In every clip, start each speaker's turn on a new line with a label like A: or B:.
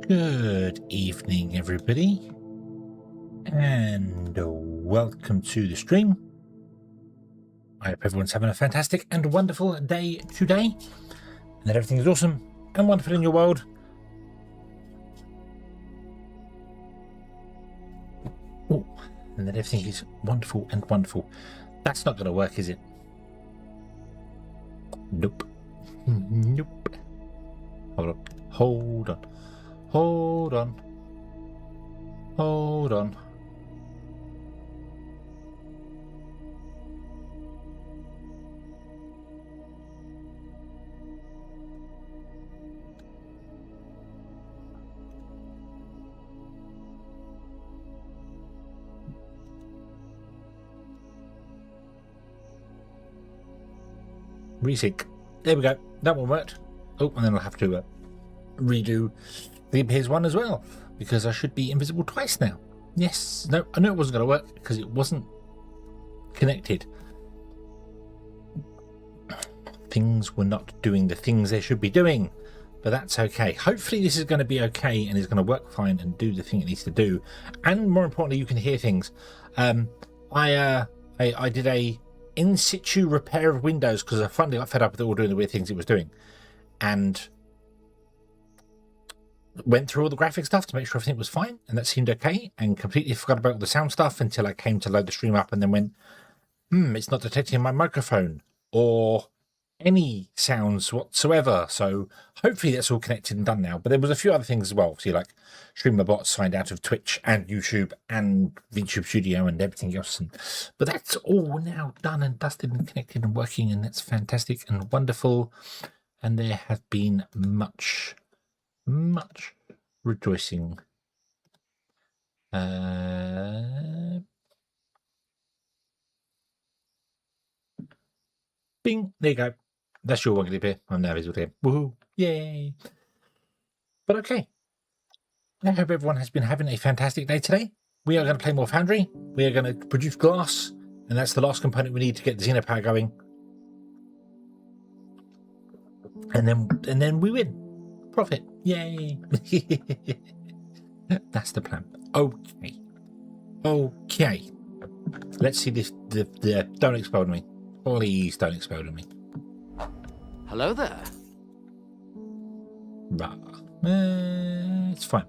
A: Good evening, everybody, and welcome to the stream. I hope everyone's having a fantastic and wonderful day today, and that everything is awesome and wonderful in your world. Oh, and that everything is wonderful and wonderful. That's not going to work, is it? Nope. Nope. Hold on. Hold on. Hold on. Hold on. Resync. There we go. That one worked. Oh, and then I'll have to redo the appears one as well, because I should be invisible twice now. Yes. No, I knew it wasn't going to work because it wasn't connected. Things were not doing the things they should be doing, but that's okay. Hopefully this is going to be okay and is going to work fine and do the thing it needs to do. And more importantly, you can hear things. I did a in situ repair of Windows because I finally got fed up with it all doing the weird things it was doing, and went through all the graphic stuff to make sure everything was fine, and that seemed okay, and completely forgot about all the sound stuff until I came to load the stream up and then went, it's not detecting my microphone or any sounds whatsoever. So hopefully that's all connected and done now. But there was a few other things as well. Obviously, like StreamerBot signed out of Twitch and YouTube and VTube Studio and everything else. But that's all now done and dusted and connected and working, and that's fantastic and wonderful. And there have been much rejoicing. Bing, there you go. That's your one clip here. I'm now visible here. Woohoo! Yay! But okay. I hope everyone has been having a fantastic day today. We are going to play more Foundry. We are going to produce glass, and that's the last component we need to get the Xeno Power going. And then we win. Profit. Yay! That's the plan. Okay. Okay. Let's see this. Don't explode me. Please don't explode me.
B: Hello there.
A: It's fine.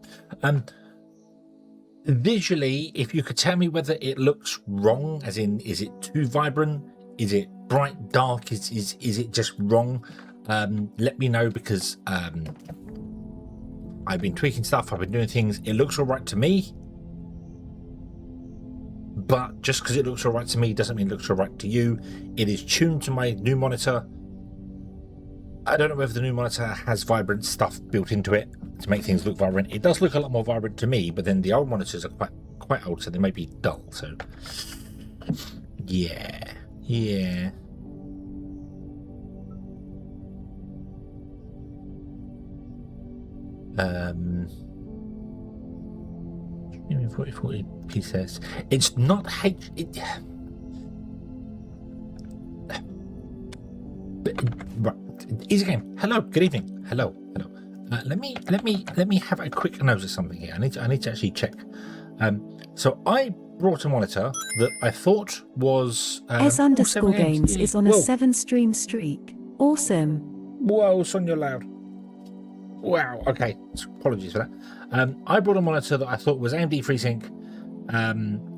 A: Visually, if you could tell me whether it looks wrong, as in, is it too vibrant? Is it bright, dark? Is it just wrong? Let me know, because I've been tweaking stuff. I've been doing things. It looks all right to me. But just because it looks all right to me doesn't mean it looks all right to you. It is tuned to my new monitor. I don't know whether the new monitor has vibrant stuff built into it to make things look vibrant. It does look a lot more vibrant to me, but then the old monitors are quite old, so they may be dull. So yeah. Maybe 40 pieces. It's not right. Easy game. Hello. Good evening. Hello. Let me have a quick nose at something here. I need to actually check. So I brought a monitor that I thought was
C: S_games is on a 7-stream streak. Awesome.
A: Whoa, Sonia Loud. Wow. Okay. Apologies for that. I brought a monitor that I thought was AMD FreeSync,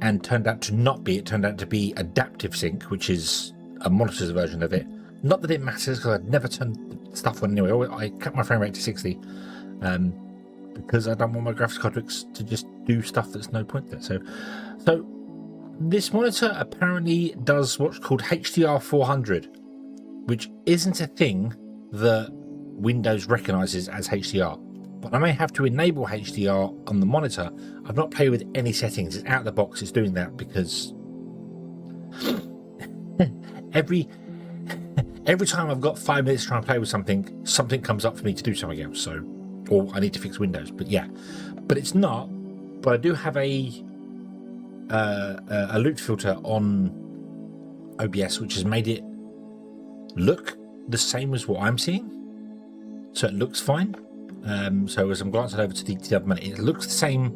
A: and turned out to not be. It turned out to be Adaptive Sync, which is a monitor's version of it. Not that it matters, because I'd never turned stuff on anyway. I kept my frame rate to 60, because I don't want my graphics card to just do stuff that's no point there. So this monitor apparently does what's called HDR 400, which isn't a thing that Windows recognizes as HDR. But I may have to enable HDR on the monitor. I've not played with any settings. It's out of the box. It's doing that because every time I've got 5 minutes trying to play with something comes up for me to do something else. So, or I need to fix Windows. But yeah, but it's not. But I do have a loop filter on OBS, which has made it look the same as what I'm seeing. So it looks fine. So as I'm glancing over to the other monitor, it looks the same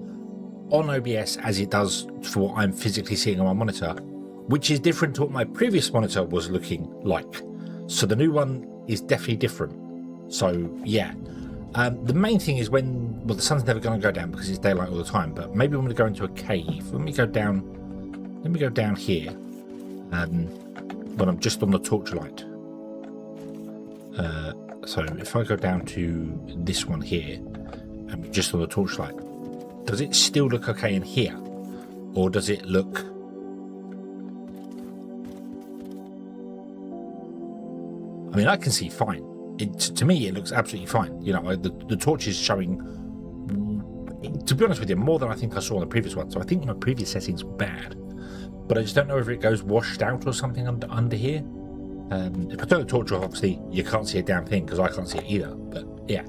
A: on OBS as it does for what I'm physically seeing on my monitor, which is different to what my previous monitor was looking like. So the new one is definitely different. So yeah, the main thing is when, well, the sun's never going to go down because it's daylight all the time, but maybe I'm going to go into a cave. Let me go down here when I'm just on the torchlight. So if I go down to this one here and just on the torchlight, does it still look okay in here, or does it look? I mean, I can see fine. To me, it looks absolutely fine. You know, the torch is showing, to be honest with you, more than I think I saw on the previous one. So I think my previous settings were bad, but I just don't know if it goes washed out or something under here. If I turn the torch off, obviously you can't see a damn thing because I can't see it either. But yeah,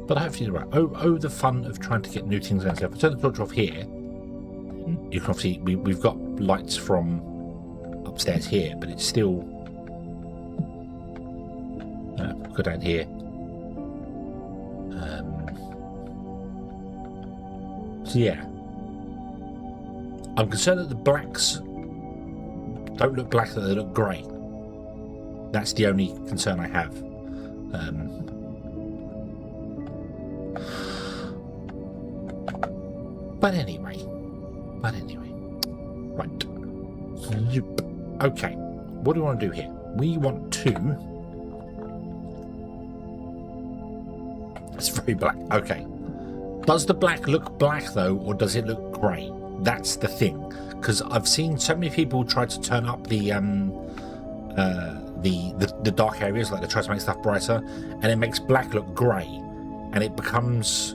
A: but hopefully you're right. Oh, the fun of trying to get new things and stuff. If I turn the torch off here, you can obviously we've got lights from upstairs here, but it's still go down here. So yeah, I'm concerned that the blacks don't look black, that they look grey. That's the only concern I have. But anyway, right. Okay, what do we want to do here? We want to. It's very black. Okay. Does the black look black though, or does it look grey? That's the thing, because I've seen so many people try to turn up the dark areas, like they try to make stuff brighter, and it makes black look grey, and it becomes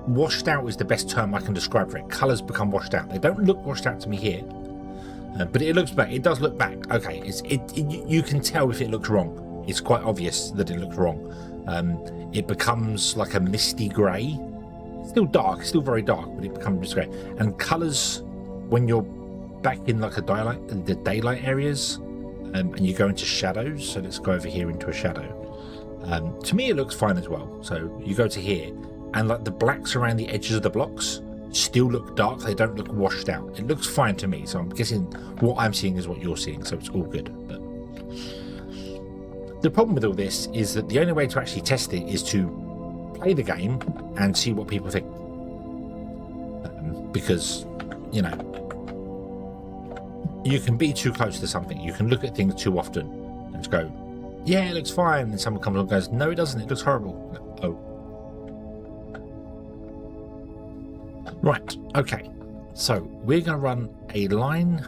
A: washed out is the best term I can describe for it. Colours become washed out. They don't look washed out to me here, but it looks back. It does look back. Okay, you can tell if it looks wrong. It's quite obvious that it looks wrong. It becomes like a misty grey. Still dark, still very dark, but it becomes grey. And colours, when you're back in like the daylight areas, and you go into shadows. So let's go over here into a shadow. To me, it looks fine as well. So you go to here, and like the blacks around the edges of the blocks still look dark. They don't look washed out. It looks fine to me. So I'm guessing what I'm seeing is what you're seeing. So it's all good. But the problem with all this is that the only way to actually test it is to play the game and see what people think, because you know, you can be too close to something. You can look at things too often and just go, yeah, it looks fine, and someone comes along and goes, no, it doesn't, it looks horrible. Oh, right, okay, so we're going to run a line.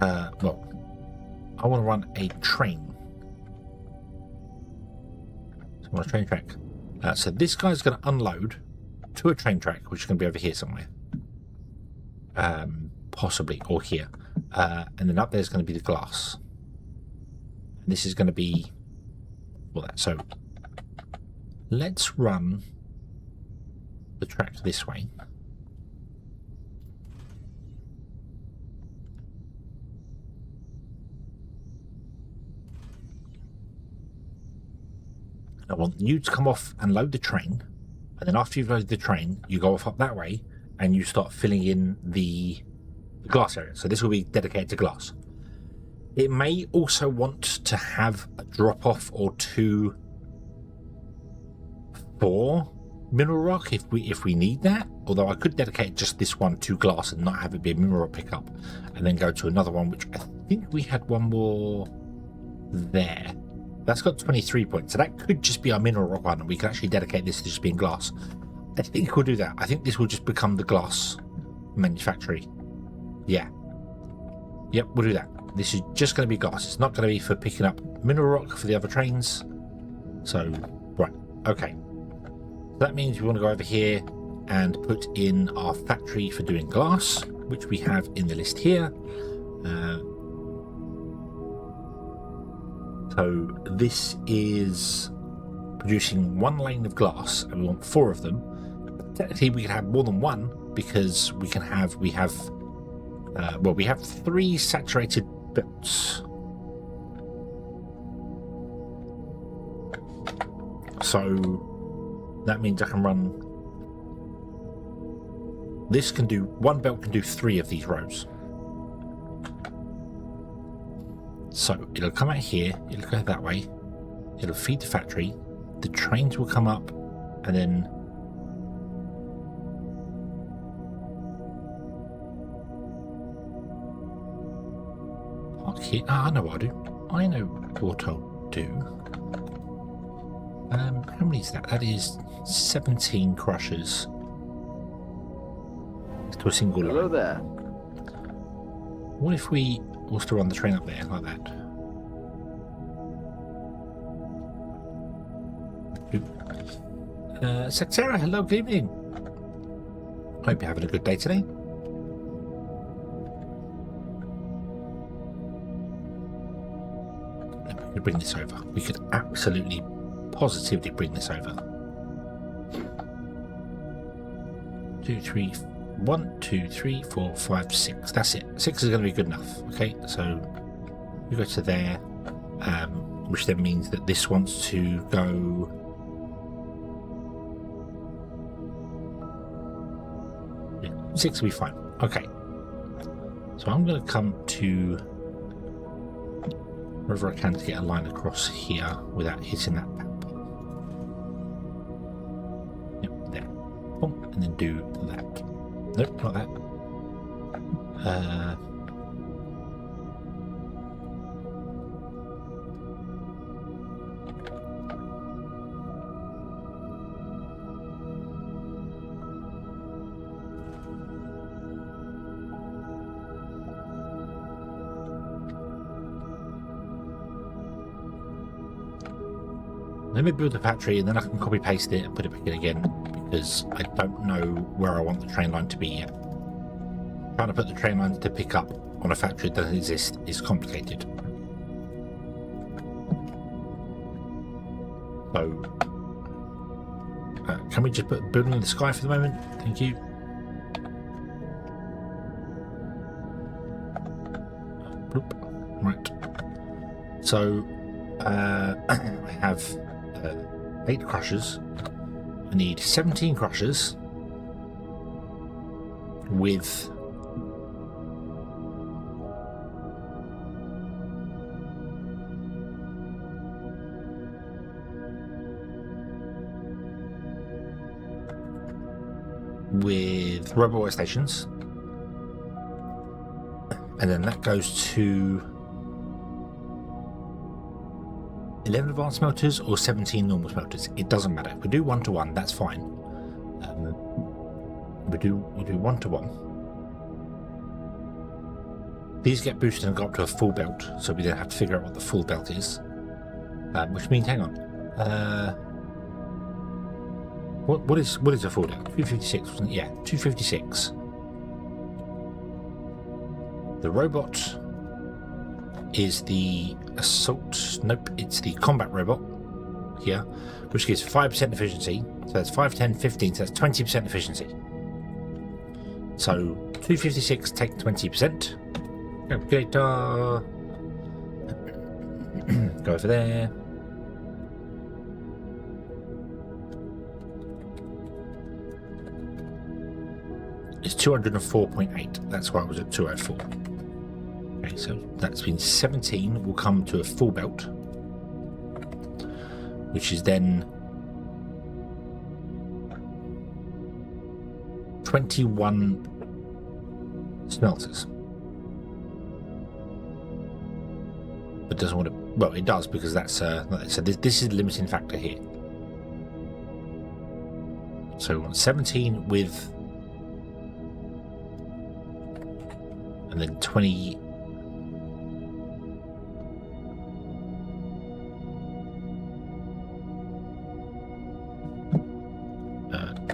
A: Well, I want to run a train. On a train track. So this guy's going to unload to a train track, which is going to be over here somewhere. Possibly, or here. And then up there's going to be the glass. And this is going to be, well, that. So let's run the track this way. I want you to come off and load the train, and then after you've loaded the train, you go off up that way and you start filling in the glass area. So this will be dedicated to glass. It may also want to have a drop off or two for mineral rock if we need that. Although I could dedicate just this one to glass and not have it be a mineral rock pickup, and then go to another one, which I think we had one more there. That's got 23 points, so that could just be our mineral rock one, and we can actually dedicate this to just being glass. I think we'll do that. I think this will just become the glass manufactory. Yeah. Yep, we'll do that. This is just going to be glass. It's not going to be for picking up mineral rock for the other trains. So, right, okay. So that means we want to go over here and put in our factory for doing glass, which we have in the list here. So this is producing one lane of glass, and we want 4 of them. Technically, we can have more than one because we have well, we have 3 saturated belts. So that means I can run. This can do, one belt can do 3 of these rows. So it'll come out here, it'll go that way, it'll feed the factory, the trains will come up, and then park here. Ah, I know what I'll do. I know what I'll do. How many is that? That is 17 crushers to a single line.
B: Hello there.
A: What if we was to run the train up there like that? Secretary, hello, good evening. Hope you're having a good day today. We could bring this over. We could absolutely, positively bring this over. 2, 3, 1, 2, 3, 4, 5, 6. That's it. 6 is going to be good enough. Okay, so we go to there, which then means that this wants to go. Yeah, 6 will be fine. Okay, so I'm going to come to wherever I can to get a line across here without hitting that pipe. Yep, there. Boom, and then do that. Nope, not that. Let me build the factory and then I can copy paste it and put it back in again, because I don't know where I want the train line to be yet. Trying to put the train line to pick up on a factory that doesn't exist is complicated. So, can we just put a building in the sky for the moment? Thank you. Bloop. Right. So, I have 8 crushers. I need 17 crushers with robot stations, and then that goes to 11 advanced smelters or 17 normal smelters. It doesn't matter. If we do 1 to 1, that's fine. We'll do 1 to 1. These get boosted and go up to a full belt, so we then have to figure out what the full belt is. Which means, hang on. What is a full belt? 256, wasn't it? Yeah, 256. The robot is the assault. Nope, it's the combat robot here, which gives 5% efficiency. So that's 5, 10, 15. So that's 20% efficiency. So 256 take 20%. Calculator. Go over there. It's 204.8. That's why I was at 204. Okay, so that's been 17 will come to a full belt, which is then 21 smelters. But doesn't want to. Well, it does, because that's so this is the limiting factor here. So we want 17 with, and then 20.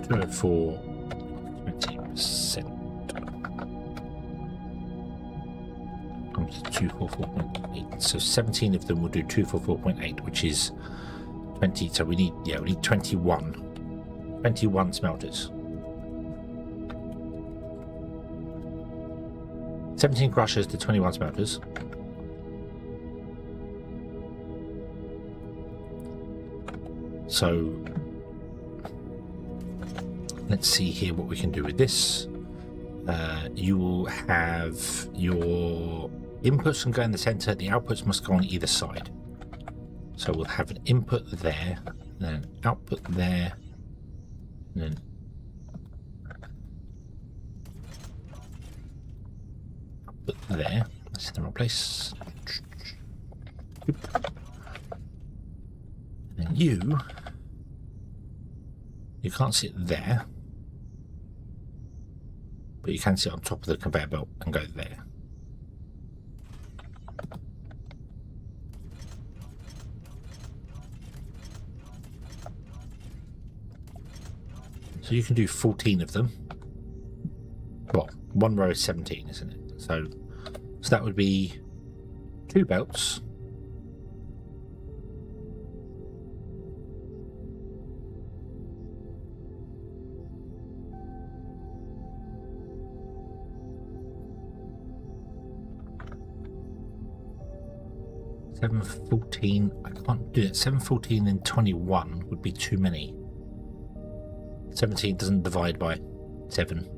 A: 204, 20%. Comes to 244.8. So 17 of them will do 244.8, which is 20. So we need 21 smelters. 17 crushers to 21 smelters. So let's see here what we can do with this. You will have your inputs can go in the center, the outputs must go on either side. So we'll have an input there, then an output there, and then output there. That's in the wrong place. And you can't sit there, but you can sit on top of the conveyor belt and go there. So you can do 14 of them. Well, one row is 17, isn't it? So that would be 2 belts. Seven 14. I can't do it. 714 and 21 would be too many. 17 doesn't divide by 7.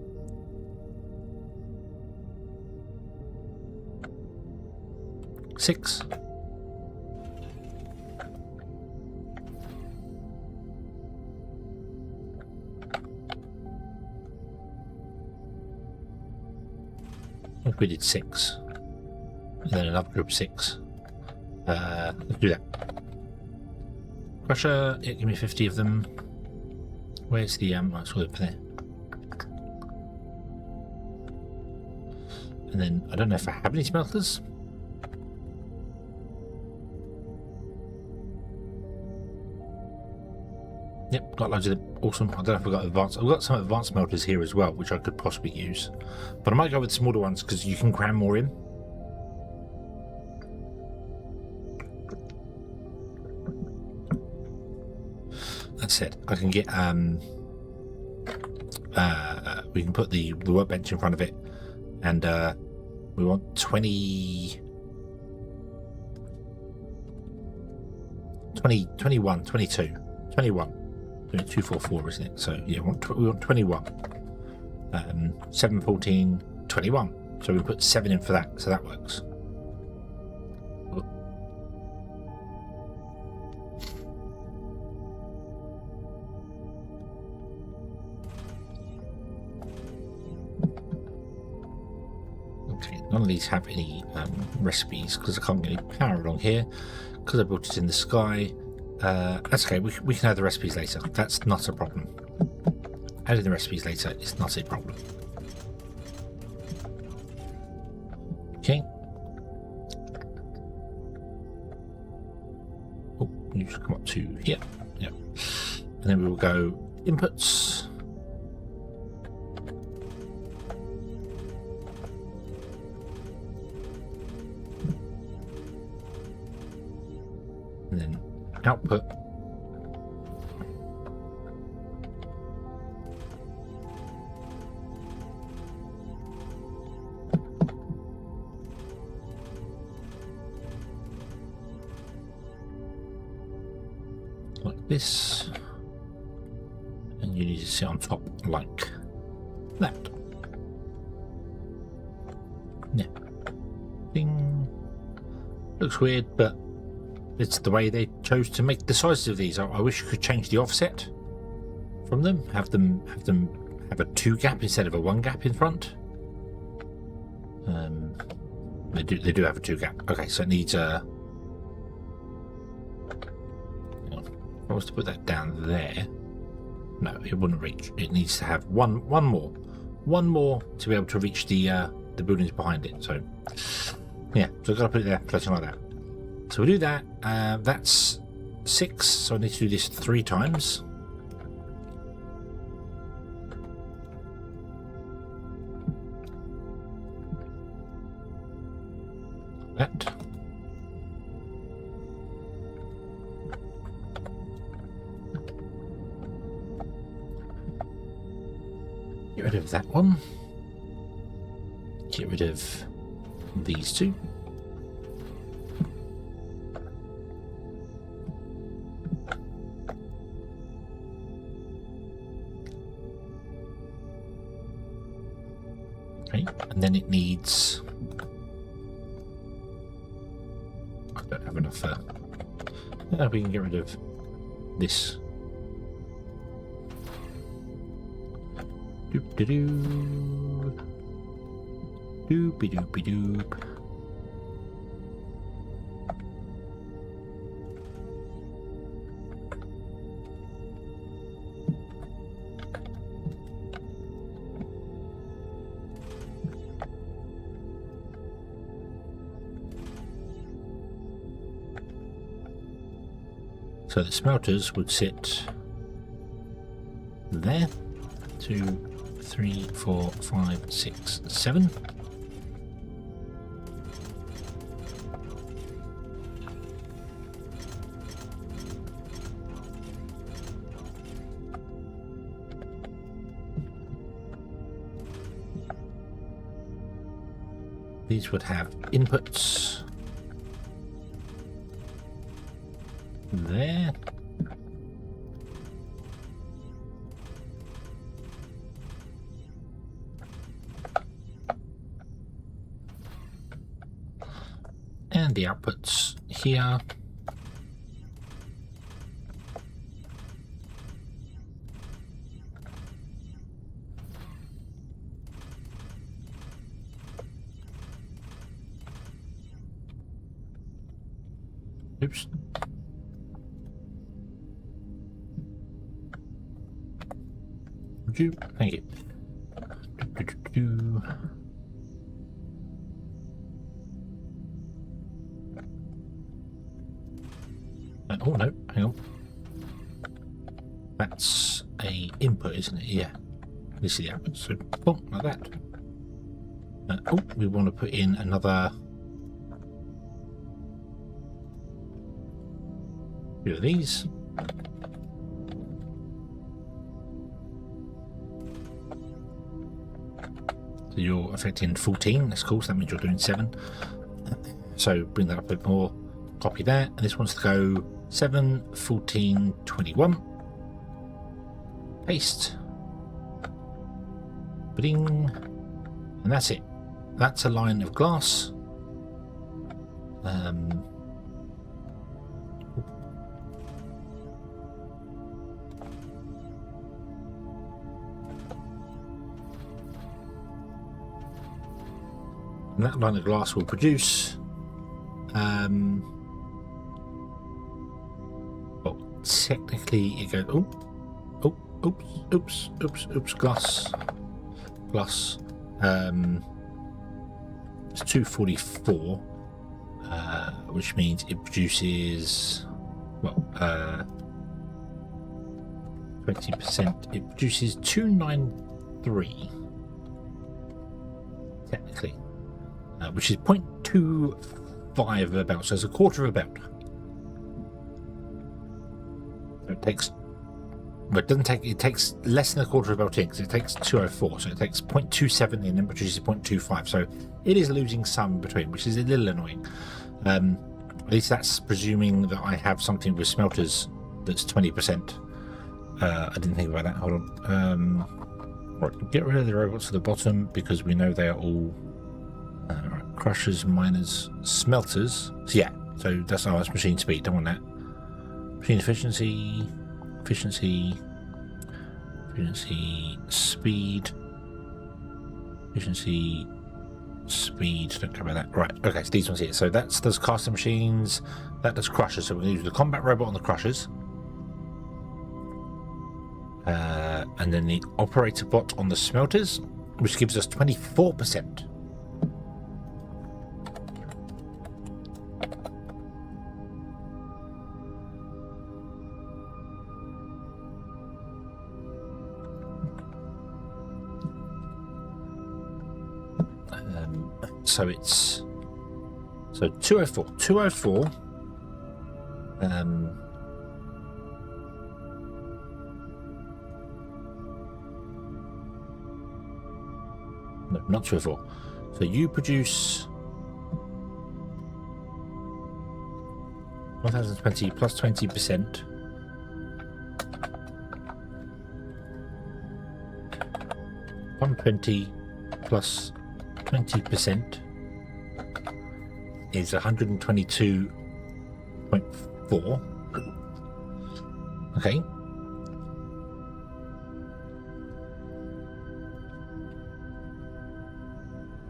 A: Six. If we did 6, and then another group 6. Let's do that. Crusher, yeah, give me 50 of them. Where's the that's all up there. And then I don't know if I have any smelters. Yep, got loads of them. Awesome. I don't know if we've got advanced. I've got some advanced smelters here as well, which I could possibly use. But I might go with smaller ones because you can cram more in. That said, I can get we can put the workbench in front of it, and we want 20, 21, 22, 21. 244, isn't it? So yeah, we want 21. 7, 14, 21. So we put 7 in for that, so that works. Okay, none of these have any recipes because I can't get any power along here because I built it in the sky. That's okay, we can add the recipes later. That's not a problem. Adding the recipes later is not a problem. Okay. Oh, you should come up to here. Yeah. And then we will go inputs. And then output. Like this. And you need to sit on top like that. Yeah. Ding. Looks weird, but it's the way they chose to make the sizes of these. I wish you could change the offset from them. Have them have a 2 gap instead of a 1 gap in front. They do have a 2 gap. Okay, so it needs a. If I was to put that down there, no, it wouldn't reach. It needs to have one more to be able to reach the buildings behind it. So yeah, so I've got to put it there, floating like that. So we do that. That's 6. So I need to do this 3 times. That. Get rid of that one. Get rid of these two. Okay, and then it needs... I don't have enough we can get rid of this. Doop-de-doo. Doop-de-doop-de-doop. So the smelters would sit there. 2, 3, 4, 5, 6, 7. These would have inputs there. And the outputs here. Oops. Would you? Thank you. Oh no, hang on. That's a input, isn't it? Yeah. This is the output. So, boom, like that. Oh, we want to put in another few of these. So you're affecting 14, that's cool, so that means you're doing 7. So bring that up a bit more, copy that, and this wants to go 7, 14, 21. Paste. Bing. And that's it. That's a line of glass. And that line of glass will produce well, technically it goes oops, glass it's 244 which means it produces 20%. It produces 293 technically, which is 0.25 of a belt, so it's a quarter of a belt. So it takes, well, it doesn't take, it takes less than a quarter of a belt in, because it takes 204, so it takes 0.27 in and produces 0.25, so it is losing some in between, which is a little annoying. At least that's presuming that I have something with smelters that's 20%. I didn't think about that, hold on. Right, get rid of the robots at the bottom, because we know they are all right, crushers, miners, smelters. So yeah, so that's machine speed, don't want that. Machine efficiency, speed, don't care about that. Right, okay, so these ones here. So that's those casting machines, that does crushers. So we're going to use the combat robot on the crushers. And then the operator bot on the smelters, which gives us 24%. So it's 204. No, not 204. So you produce 1020 plus 20%. $120 plus 20% is 122.4. Okay.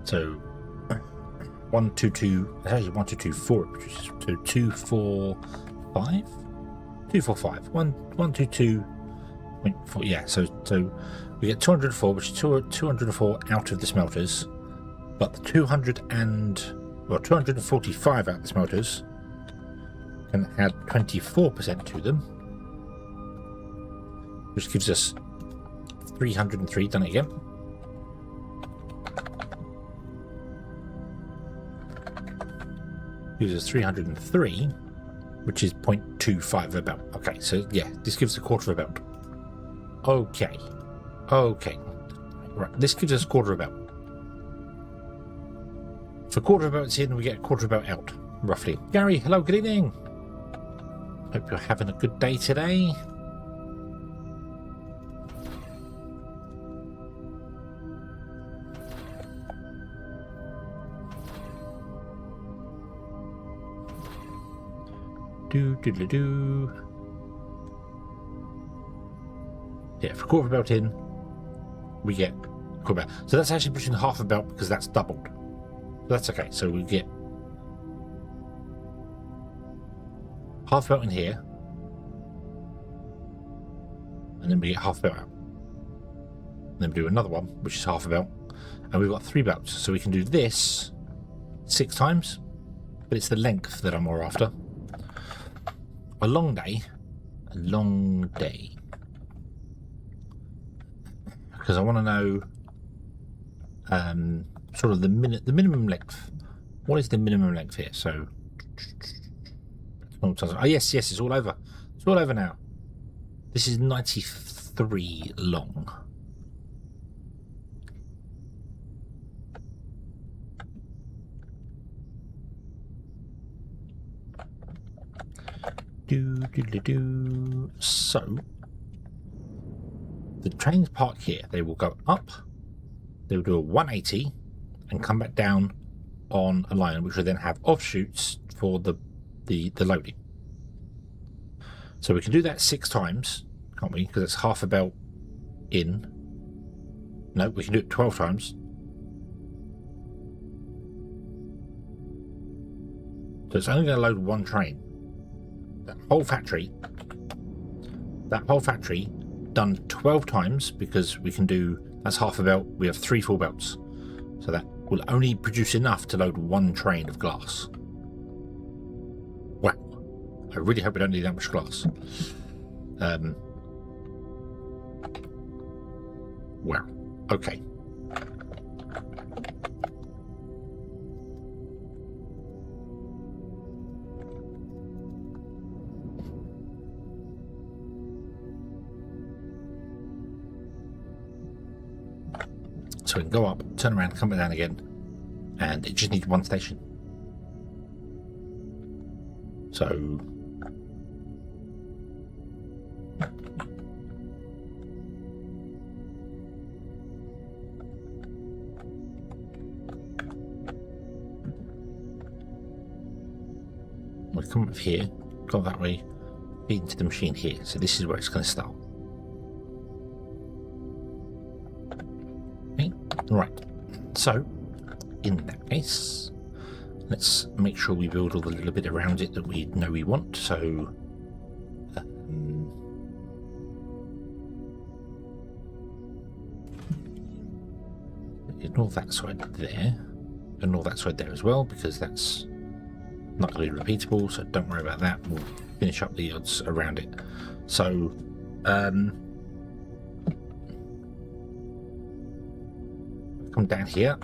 A: So 122, actually 1224 it produces. So 245? 245. 122.4. Yeah, so we get 204, which is 204 out of the smelters, but the 245 out of the smelters can add 24% to them, which gives us 303. Done it again. Gives us 303, which is 0.25 of a belt. Okay, so yeah, this gives a quarter of a belt. Okay. Right, this gives us a quarter of a belt. So quarter of a belt's in, we get a quarter of a belt out, roughly. Gary, hello, good evening. Hope you're having a good day today. Do. Yeah, for a quarter of a belt in, we get a quarter belt. So that's actually pushing half a belt because that's doubled. So that's okay. So we get half a belt in here, and then we get half a belt out. And then we do another one, which is half a belt, and we've got 3 belts. So we can do this 6 times, but it's the length that I'm more after. A long day, because I want to know sort of the minimum length. What is the minimum length here? So, oh yes, it's all over. It's all over now. This is 93 long. So the trains park here. They will go up, they will do a 180 and come back down on a line, which will then have offshoots for the loading. So we can do that 6 times, can't we? Because it's half a belt in. No, we can do it 12 times. So it's only going to load 1 train. That whole factory done 12 times, because we can do, that's half a belt, we have 3 full belts, so that will only produce enough to load 1 train of glass. Wow, I really hope we don't need that much glass. Wow, okay. So we can go up, turn around, come back down again, and it just needs 1 station. So we'll come up here, go that way, feed into the machine here. So this is where it's going to start. Right, so in that case, let's make sure we build all the little bit around it that we know we want. So ignore that side there, ignore that side there as well, because that's not going to be repeatable, so don't worry about that. We'll finish up the odds around it. So come down here.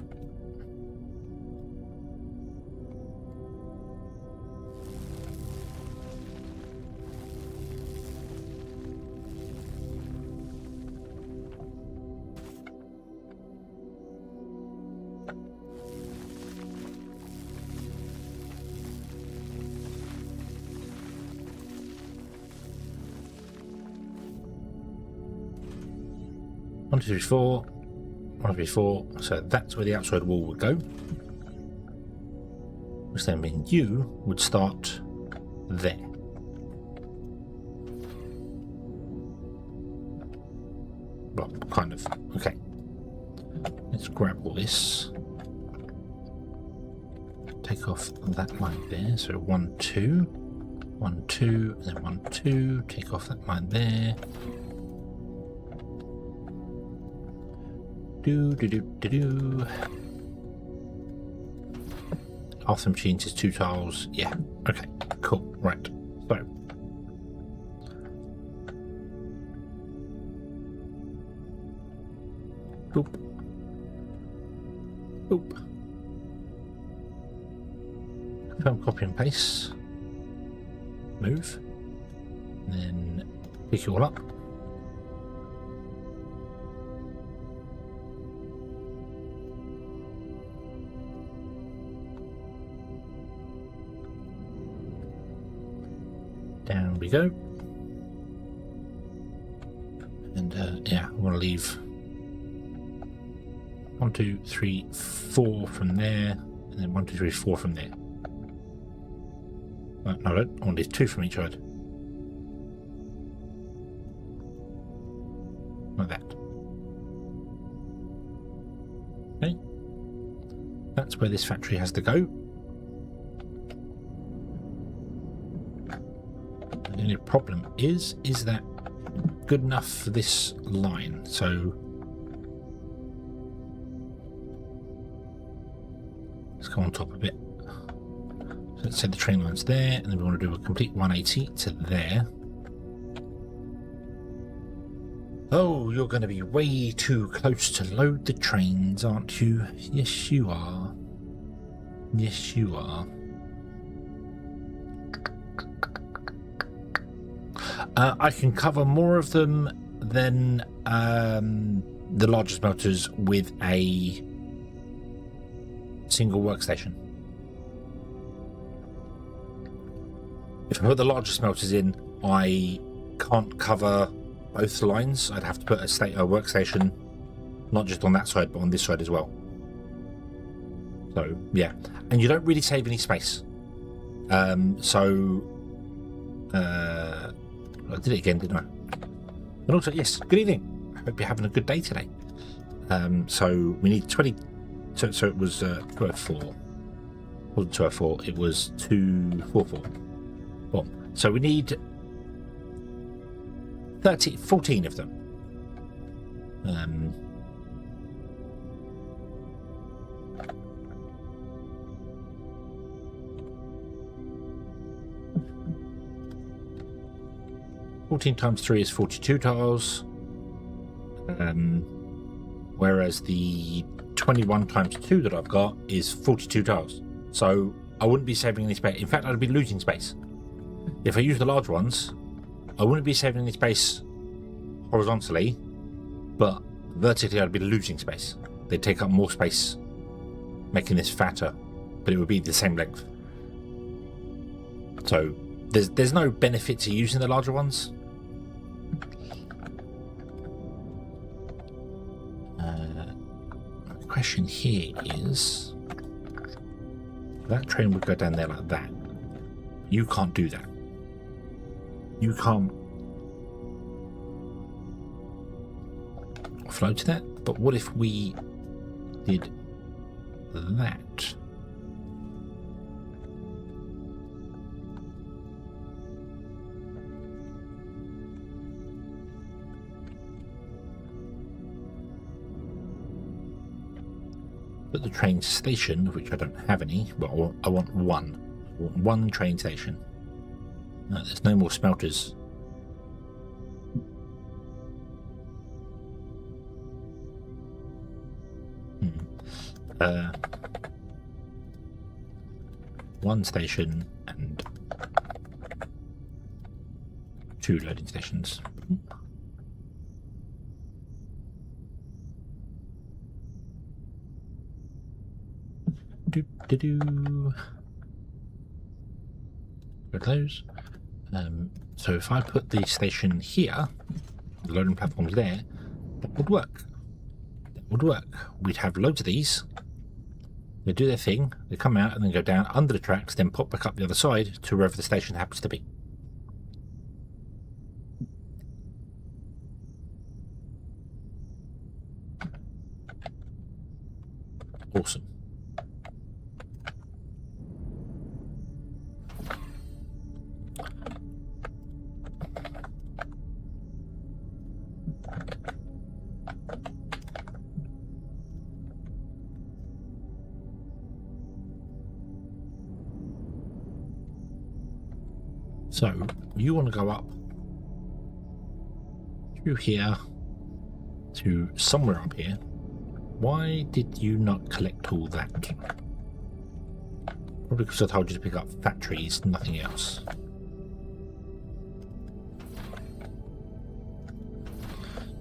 A: 1, 2, 3, 4. 1, 2, 3, 4. So that's where the outside wall would go. Which then means you would start there. Well, kind of. Okay. Let's grab all this. Take off that line there. So 1, 2. 1, 2. And then 1, 2. Take off that line there. Do. Half the machines is 2 tiles. Yeah. Okay. Cool. Right. So. Boop. Boop. Confirm copy and paste. Move. And then pick it all up. Down we go. And yeah, I want to leave 1, 2, 3, 4 from there, and then 1, 2, 3, 4 from there. No, I don't. I want to leave 2 from each side. Like that. Okay. That's where this factory has to go. The only problem is that good enough for this line? So let's go on top a bit. So let's say the train line's there, and then we want to do a complete 180 to there. Oh, you're going to be way too close to load the trains, aren't you? Yes, you are. Yes, you are. I can cover more of them than the larger smelters with a single workstation. If I put the larger smelters in, I can't cover both lines. I'd have to put a workstation, not just on that side, but on this side as well. So, yeah. And you don't really save any space. I did it again, didn't I? And also, yes, good evening. I hope you're having a good day today. So we need 20. So it was 204. It wasn't 204. It was 244. Boom. So we need 14 of them. 14 times 3 is 42 tiles, whereas the 21 times 2 that I've got is 42 tiles. So I wouldn't be saving any space. In fact, I'd be losing space. If I use the large ones, I wouldn't be saving any space horizontally, but vertically I'd be losing space. They'd take up more space, making this fatter, but it would be the same length. So there's no benefit to using the larger ones. The question here is, that train would go down there like that. You can't do that. You can't flow to that. But what if we did that? But the train station, which I don't have any, well, I want one. I want one train station. No, there's no more smelters. One station and 2 loading stations. Go close. So if I put the station here, the loading platform's there, That would work. That would work. We'd have loads of these. They do their thing, they come out and then go down under the tracks, then pop back up the other side to wherever the station happens to be. Awesome. So, you want to go up through here to somewhere up here. Why did you not collect all that? Probably because I told you to pick up factories, nothing else.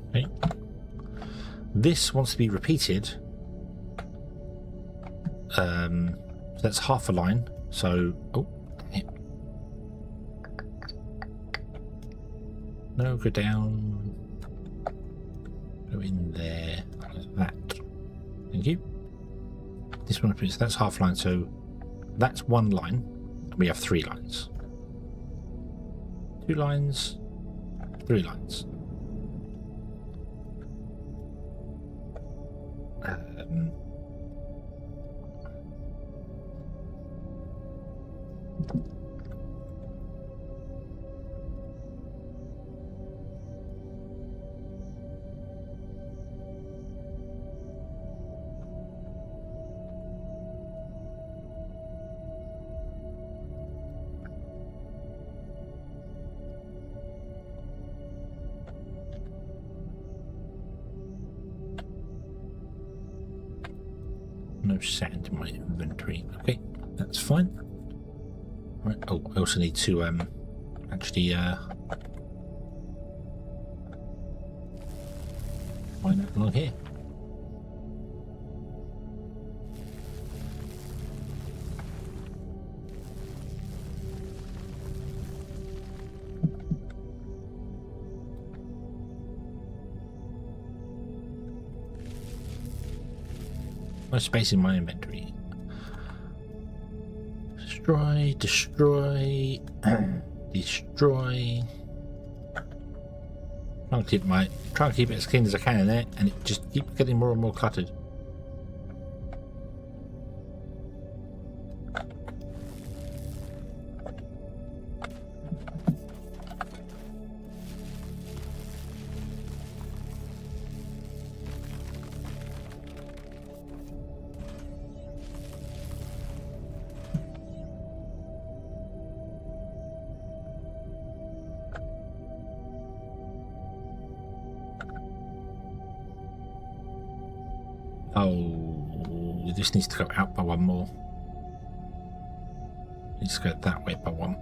A: Okay. This wants to be repeated. So that's half a line. So, oh, damn it. No, go down. Go in there, like that. Thank you. This one, so that's half line, so that's one line, and we have 3 lines. 2 lines, 3 lines. No sand in my inventory. Okay, that's fine. Right. Oh, I also need to actually find that along here. No space in my inventory. Destroy, destroy, destroy. Trying to keep it as clean as I can in there, and it just keeps getting more and more cluttered. Oh, this needs to go out by 1 more. Needs to go that way by 1.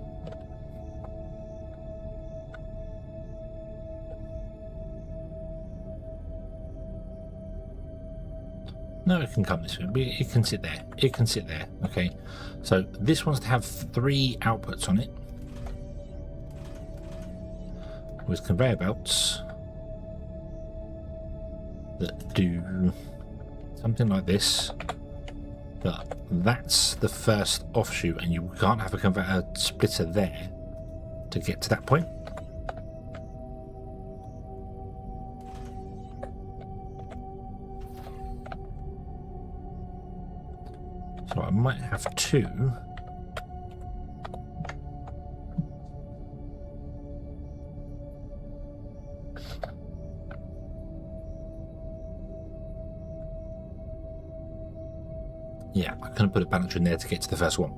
A: No, it can come this way. It can sit there. It can sit there. Okay. So this wants to have 3 outputs on it with conveyor belts that do something like this, but that's the first offshoot, and you can't have a conveyor splitter there to get to that point. So I might have 2. Yeah, I'm going to put a balancer in there to get to the first one.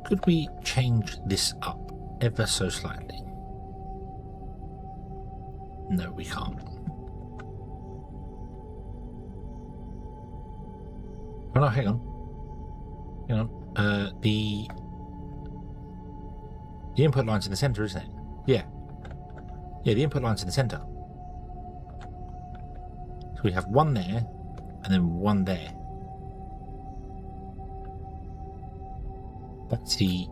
A: Could we change this up ever so slightly? No, we can't. Oh no, hang on. Hang on. The input line's in the center, isn't it? Yeah. Yeah, the input line's in the center. So we have 1 there, and then one there. That's the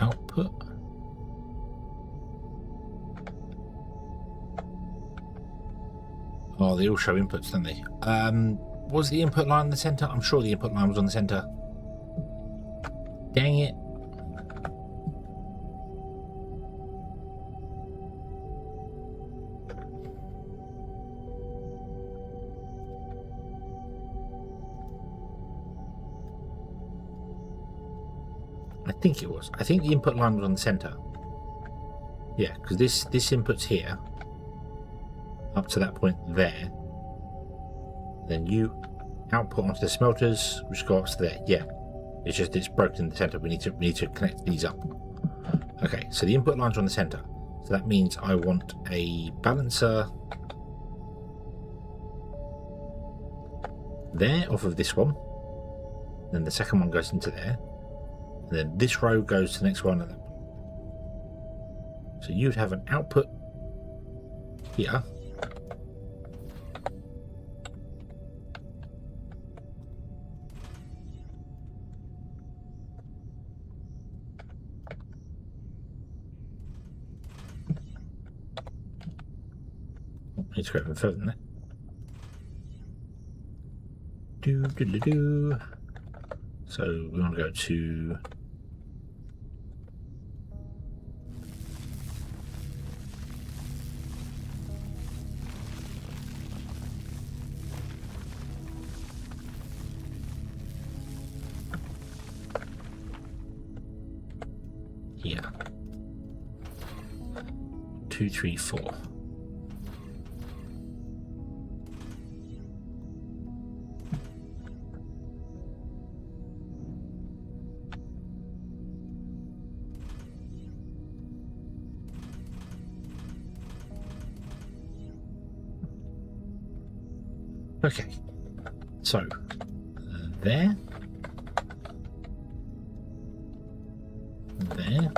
A: output. Oh, they all show inputs, don't they? Was the input line in the center? I'm sure the input line was on the center. Dang it. I think it was. I think the input line was on the center. Yeah, because this input's here. Up to that point there. Then you output onto the smelters, which go up to there. Yeah. It's just it's broken in the center. We need to connect these up. Okay, so the input lines are on the center. So that means I want a balancer there off of this one. Then the second one goes into there. And then this row goes to the next one. So you'd have an output here. Need to go even further than that. Do. So we want to go to here. 2, 3, 4. Okay, so there, there,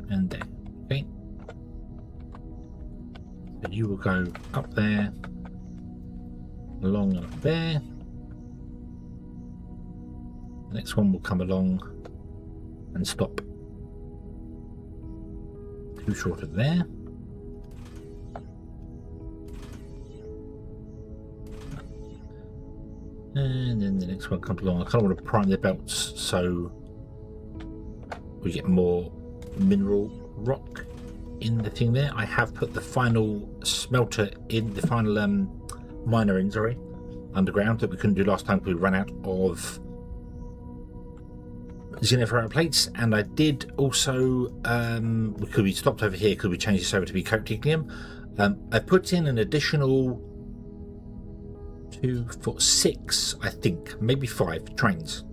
A: and there. Okay, so you will go up there, along and up there. The next one will come along and stop too short of there. And then the next one comes along. I kind of want to prime the belts so we get more mineral rock in the thing there. I have put the final smelter in, the final miner in, sorry, underground that we couldn't do last time because we ran out of Xeno Power plates, and I did also because we stopped over here because we changed this over to be cotinium. I put in an additional 2, 4, 6, I think, maybe 5 trains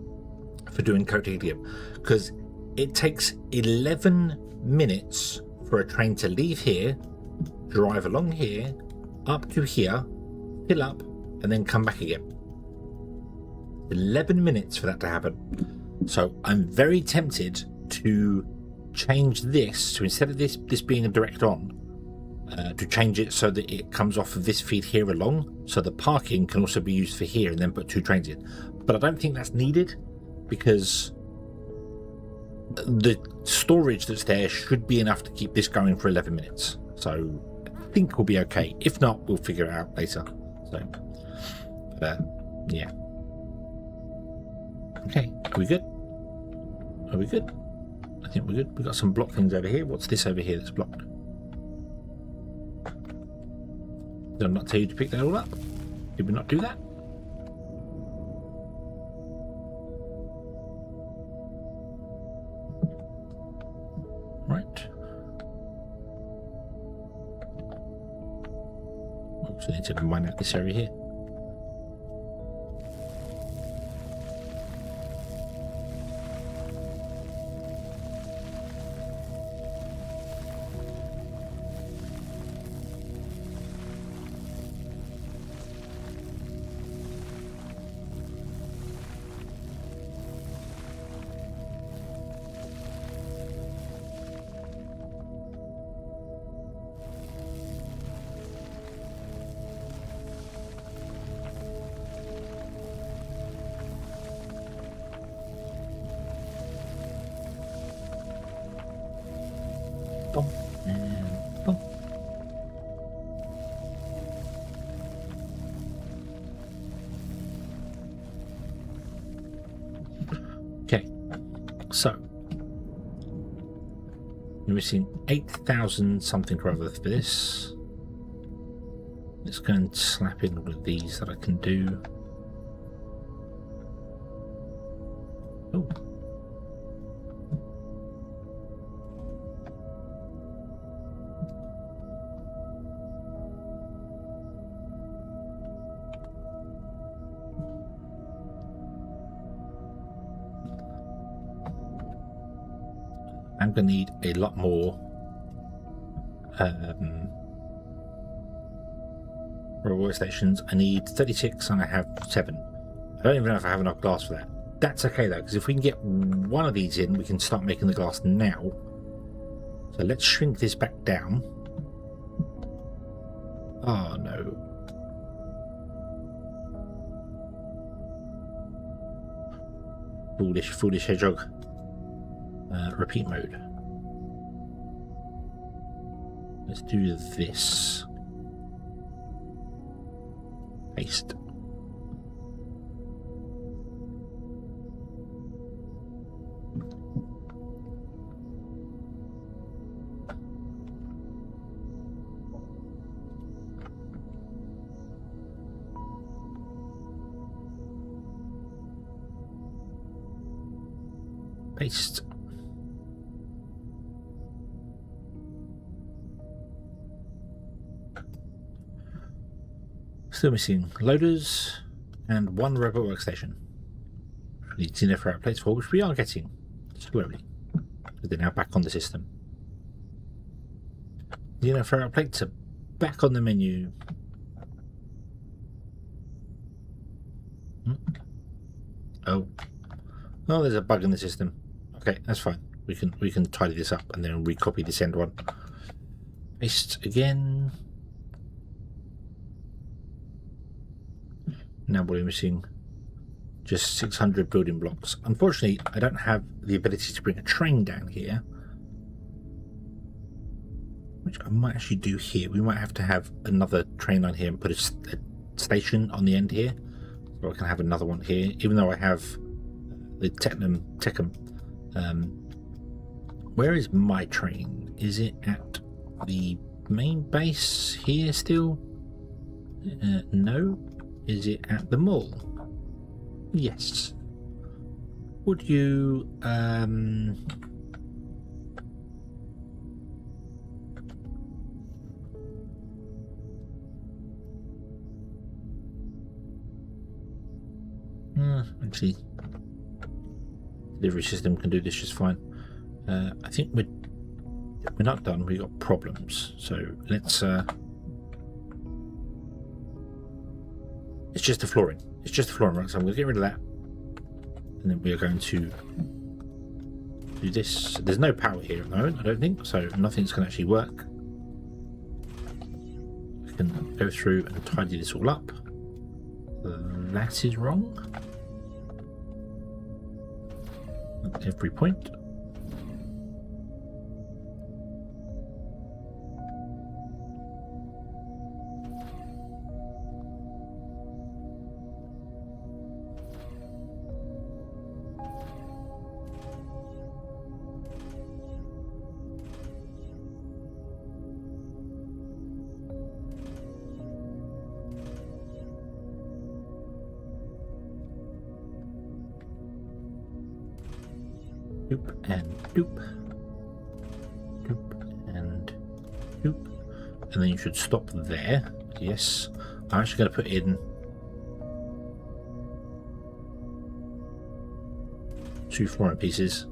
A: for doing cotinium because it takes 11 minutes for a train to leave here, drive along here, up to here, fill up, and then come back again. 11 minutes for that to happen. So I'm very tempted to change this, so instead of this being a direct on, to change it so that it comes off of this feed here along, so the parking can also be used for here and then put 2 trains in. But I don't think that's needed because the storage that's there should be enough to keep this going for 11 minutes. So I think we'll be okay. If not, we'll figure it out later. So, yeah. Okay, are we good? Are we good? I think we're good. We've got some block things over here. What's this over here that's blocked? Did I not tell you to pick that all up? Did we not do that? Right. So I need to mine out this area here. Boom. And boom. Okay, so we're missing 8,000 something or other for this. Let's go and slap in all of these that I can do. Oh. I'm going to need a lot more railway stations. I need 36 and I have 7. I don't even know if I have enough glass for that. That's okay though, because if we can get one of these in, we can start making the glass now. So let's shrink this back down. Oh no. Foolish hedgehog. Repeat mode. Let's do this. Paste. Paste. Still missing loaders and 1 robot workstation. We need Xeno Power Plates for which we are getting slowly. But they're now back on the system. Xeno Power Plates are back on the menu. Oh, there's a bug in the system. Okay, that's fine. We can tidy this up and then recopy this end one. Paste again. Now we're missing just 600 building blocks. Unfortunately, I don't have the ability to bring a train down here, which I might actually do here. We might have to have another train line here and put a station on the end here, so I can have another one here, even though I have the Technum. Where is my train? Is it at the main base here still? No. Is it at the mall? Yes. Would you actually, delivery system can do this just fine. I think we're not done. We've got problems. So let's it's just the flooring. It's just the flooring, right? So I'm going to get rid of that. And then we are going to do this. There's no power here at the moment, I don't think. So nothing's going to actually work. We can go through and tidy this all up. That is wrong. At every point. Doop and doop. Doop and doop. And then you should stop there. Yes. I'm actually going to put in 2 flooring pieces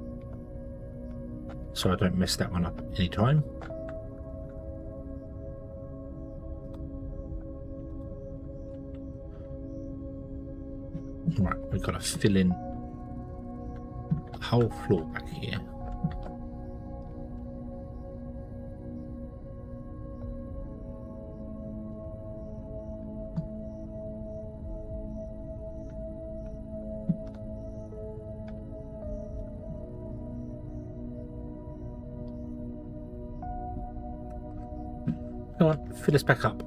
A: so I don't mess that one up any time. Right, we've got to fill in whole floor back here. Come on, fill us back up.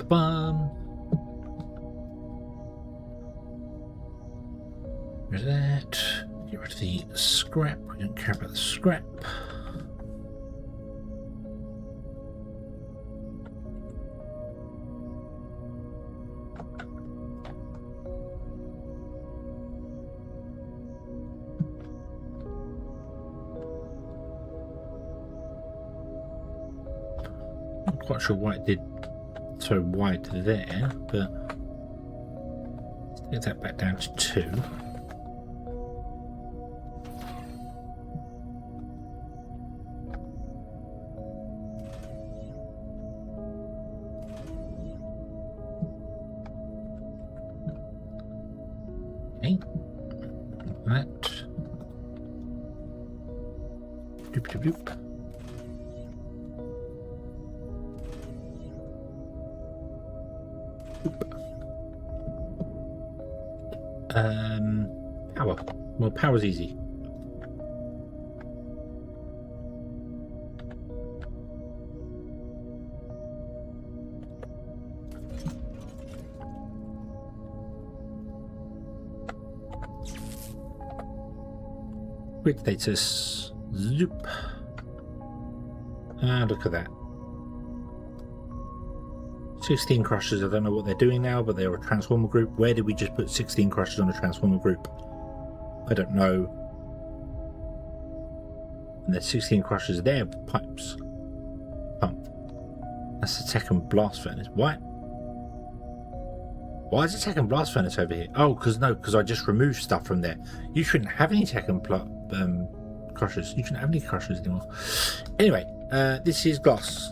A: Bum. There's that. Get rid of the scrap. We don't care about the scrap. Not quite sure why it did so wide there, but let's get that back down to 2. Okay, that. Doop doop doop. Power. Well, power's easy. Grid status. Zoop. Ah, look at that. 16 crushers. I don't know what they're doing now, but they're a transformer group. Where did we just put 16 crushers on a transformer group? I don't know. And there's 16 crushers there. Pipes. Pump. That's the second blast furnace. Why? Why is the second blast furnace over here? Oh, because I just removed stuff from there. You shouldn't have any second crushers. You shouldn't have any crushers anymore. Anyway, this is glass.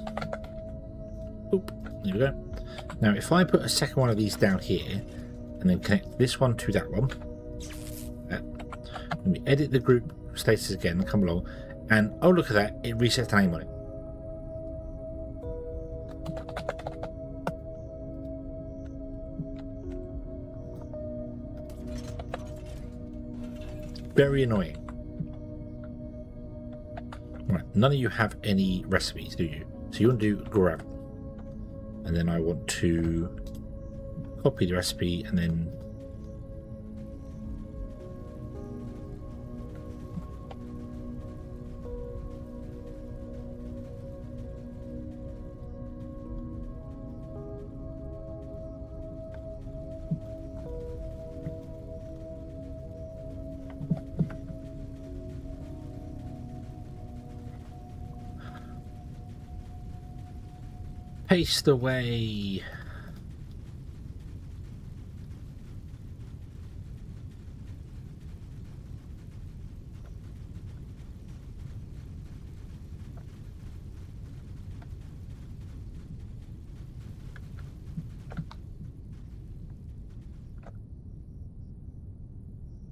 A: Oop. There we go. Now, if I put a second one of these down here and then connect this one to that one, let me edit the group status again and come along, and oh, look at that, it resets the name on it. Very annoying. Right, none of you have any recipes, do you? So you want to do gravel. And then I want to copy the recipe and then paste away.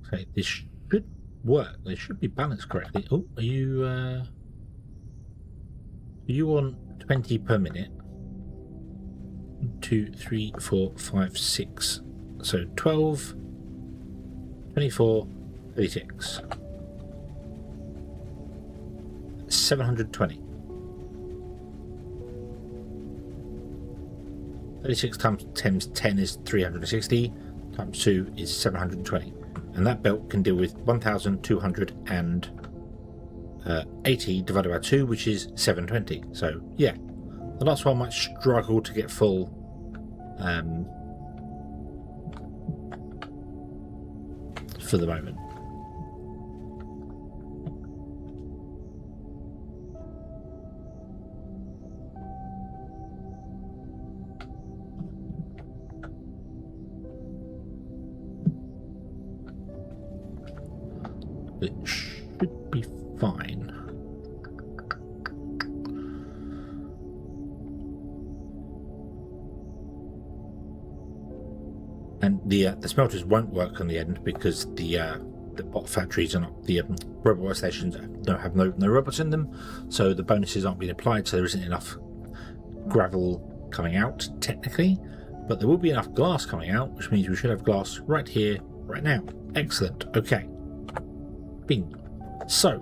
A: Okay, this should work. They should be balanced correctly. Oh, are you on 20 per minute? 1, 2, 3, 4, 5, 6. So 12, 24, 36. 720. 36 times 10 is 360, times 2 is 720. And that belt can deal with 1,280 divided by 2, which is 720. So, yeah. The last one might struggle to get full for the moment. It should be fine. And the smelters won't work on the end because the bot factories are not, the robot stations have no robots in them, so the bonuses aren't being applied, so there isn't enough gravel coming out, technically, but there will be enough glass coming out, which means we should have glass right here, right now. Excellent. Okay. Bing. So,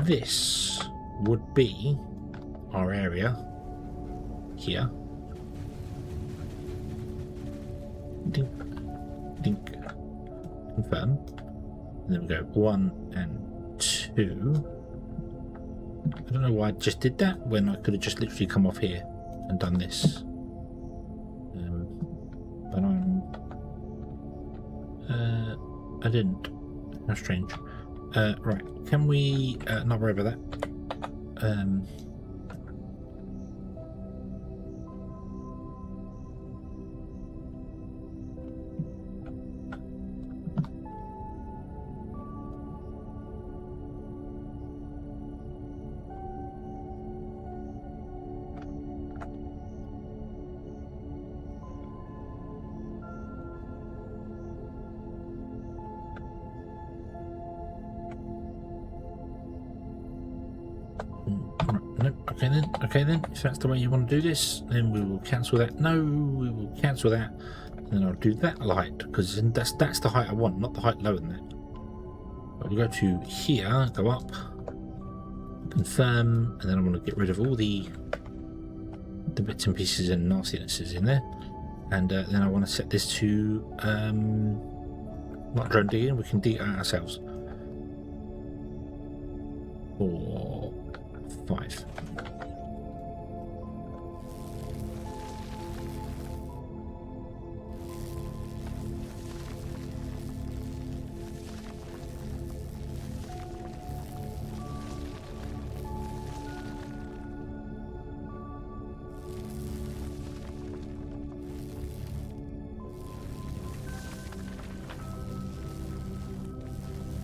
A: this would be our area here. Dink, dink, confirm. And then we go 1 and 2. I don't know why I just did that when I could have just literally come off here and done this. But I didn't. How strange. Right, can we not worry about that? No, okay then, if that's the way you want to do this, then we will cancel that. No, we will cancel that. And then I'll do that light, because that's the height I want, not the height lower than that. But we'll go to here, go up, confirm, and then I want to get rid of all the bits and pieces and nastinesses in there. And then I want to set this to not drone digging, we can dig it out ourselves. 4, 5.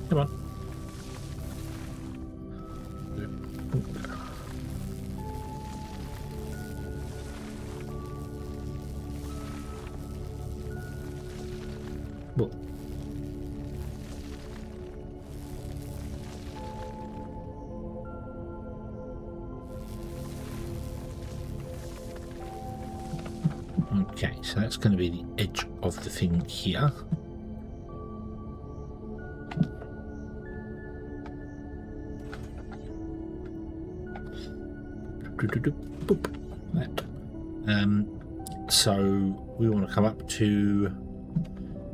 A: Come on. Well. Okay, so that's going to be the edge of the thing here. That. So we want to come up to,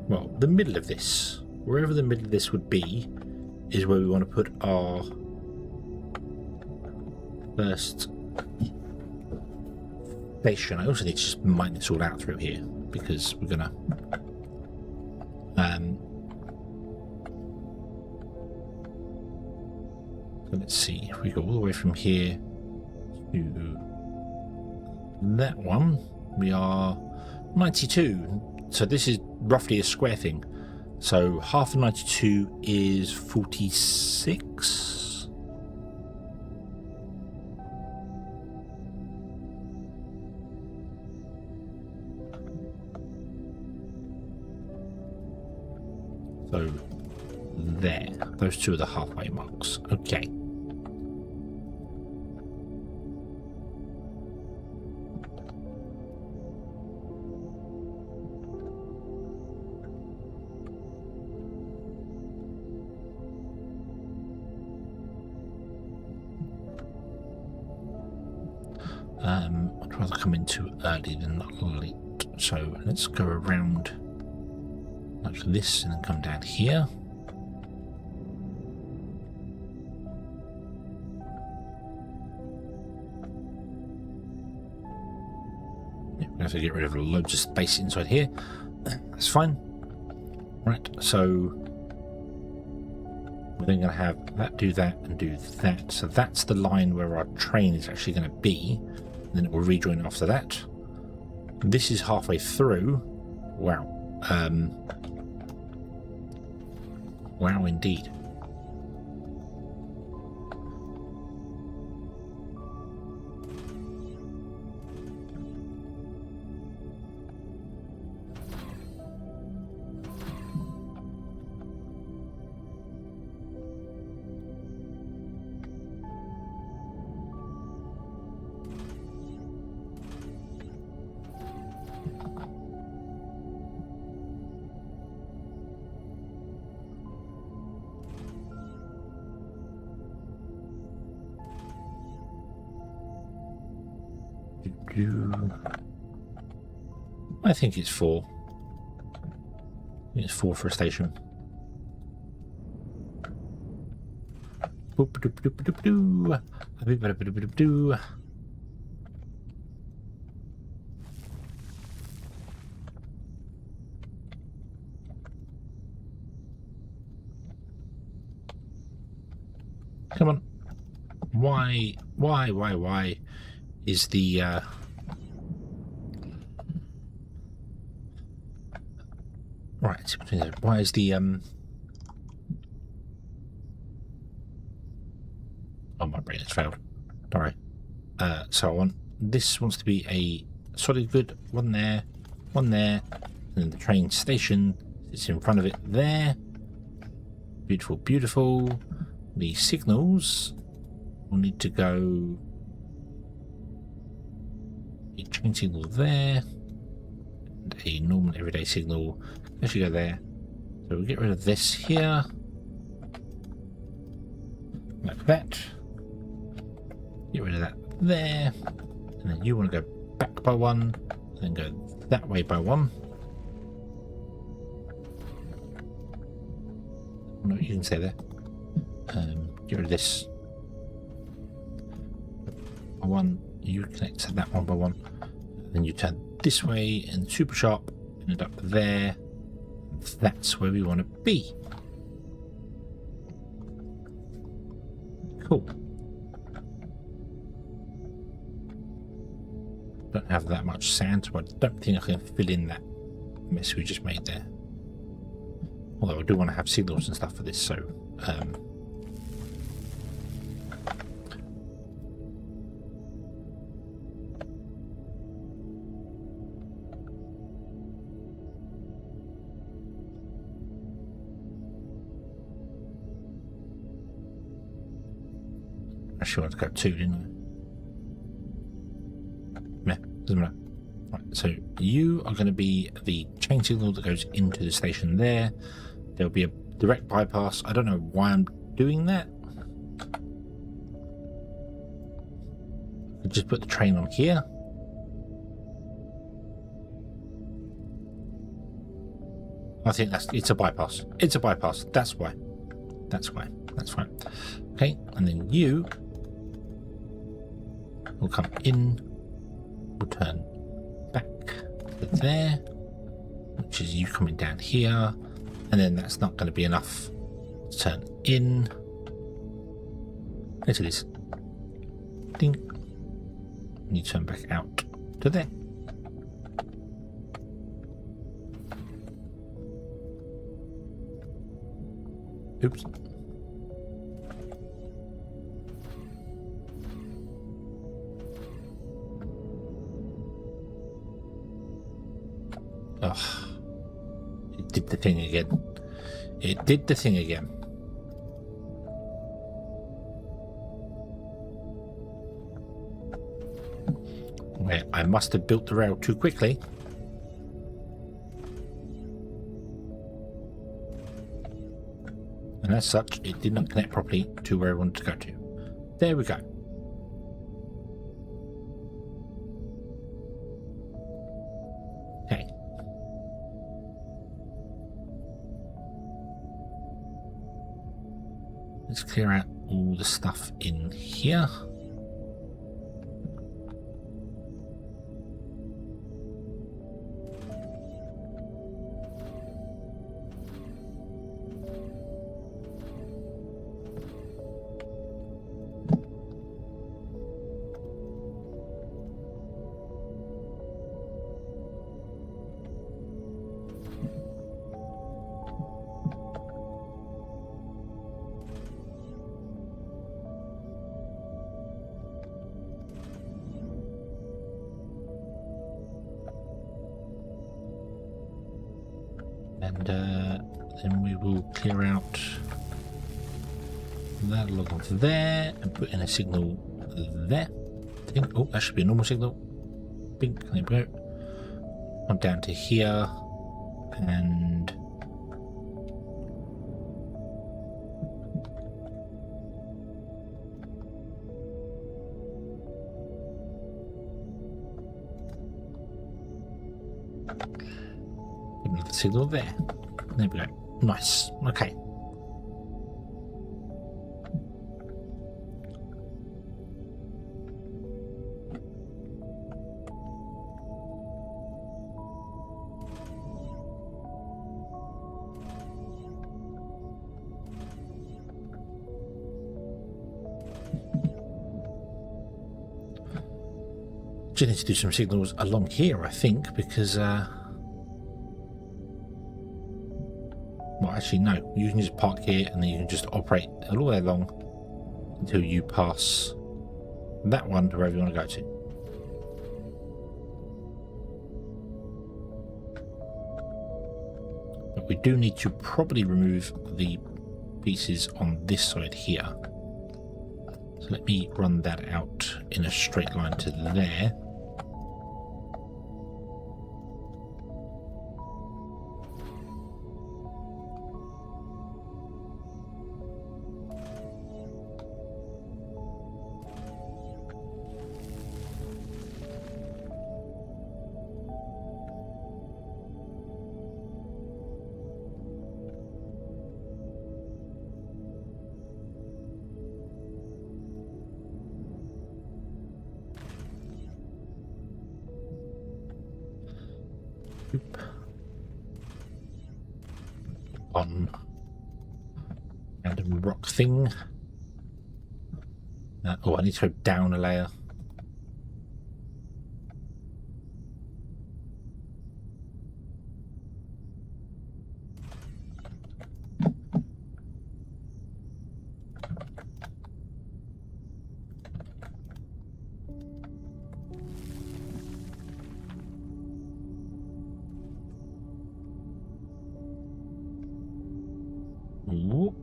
A: well, the middle of this. Wherever the middle of this would be is where we want to put our first station. I also need to just mine this all out through here because we're gonna so let's see, if we go all the way from here to that one, we are 92. So this is roughly a square thing. So half of 92 is 46. So there, those two are the halfway marks. Okay. I'd rather come in too early than not late. So let's go around like this and then come down here. Yeah, we're going to have to get rid of loads of space inside here. That's fine. Right, so we're then going to have that do that and do that. So that's the line where our train is actually going to be. And then it will rejoin after that. This is halfway through. Wow. Wow, indeed. I think it's 4. I think it's 4 for a station. Come on. Why is the right, it's between those. Why is the oh, my brain has failed. Sorry. So I want this wants to be a solid good one there, and then the train station is in front of it there. Beautiful, beautiful. The signals will need to go a train signal there and a normal everyday signal. Actually go there. So we'll get rid of this here. Like that. Get rid of that there. And then you want to go back by 1, and then go that way by 1. No, you can stay there. Get rid of this. By 1, you connect to that one by 1. Then you turn this way and super sharp, and up there. That's where we want to be. Cool. Don't have that much sand, so I don't think I can fill in that mess we just made there. Although I do want to have signals and stuff for this, so I actually wanted to go 2, didn't I? Yeah, doesn't matter. Right, so you are going to be the chain signal that goes into the station there. There'll be a direct bypass. I don't know why I'm doing that. I'll just put the train on here. I think it's a bypass. It's a bypass. That's why. That's why. That's fine. Okay, and then you will come in. We'll turn back to there, which is you coming down here, and then that's not going to be enough to turn in. Yes, it is. Ding. And you turn back out to there. Oops. Oh, it did the thing again. It did the thing again. Where I must have built the rail too quickly. And as such, it did not connect properly to where I wanted to go to. There we go. Okay. Let's clear out all the stuff in here. And then we will clear out that log onto there and put in a signal there. Oh, that should be a normal signal. Bink, there we go. On down to here and signal there. There we go. Nice. Okay. Just need to do some signals along here, I think, because well, actually no, you can just park here and then you can just operate all the way along until you pass that one to wherever you want to go to. But we do need to probably remove the pieces on this side here. So let me run that out in a straight line to there. On random rock thing. Oh, I need to go down a layer.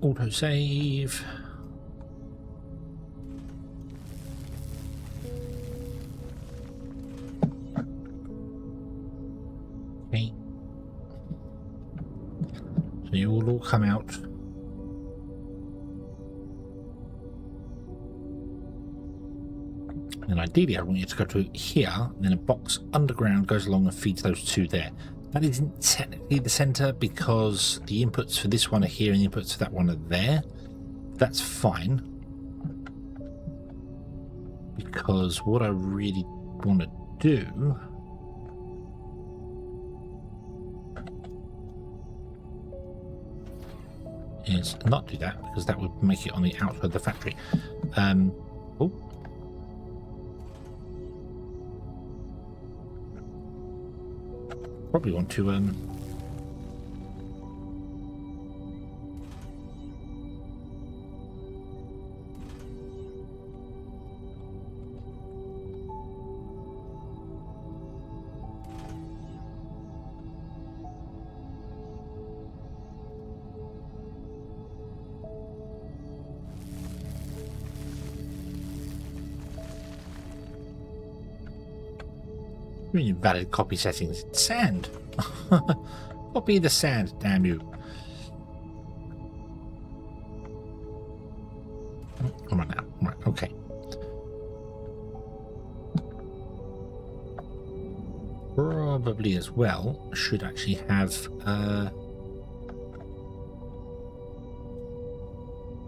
A: Auto save. Okay. So you will all come out. And ideally I want you to go to here, and then a box underground goes along and feeds those two there. That isn't technically the center because the inputs for this one are here and the inputs for that one are there. That's fine. Because what I really want to do is not do that, because that would make it on the outside of the factory. Oh. Probably want to really invalid copy settings. It's sand. Copy the sand, damn you. Come on now. Right, okay. Probably as well should actually have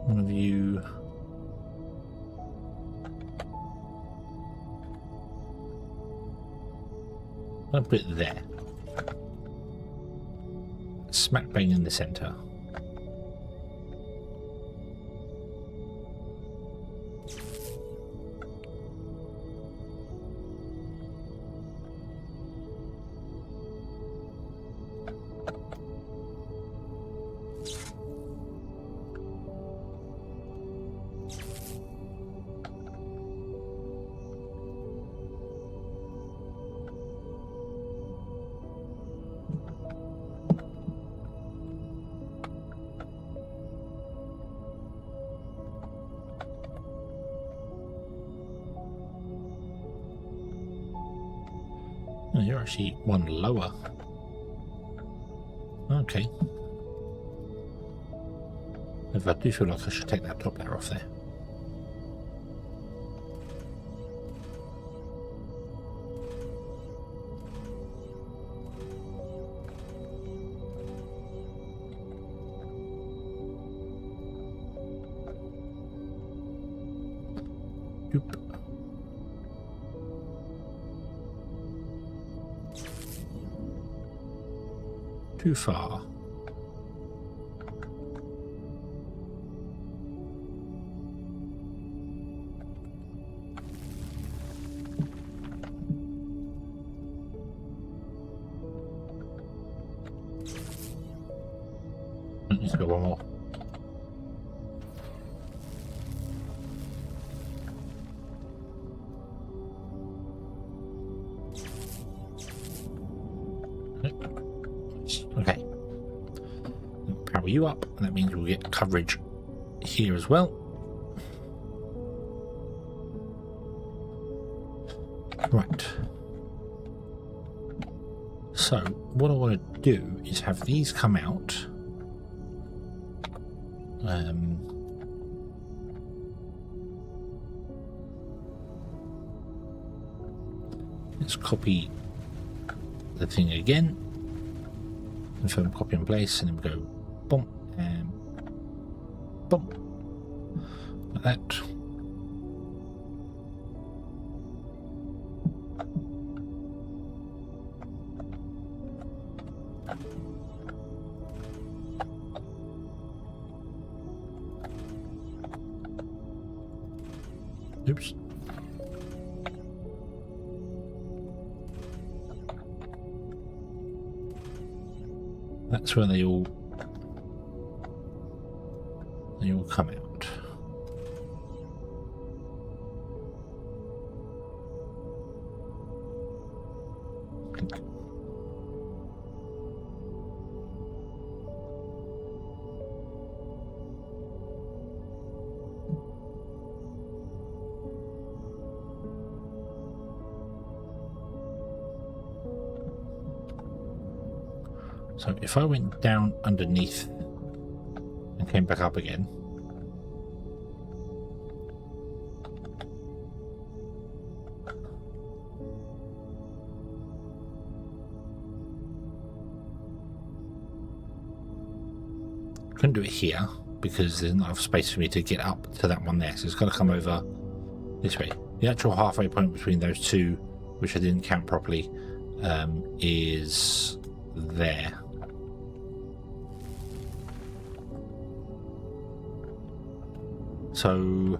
A: one of you. I'll put it there. Smack bang in the center. Oh, you're actually one lower. Okay. If I do feel like I should take that top layer off there. Doop. Too far. Let's go one more. Okay. Power you up, and that means we'll get coverage here as well. Right. So, what I want to do is have these come out. Let's copy the thing again. Confirm copy and place, and then we go bump and bump like that. Oops. That's where they all come out. So if I went down underneath and came back up again, couldn't do it here because there's not enough space for me to get up to that one there, so it's got to come over this way. The actual halfway point between those two, which I didn't count properly, is there. So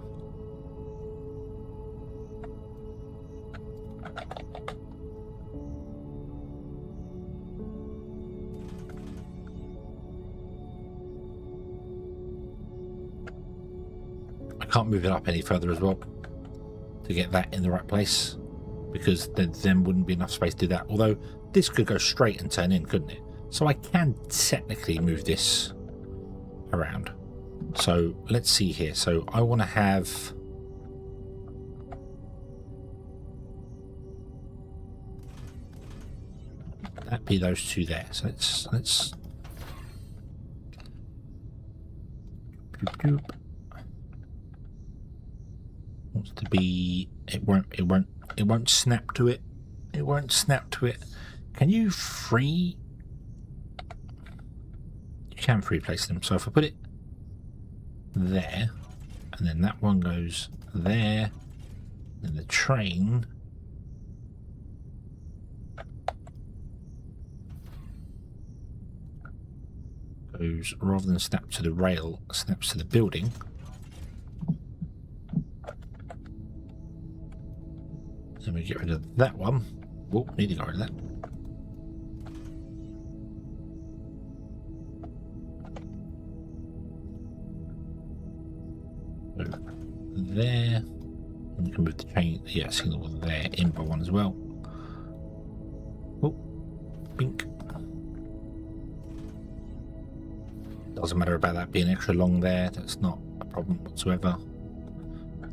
A: I can't move it up any further as well to get that in the right place, because then wouldn't be enough space to do that. Although this could go straight and turn in, couldn't it? So I can technically move this around. So let's see here. So I want to have that be those two there. So let's wants to be, it won't snap to it. It won't snap to it. Can you free? You can free place them. So if I put it there, and then that one goes there, and the train goes, rather than snap to the rail, snaps to the building. Then we get rid of that one. Whoa, need to get rid of that. There, and you can move the chain, yeah, single one there, in by one as well. Oh, bink. Doesn't matter about that being extra long there, that's not a problem whatsoever.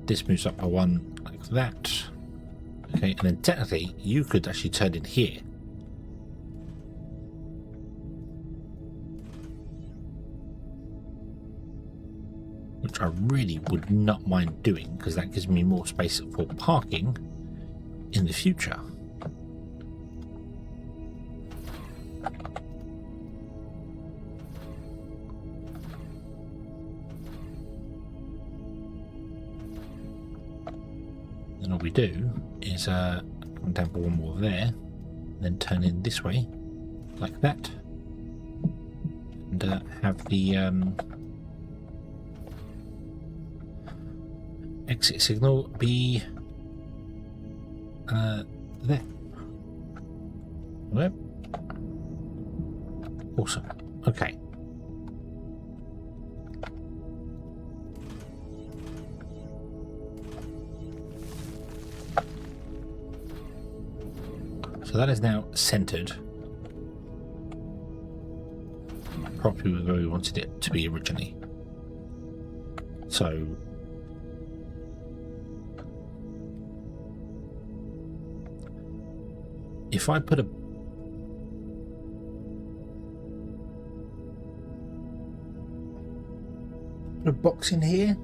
A: This moves up by one like that. Okay, and then technically you could actually turn in here. Which I really would not mind doing, because that gives me more space for parking in the future. then all we do is come down for one more there, then turn in this way, like that, and have the exit signal be there. Yep. Awesome. Okay. So that is now centered properly where we wanted it to be originally. So if I put a box in here,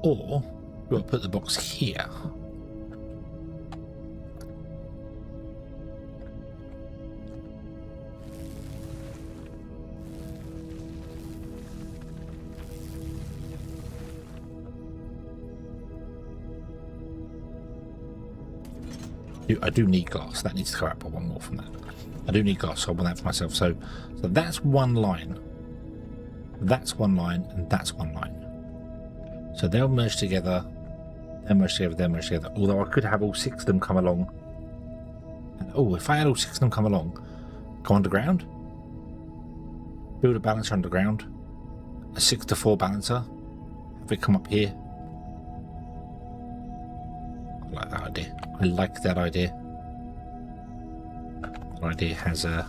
A: or we'll put the box here. I do need glass. That needs to go out by one more from that. I do need glass, so I want that for myself. So that's one line. That's one line, and that's one line. So they'll merge together. They'll merge together. They'll merge together. Although I could have all 6 of them come along. And, oh, if I had all 6 of them come along, go underground, build a balancer underground, a 6-to-4 balancer, have it come up here. I like that idea. I like that idea. That idea has a...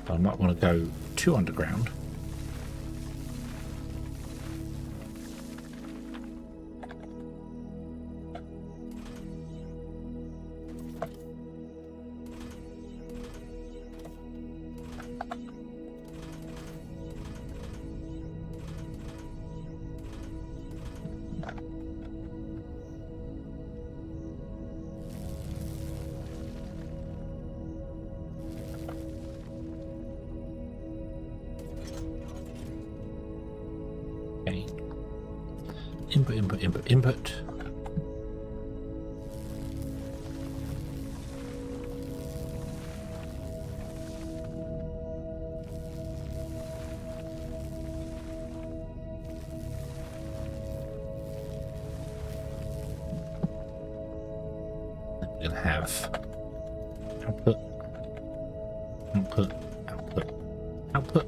A: I might want to go 2 underground. Okay. Input, input, input, input. We're going to have output, output, output, output.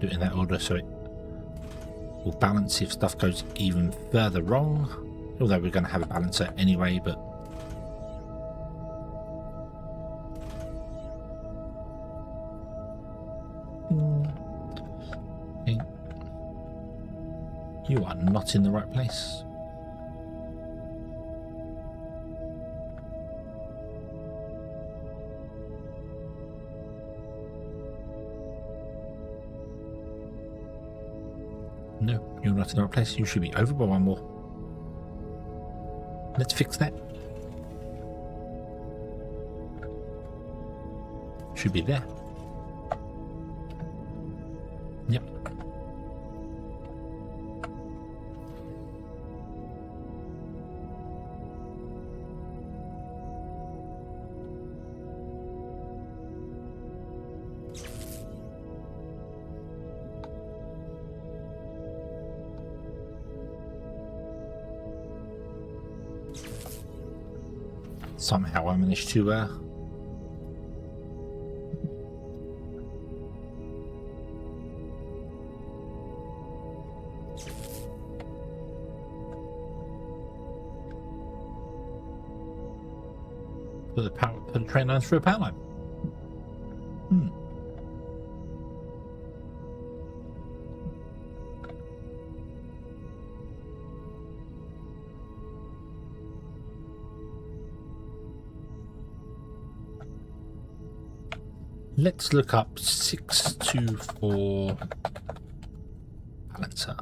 A: Do it in that order so it will balance if stuff goes even further wrong, although we're going to have a balancer anyway, but okay. You are not in the right place. No, you're not in the right place. You should be over by one more. Let's fix that. Should be there. Yep. Somehow I managed to put a train line through a power line. let's look up 624 balancer.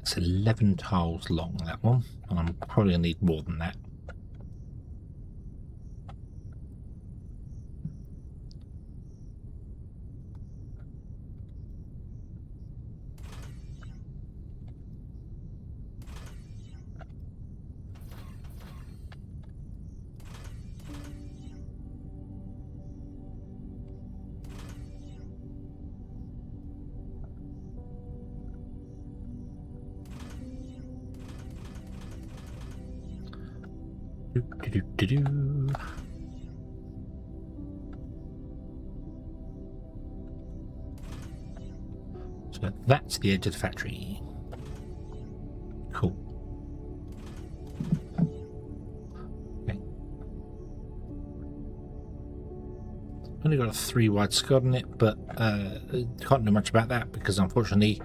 A: It's 11 tiles long, that one, and I'm probably going to need more than that. So that's the edge of the factory. Cool. Okay. Only got a 3 wide skirt on it, but can't do much about that because unfortunately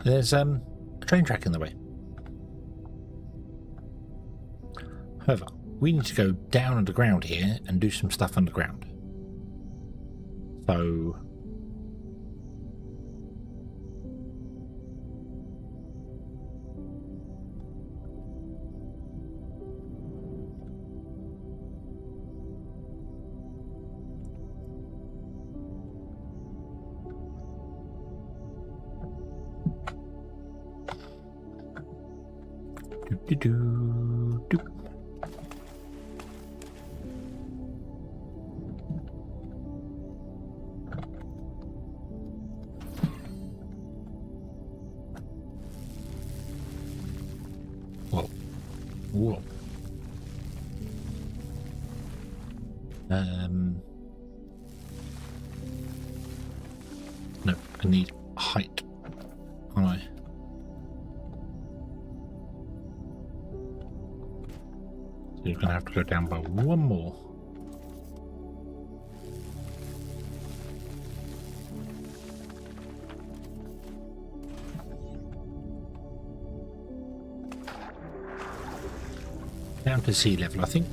A: there's a train track in the way. However, we need to go down underground here and do some stuff underground. So do. Whoa. Whoa. No, I need height. Aren't I? So you're going to have to go down by one more. Down to sea level, I think.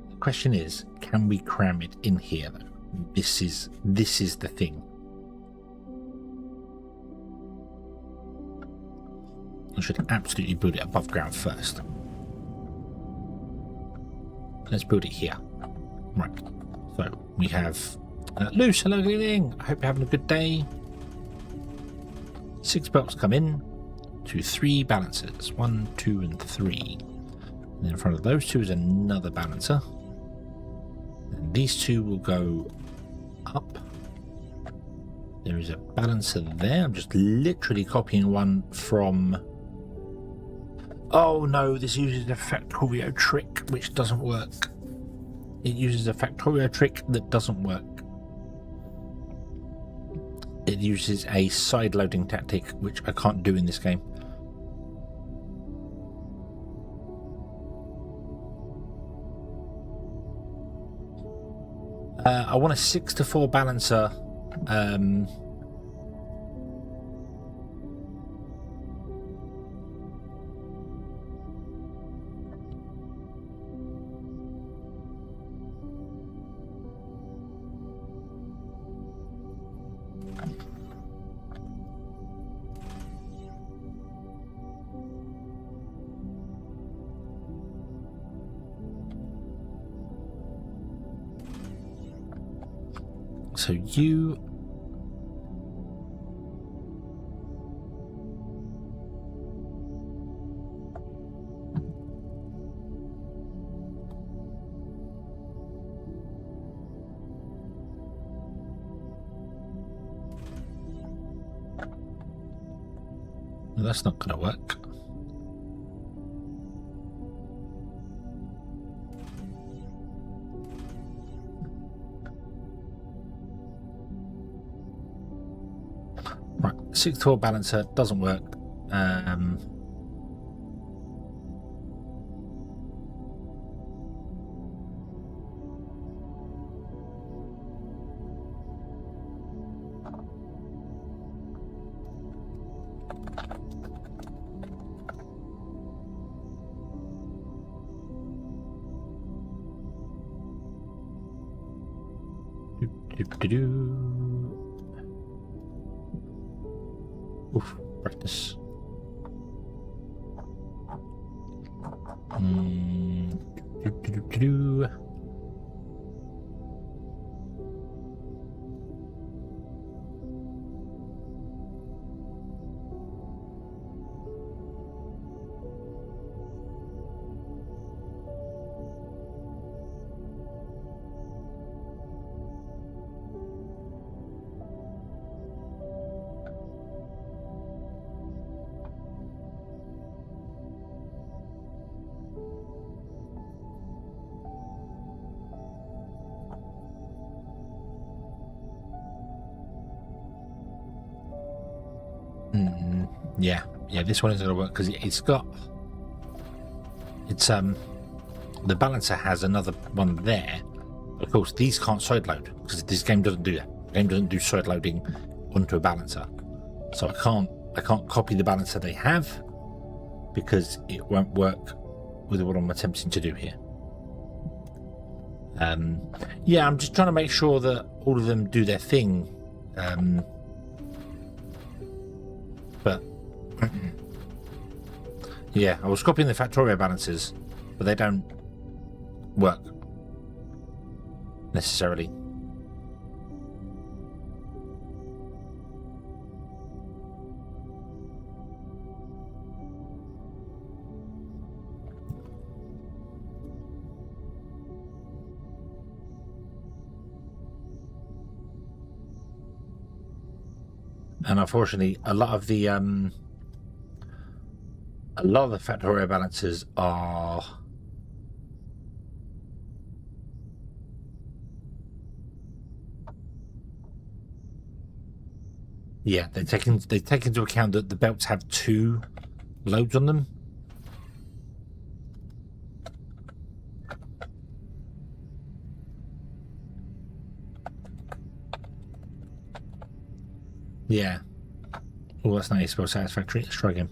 A: The question is, can we cram it in here though? This is the thing. I should absolutely build it above ground first. Let's build it here. Right. So we have Luce, hello, good evening. I hope you're having a good day. 6 belts come in to 3 balancers. 1, 2, and 3. And in front of those 2 is another balancer. And these 2 will go up. There is a balancer there. I'm just literally copying one from... Oh no, this uses a Factorio trick which doesn't work. It uses a Factorio trick that doesn't work. It uses a side-loading tactic which I can't do in this game. I want a 6-4 balancer. So you... No, that's not going to work. Right, 6-4 balancer doesn't work. Oof, brightness. Yeah, this one isn't gonna work because it's the balancer has another one there. Of course, these can't side load because this game doesn't do that. The game doesn't do side loading onto a balancer, so I can't copy the balancer they have because it won't work with what I'm attempting to do here. Yeah, I'm just trying to make sure that all of them do their thing. But yeah, I was copying the Factorio balances, but they don't work necessarily. And unfortunately, a lot of the Factorio balances are they take into account that the belts have 2 loads on them. Yeah. Oh, that's not spell satisfactory. Let's try again.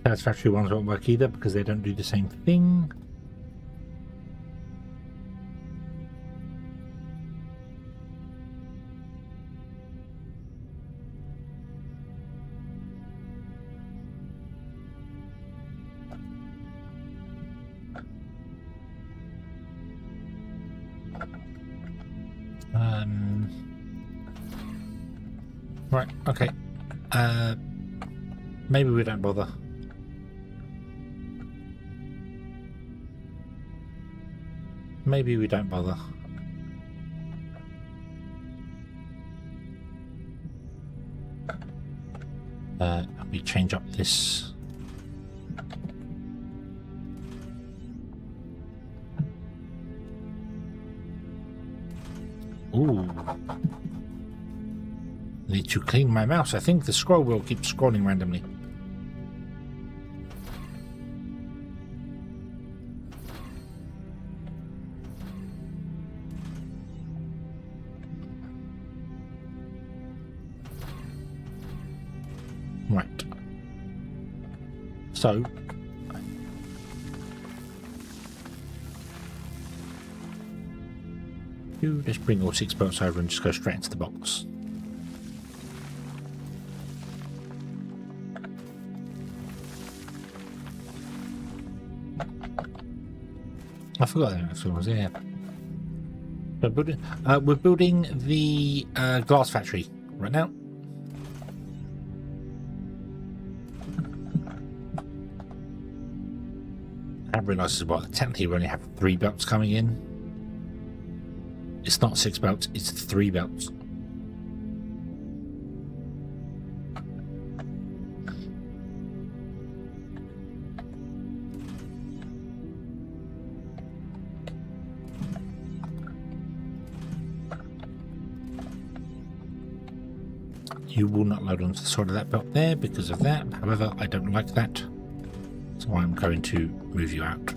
A: Satisfactory ones won't work either because they don't do the same thing. Right, okay. Maybe we don't bother. Maybe we don't bother. We change up this. Ooh. Need to clean my mouse. I think the scroll wheel keeps scrolling randomly. Right. So you just bring all 6 belts over and just go straight into the box. I forgot that next one was there. So we're building the glass factory right now. I haven't realised as well. Technically, we only have 3 belts coming in. It's not 6 belts; it's 3 belts. You will not load onto the side of that belt there because of that. However, I don't like that, so I'm going to move you out.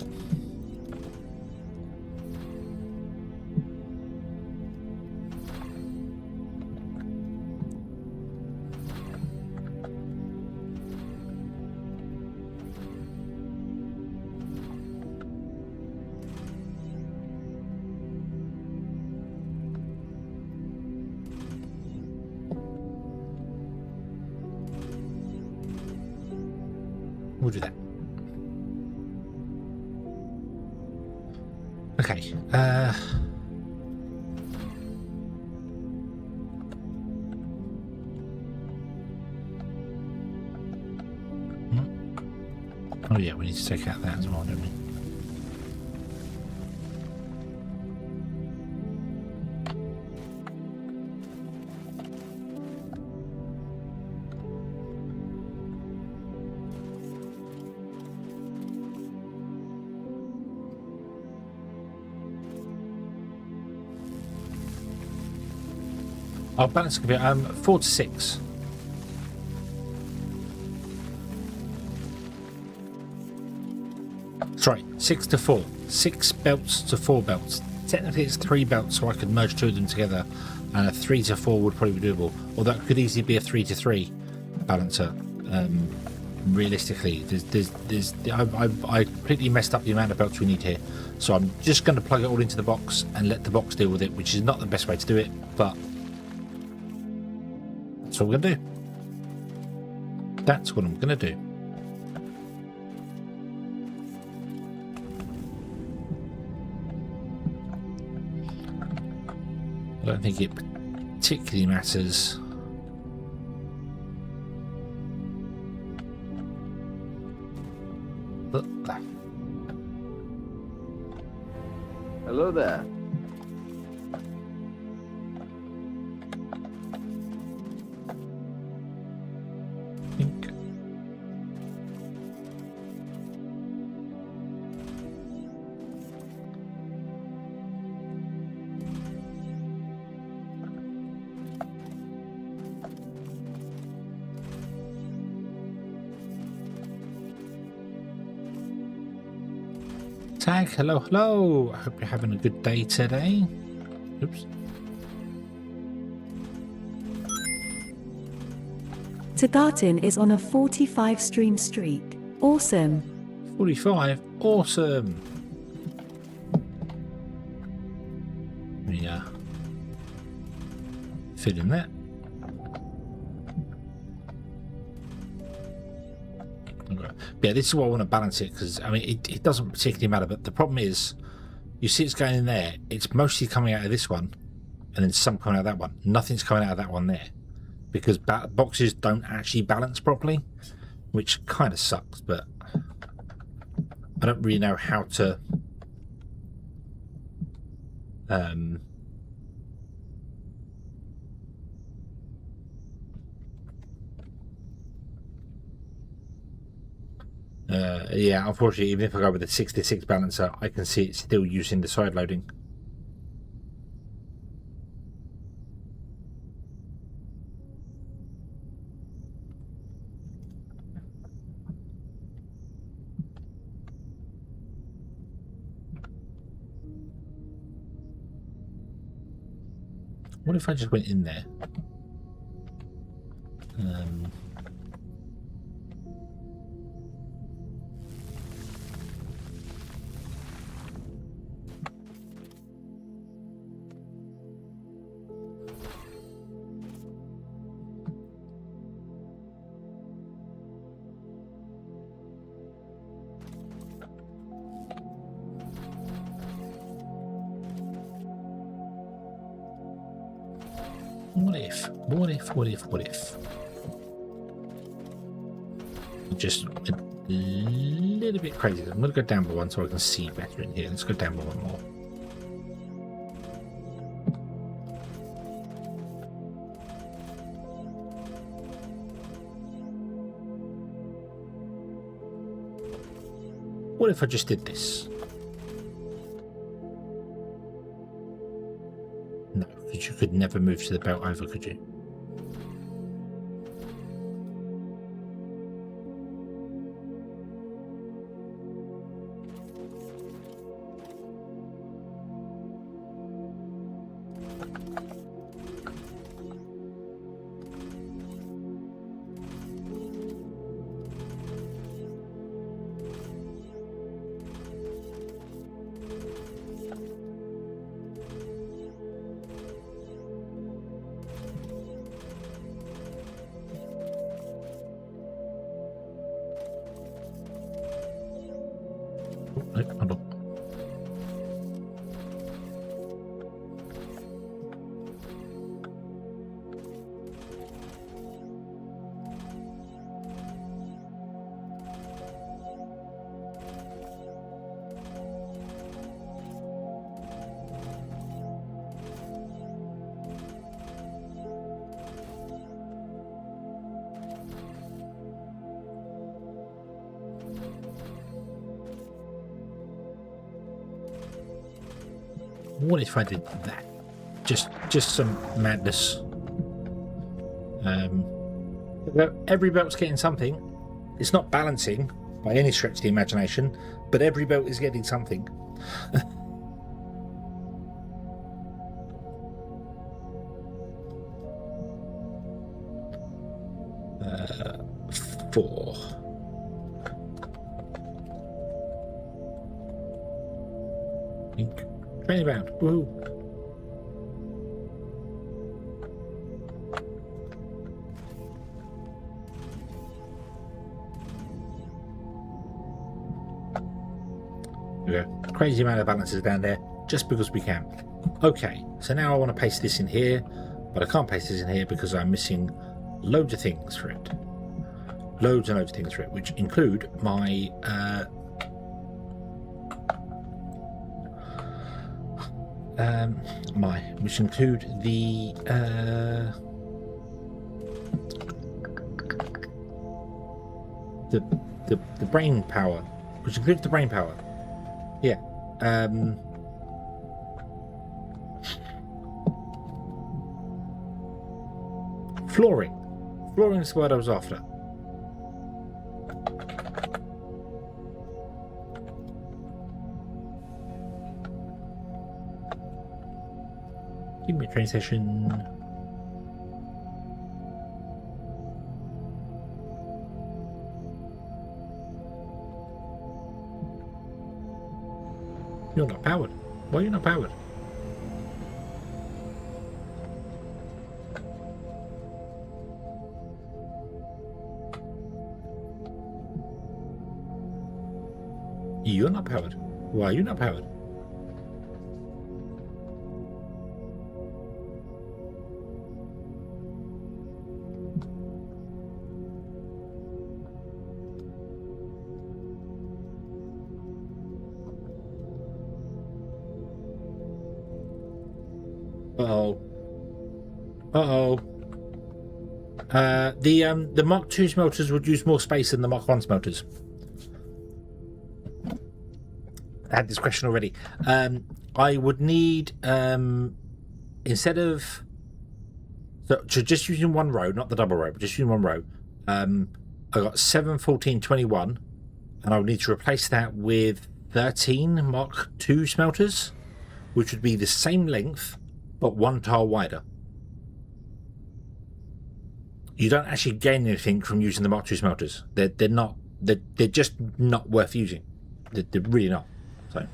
A: we'll do that. Okay. Oh yeah, we need to take out that as well, don't we? Our balance could be 4 to 6. Sorry, 6 to 4. 6 belts to 4 belts. Technically it's 3 belts, so I could merge 2 of them together, and a 3 to 4 would probably be doable. Or that could easily be a 3 to 3 balancer. Realistically, I completely messed up the amount of belts we need here, so I'm just going to plug it all into the box and let the box deal with it, which is not the best way to do it, but that's what we're going to do. That's what I'm going to do. I don't think it particularly matters.
B: Hello there.
A: Think. Tag, hello, hello. I hope you're having a good day today. Oops.
C: Tagatin is on a 45 stream streak. Awesome.
A: 45, awesome. Yeah. Fit in that. Yeah, this is why I want to balance it, because I mean it doesn't particularly matter, but the problem is you see it's going in there, it's mostly coming out of this one and then some coming out of that one. Nothing's coming out of that one there because boxes don't actually balance properly, which kind of sucks, but I don't really know how to yeah, unfortunately, even if I go with the 66 balancer, I can see it still using the side loading. What if I just went in there? What if? Just a little bit crazy. I'm going to go down by one so I can see better in here. Let's go down by one more. What if I just did this? No, because you could never move to the belt over, could you? hold on. What if I did that? Just some madness. Every belt's getting something. It's not balancing by any stretch of the imagination, but every belt is getting something. 4. Training bound. Woohoo. Yeah. Crazy amount of balances down there just because we can. Okay, so now I want to paste this in here, but I can't paste this in here because I'm missing loads of things for it. Loads and loads of things for it, which include my which include the brain power, which includes the brain power. Yeah. Flooring. Flooring is what I was after. Give me a train session. You're not powered. Why are you not powered? You're not powered. Why are you not powered? The Mark II smelters would use more space than the Mark I smelters. I had this question already. I would need instead of just using one row, not the double row, but just using one row. I got 7, 14, 21, and I would need to replace that with 13 Mark II smelters, which would be the same length but one tile wider. You don't actually gain anything from using the Mark II smelters. They're just not worth using. They're really not. So,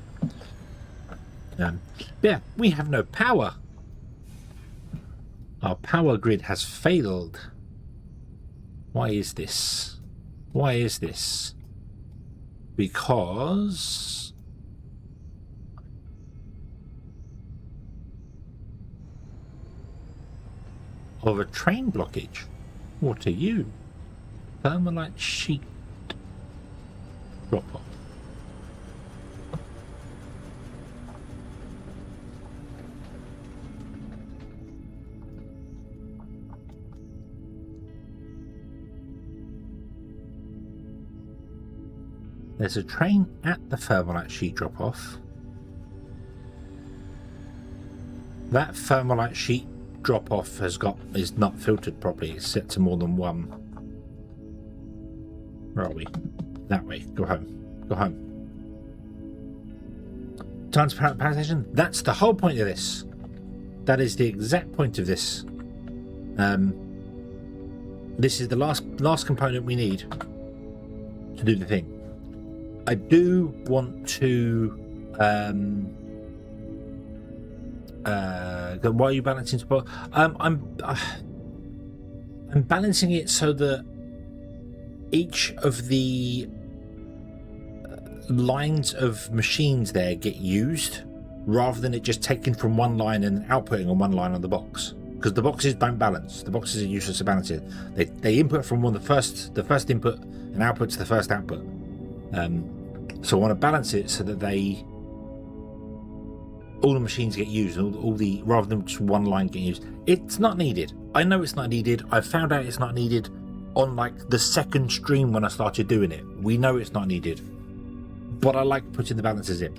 A: yeah, we have no power. Our power grid has failed. Why is this? Why is this? Because of a train blockage. What are you? Thermalite sheet drop off. There's a train at the thermalite sheet drop off. That thermalite sheet drop off is not filtered properly. It's set to more than one. Where are we? That way. Go home. Go home. Transparent power station. That's the whole point of this. That is the exact point of this. This is the last component we need to do the thing. I do want to why are you balancing support? I'm balancing it so that each of the lines of machines there get used rather than it just taken from one line and outputting on one line on the box, because the boxes don't balance. The boxes are useless to balance it. They input from the first input and output to the first output. So I want to balance it so that all the machines get used, rather than just one line getting used. It's not needed. I know it's not needed. I found out it's not needed on like the second stream when I started doing it. We know it's not needed, but I like putting the balances in.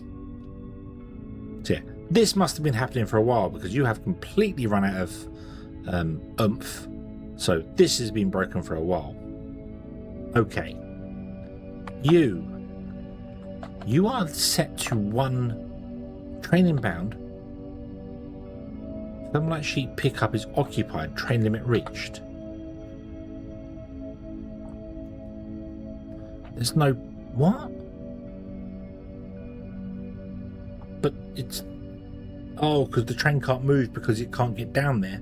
A: So yeah, this must have been happening for a while because you have completely run out of oomph. So this has been broken for a while. Okay, you are set to 1 train inbound. Thermalite sheet pickup is occupied. Train limit reached. There's no... What? But it's... Oh, because the train can't move because it can't get down there.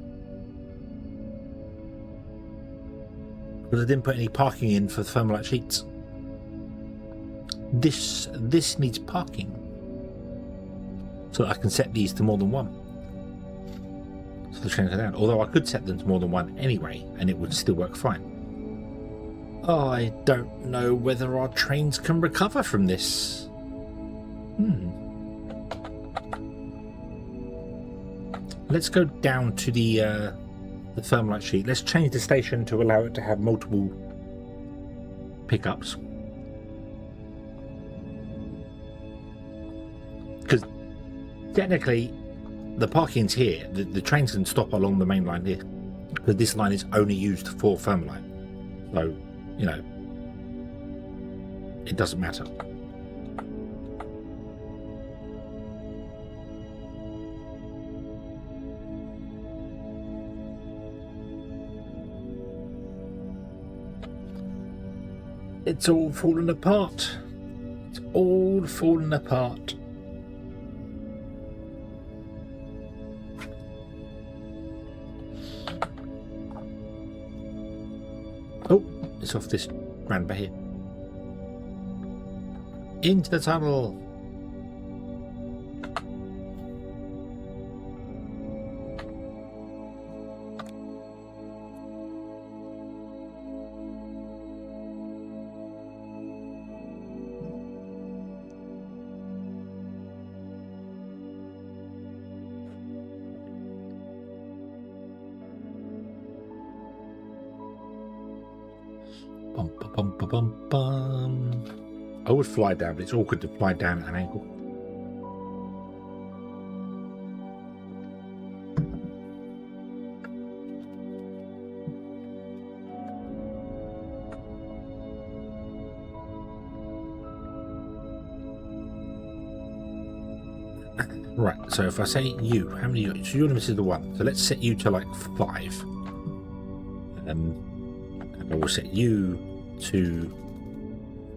A: Because I didn't put any parking in for the thermalite sheets. This needs parking. So that I can set these to more than 1. So the train goes down. Although I could set them to more than 1 anyway, and it would still work fine. I don't know whether our trains can recover from this. Let's go down to the thermalite sheet. Let's change the station to allow it to have multiple pickups. Because technically, the parking's here. The trains can stop along the main line here. Because this line is only used for thermalite. So, you know, it doesn't matter. It's all falling apart. It's all falling apart. Oh, it's off this roundabout here. Into the tunnel. Bum, bum, bum, bum, bum. I would fly down, but it's awkward to fly down at an angle. Right, so if I say you, how many? So your limit is the 1. So let's set you to like 5. And I will set you to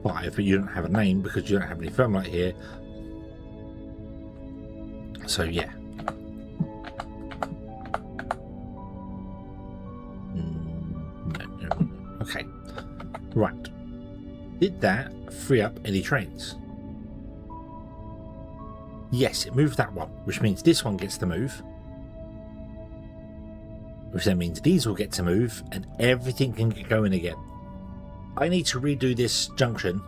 A: 5, but you don't have a name because you don't have any thermalite here. So yeah. No. Okay. Right. Did that free up any trains? Yes, it moved that one, which means this one gets to move. Which then means these will get to move and everything can get going again. I need to redo this junction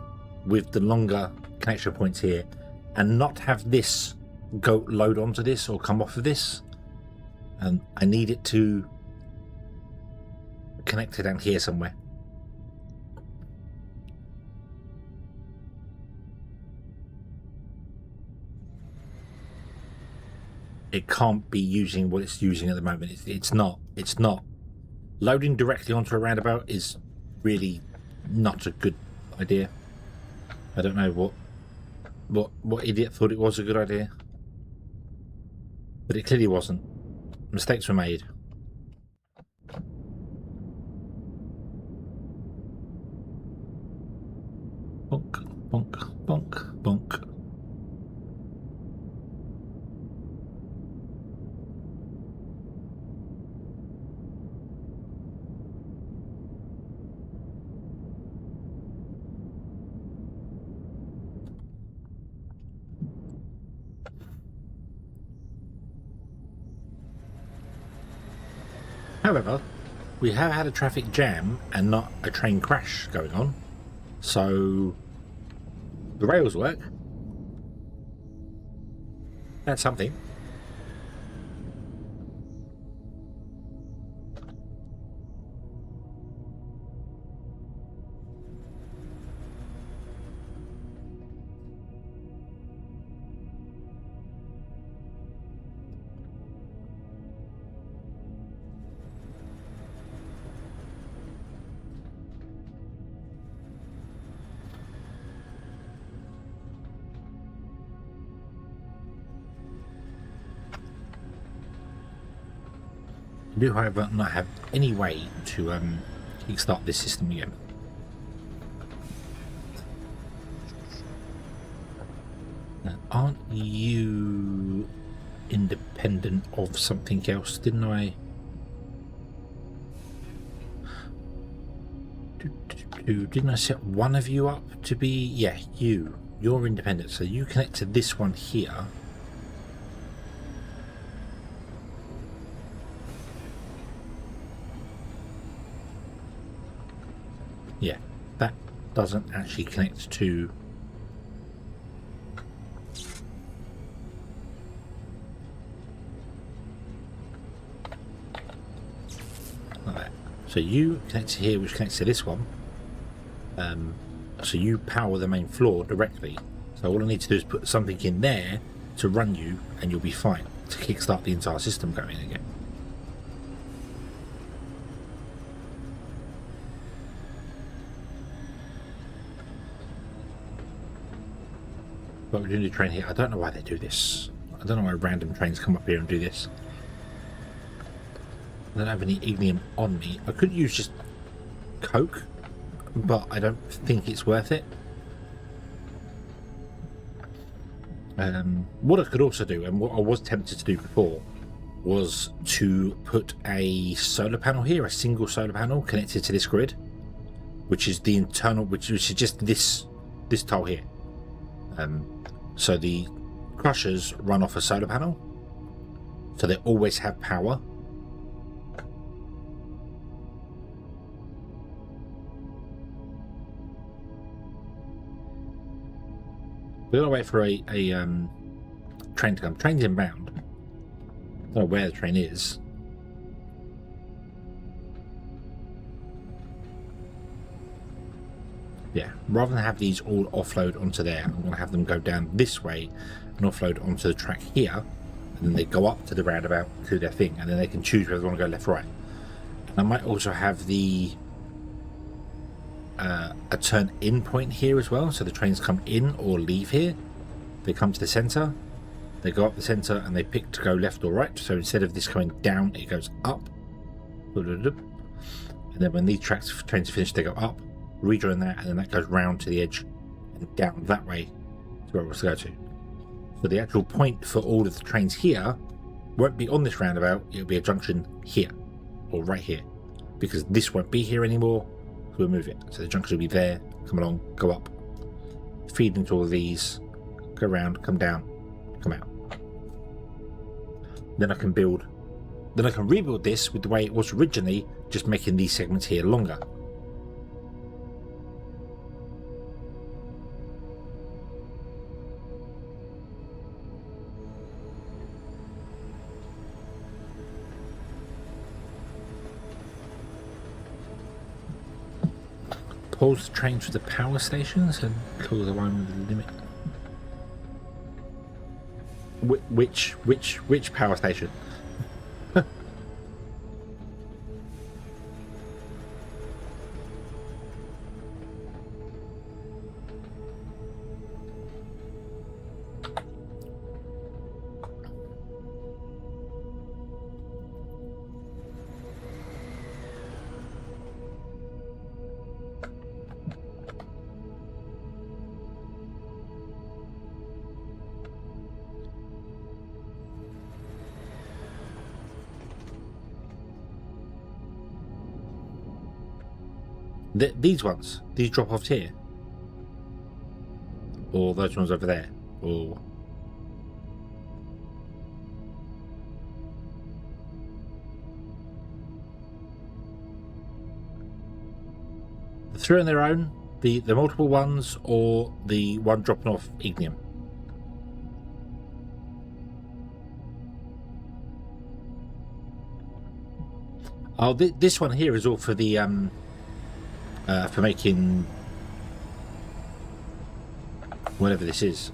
A: with the longer connection points here and not have this go load onto this or come off of this. And I need it to connect to down here somewhere. It can't be using what it's using at the moment. It's not loading directly onto a roundabout is really not a good idea. I don't know what idiot thought it was a good idea, but it clearly wasn't. Mistakes were made. Bonk, bonk, bonk, bonk. However, we have had a traffic jam and not a train crash going on, so the rails work. That's something. I do, however, not have any way to kickstart this system again. Now, aren't you independent of something else? Didn't I? Didn't I set one of you up to be? Yeah, you're independent, so you connect to this one here. Yeah, that doesn't actually connect to... like that. So you connect to here, which connects to this one. So you power the main floor directly. So all I need to do is put something in there to run you, and you'll be fine to kickstart the entire system going again. But we're doing the train here. I don't know why they do this. I don't know why random trains come up here and do this. I don't have any ignium on me. I could use just coke, but I don't think it's worth it. What I could also do, and what I was tempted to do before, was to put a solar panel here, a single solar panel connected to this grid, which is the internal, which is just this tile here. So the crushers run off a solar panel, so they always have power. We're gonna wait for a train to come. Train's inbound. Don't know where the train is. Yeah, rather than have these all offload onto there, I'm going to have them go down this way and offload onto the track here, and then they go up to the roundabout to their thing, and then they can choose whether they want to go left or right. And I might also have the a turn in point here as well, so the trains come in or leave here. They come to the centre, they go up the centre, and they pick to go left or right. So instead of this coming down, it goes up. And then when these trains are finished, they go up, rejoin that, and then that goes round to the edge and down that way to where it wants to go to. So the actual point for all of the trains here won't be on this roundabout, it'll be a junction here or right here, because this won't be here anymore, so we'll move it. So the junction will be there, come along, go up, feed into all of these, go around, come down, come out. Then I can rebuild this with the way it was originally, just making these segments here longer. Pause the trains for the power stations and close the one with the limit. Which power station? These ones, these drop off here, or those ones over there, or three on their own, the multiple ones, or the one dropping off ignium. Oh, this one here is all for the for making whatever this is,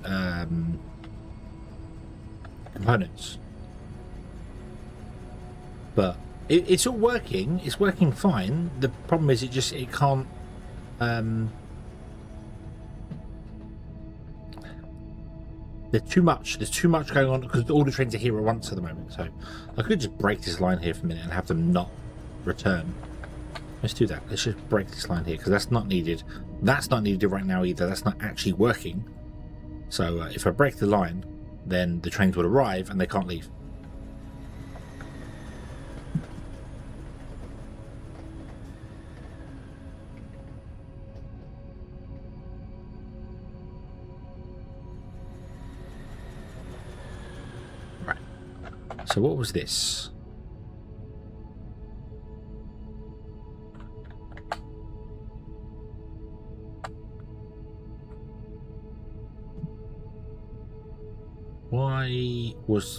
A: components. But it's all working. It's working fine. The problem is it can't. There's too much going on because all the trains are here at once at the moment. So I could just break this line here for a minute and have them not return. Let's do that. Let's just break this line here because that's not needed. That's not needed right now either. That's not actually working. So if I break the line, then the trains will arrive and they can't leave. Right. So what was this?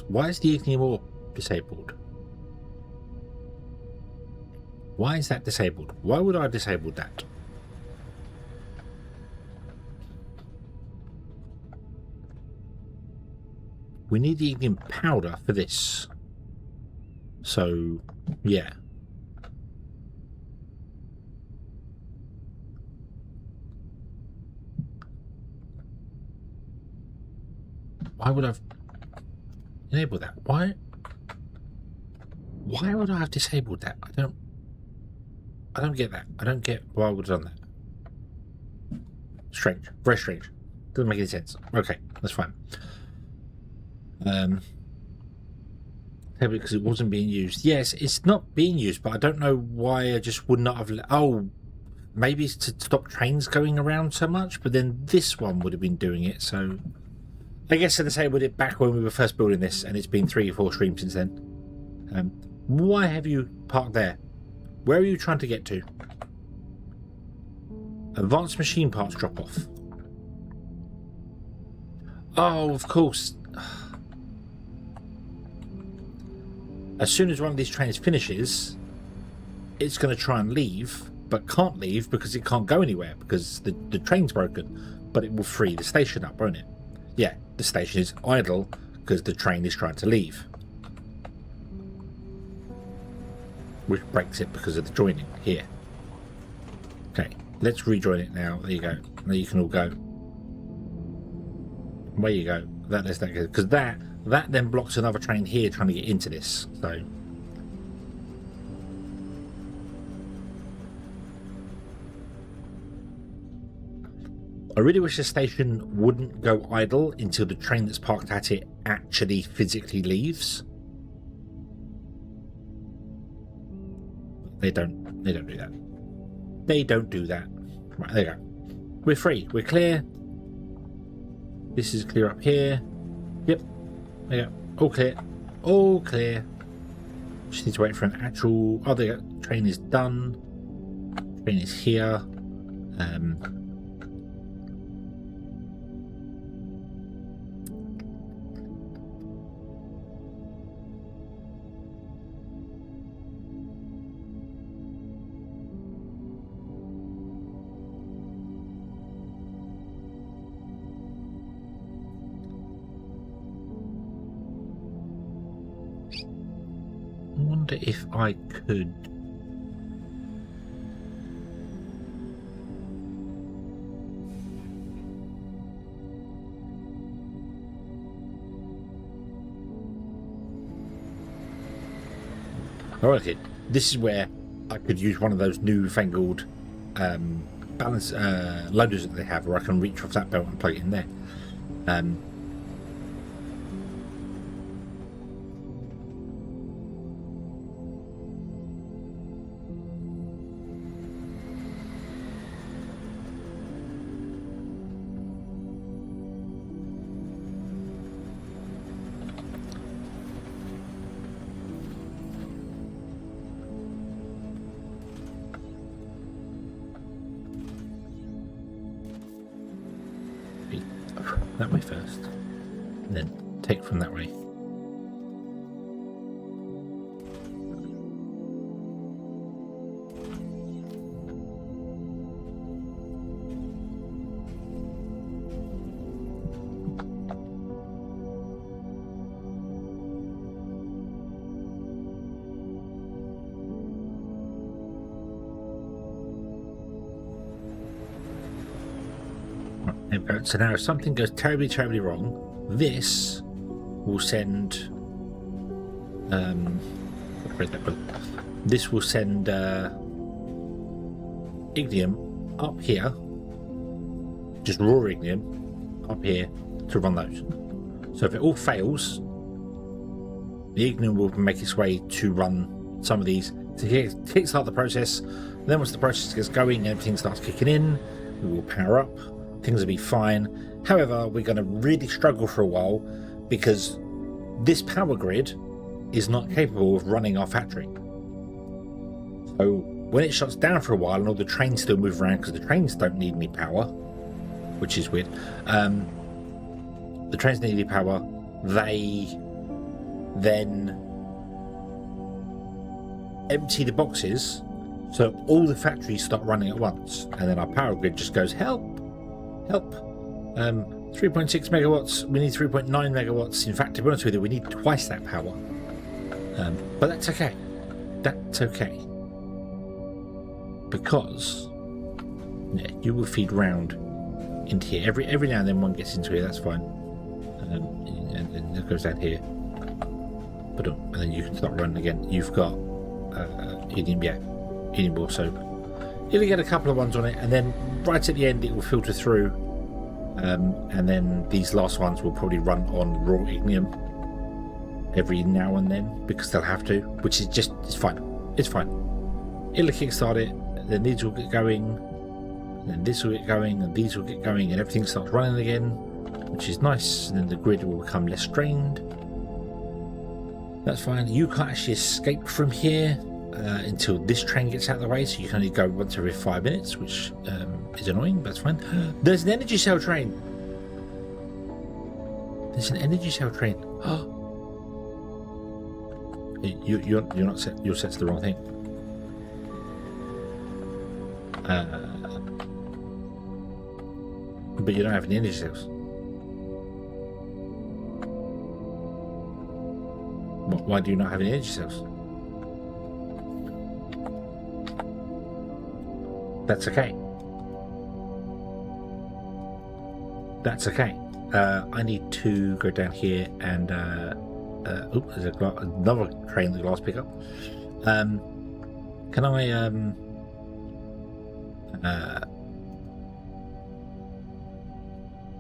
A: Why is the ignium ore disabled? Why is that disabled? Why would I have disabled that? We need the ignium powder for this. So, yeah. Why would I have enabled that? Why would I have disabled that? I don't get that. I don't get why I would have done that. Strange. Very strange. Doesn't make any sense. Okay, that's fine. Because it wasn't being used. Yes, it's not being used, but I don't know why I just would not have... Oh, maybe it's to stop trains going around so much, but then this one would have been doing it, so... I guess I disabled it back when we were first building this, and it's been 3 or 4 streams since then. Why have you parked there? Where are you trying to get to? Advanced machine parts drop off. Oh, of course. As soon as one of these trains finishes, it's going to try and leave, but can't leave because it can't go anywhere because the train's broken. But it will free the station up, won't it? Yeah, the station is idle because the train is trying to leave. Which breaks it because of the joining here. Okay, let's rejoin it now. There you go. Now you can all go. Where you go. That's that good. Because that then blocks another train here trying to get into this. So I really wish the station wouldn't go idle until the train that's parked at it actually physically leaves. They don't do that. They don't do that. Right, there you go. We're free. We're clear. This is clear up here. Yep. There you go. All clear. All clear. Just need to wait for an actual... Oh, there you go. Train is done. Train is here. I wonder if I could... Oh, okay. This is where I could use one of those newfangled balance loaders that they have, where I can reach off that belt and plug it in there. that way first, and then take from that way. So now if something goes terribly, terribly wrong, this will send this will send ignium up here, just raw ignium up here to run those. So if it all fails, the ignium will make its way to run some of these to kickstart the process. And then once the process gets going and everything starts kicking in, we will power up. Things will be fine. However, we're going to really struggle for a while because this power grid is not capable of running our factory. So when it shuts down for a while and all the trains still move around, because the trains don't need any power, which is weird. The trains need any power. They then empty the boxes, so all the factories start running at once, and then our power grid just goes help. 3.6 megawatts, we need 3.9 megawatts. In fact, to be honest with you, we need twice that power. But that's okay. That's okay. Because you will feed round into here. Every now and then one gets into here, that's fine. And it goes down here. And then you can start running again. You've got eating also. You'll get a couple of ones on it, and then right at the end it will filter through, and then these last ones will probably run on raw ignium every now and then because they'll have to, which is just, it's fine. It'll kickstart it, then these will get going, and then this will get going, and these will get going, and everything starts running again, which is nice, and then the grid will become less strained. That's fine. You can't actually escape from here until this train gets out of the way, so you can only go once every 5 minutes, which is annoying, but that's fine. There's an energy cell train. Oh, you're not set. You're set to the wrong thing. But you don't have any energy cells. Why do you not have any energy cells? That's okay. I need to go down here and there's another train the glass pickup. Can I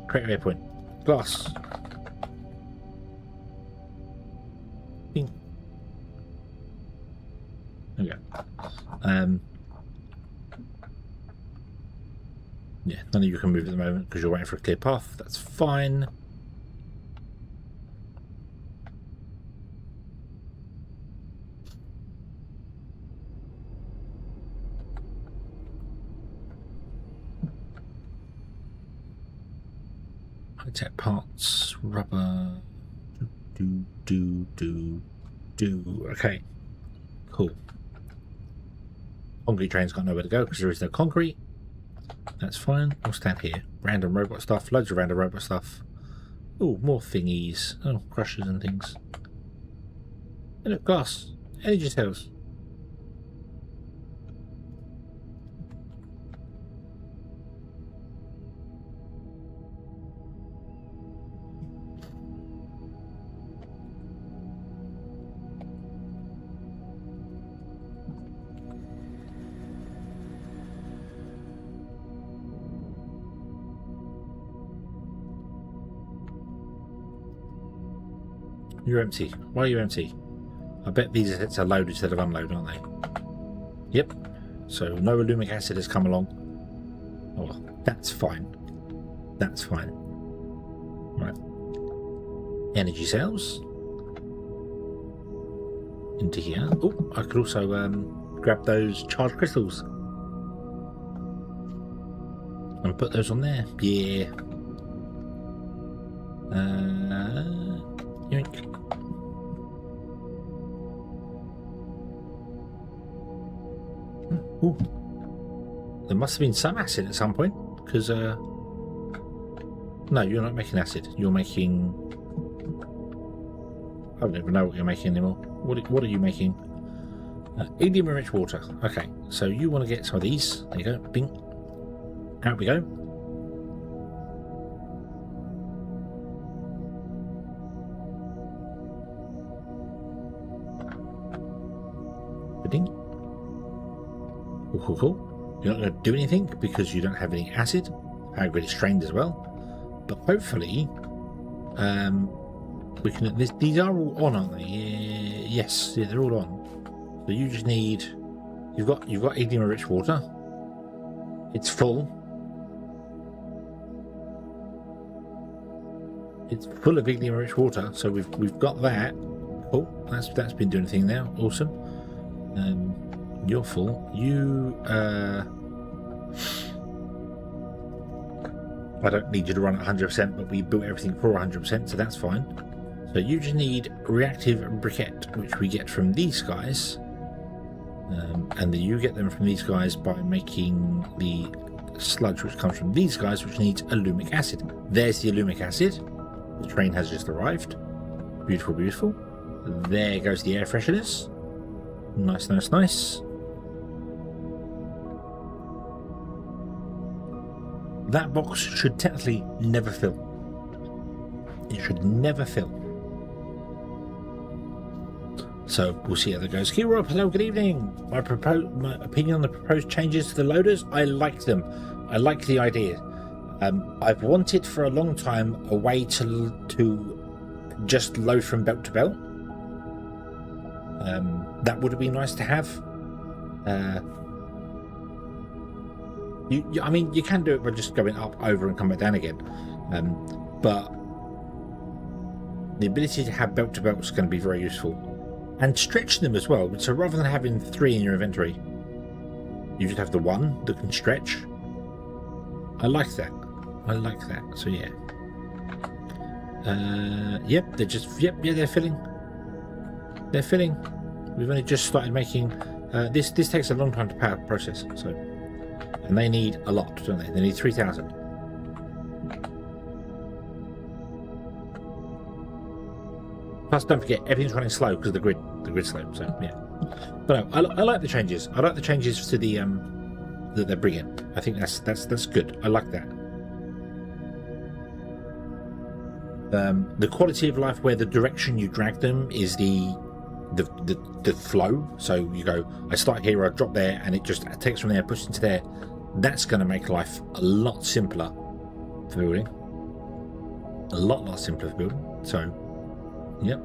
A: create a waypoint? Glass. Bing. There we go. Yeah, none of you can move at the moment because you're waiting for a clear path. That's fine. High-tech parts, rubber. Okay, cool. Concrete train's got nowhere to go because there is no concrete. That's fine. I'll stand here. Random robot stuff. Loads of random robot stuff. Oh, more thingies. Oh, crushers and things. And look, glass. Energy cells. You're empty. Why are you empty? I bet these assets are loaded instead of unloaded, aren't they? Yep. So no alumic acid has come along. Oh, well, that's fine. That's fine. Right. Energy cells. Into here. Oh, I could also grab those charged crystals and put those on there. Yeah. Yoink. Ooh. There must have been some acid at some point, because no, you're not making acid. You're making... I don't even know what you're making anymore. What are you making? Indium enriched water. Okay, so you want to get some of these. There you go. Bing. Out we go. Ding. Cool. You're not going to do anything because you don't have any acid. Power grid is strained as well. But hopefully, we can. These are all on, aren't they? Yes, yeah, they're all on. So you just need. You've got indium enriched water. It's full. It's full of indium enriched water. So we've got that. Cool. That's been doing a thing now. Awesome. You're full. You. I don't need you to run at 100%, but we built everything for 100%, so that's fine. So you just need reactive briquette, which we get from these guys. And then you get them from these guys by making the sludge, which comes from these guys, which needs alumic acid. There's the alumic acid. The train has just arrived. Beautiful, beautiful. There goes the air fresheners. Nice. That box should technically never fill. It should never fill. So we'll see how that goes. Hero, hello, good evening. My opinion on the proposed changes to the loaders, I like them. I like the idea. I've wanted for a long time a way to just load from belt to belt. That would have been nice to have. I mean, you can do it by just going up, over, and come back down again. But the ability to have belt to belt is going to be very useful, and stretch them as well. So rather than having 3 in your inventory, you just have the 1 that can stretch. I like that. So yeah. Yep, they're just they're filling. They're filling. We've only just started making. This takes a long time to power process. So. And they need a lot, don't they? They need 3,000. Plus, don't forget, everything's running slow because of the grid's slow. So yeah, but no, I like the changes. I like the changes to the that they're bringing. I think that's good. I like that. The quality of life where the direction you drag them is the flow. So you go, I start here, I drop there, and it just takes from there, pushes into there. That's going to make life a lot simpler for building. A lot simpler for building. So, yep.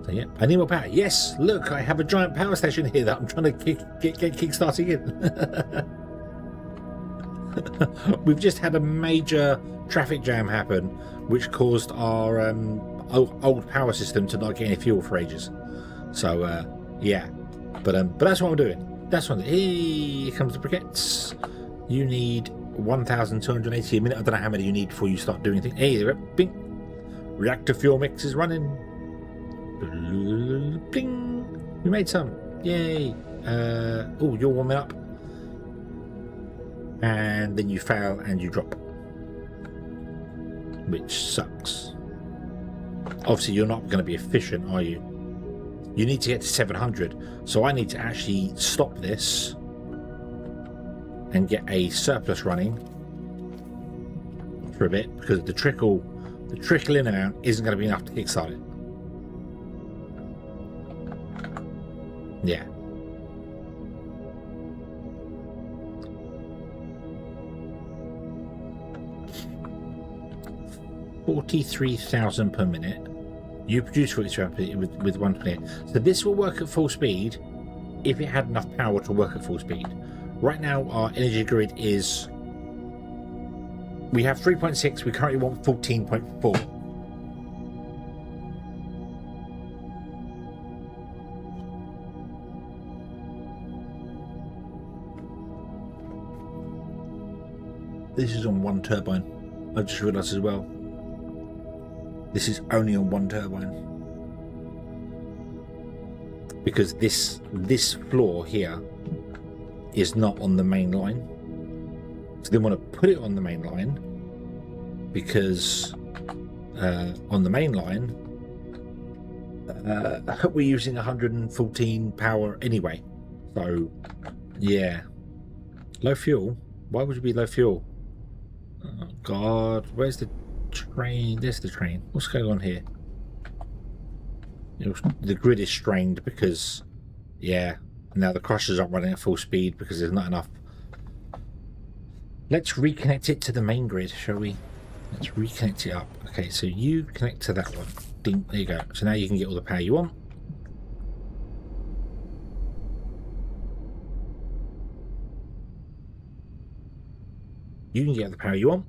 A: So, yep. I need more power. Yes, look, I have a giant power station here that I'm trying to get kick-starting in. We've just had a major traffic jam happen, which caused our old power system to not get any fuel for ages. So, yeah. But that's what I'm doing. That's one. Here comes the briquettes. You need 1,280 a minute. I don't know how many you need before you start doing things. Hey, there, bing. Reactor fuel mix is running. Bing. We made some. Yay. Oh, you're warming up. And then you fail and you drop, which sucks. Obviously, you're not going to be efficient, are you? You need to get to 700, so I need to actually stop this and get a surplus running for a bit, because the trickle in amount isn't going to be enough to kickstart it. Yeah. $43,000 per minute. You produce for each with 128. So this will work at full speed if it had enough power to work at full speed. Right now our energy grid is, we have 3.6, we currently want 14.4. This is on 1 turbine. I just realised as well, this is only on one turbine. Because this floor here is not on the main line. So they want to put it on the main line because on the main line we're using 114 power anyway. So yeah, low fuel. Why would it be low fuel? Oh god, where's the train? There's the train. What's going on here? The grid is strained because, yeah, now the crushers aren't running at full speed because there's not enough. Let's reconnect it to the main grid, shall we? Let's reconnect it up. Okay, so you connect to that one. Ding, there you go. So now you can get all the power you want. You can get the power you want.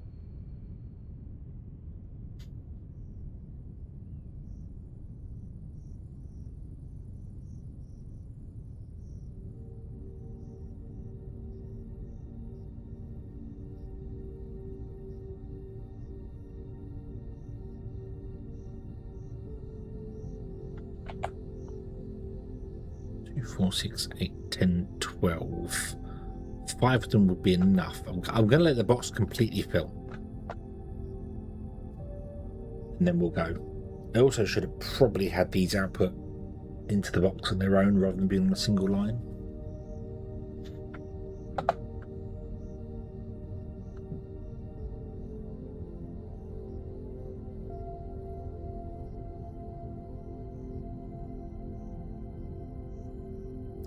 A: Four, 6, 8, 10, 12. 5 of them would be enough. I'm going to let the box completely fill. And then we'll go. I also should have probably had these output into the box on their own rather than being on a single line.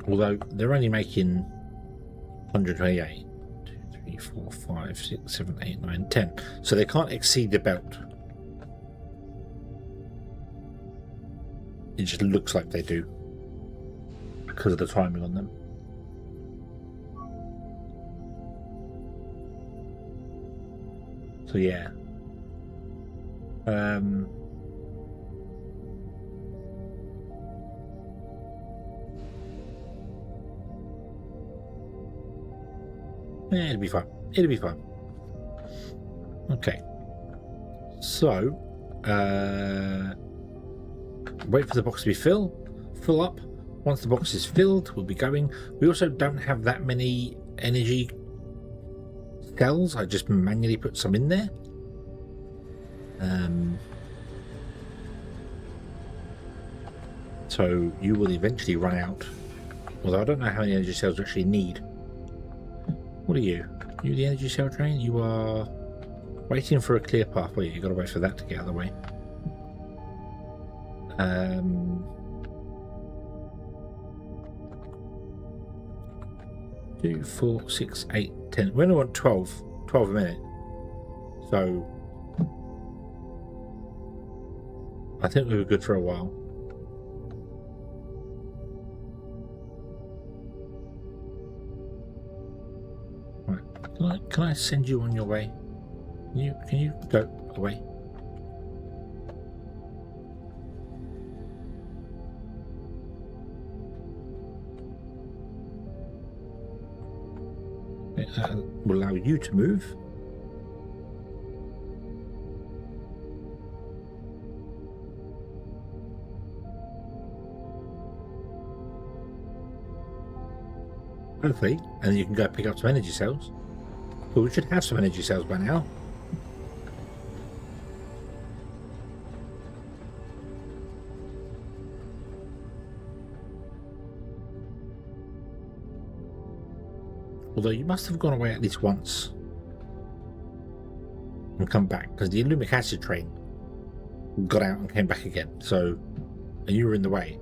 A: Although they're only making 128. 2, 3, 4, 5, 6, 7, 8, 9, 10. So they can't exceed the belt. It just looks like they do because of the timing on them. So yeah. Yeah, it'll be fine. It'll be fine. Okay. So, wait for the box to be fill up. Once the box is filled, we'll be going. We also don't have that many energy cells. I just manually put some in there. So you will eventually run out. Although I don't know how many energy cells you actually need. What are you? You the energy cell train? You are waiting for a clear path. Well, you've got to wait for that to get out of the way. 2, 4, 6, 8, 10. We only want 12 a minute. So I think we were good for a while. Can I send you on your way? Can you go away? Will allow you to move. Hopefully, and then you can go pick up some energy cells. But we should have some energy cells by now. Although you must have gone away at least once and come back, because the alumic acid train got out and came back again. So, and you were in the way.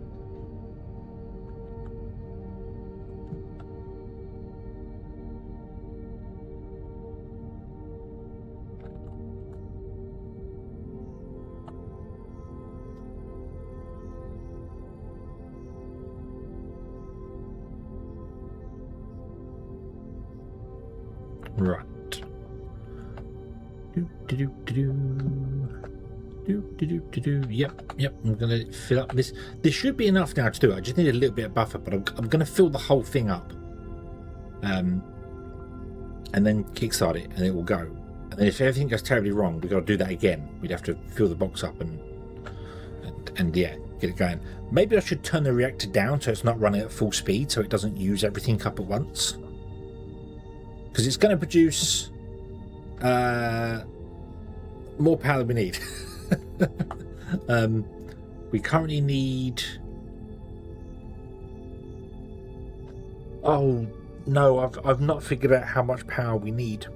A: Right. Yep. I'm gonna fill up this. This should be enough now to do it. I just need a little bit of buffer, but I'm gonna fill the whole thing up, and then kickstart it, and it will go. And then if everything goes terribly wrong, we've got to do that again. We'd have to fill the box up and yeah, get it going. Maybe I should turn the reactor down so it's not running at full speed, so it doesn't use everything up at once. Because it's going to produce more power than we need. We currently need... Oh no, I've not figured out how much power we need,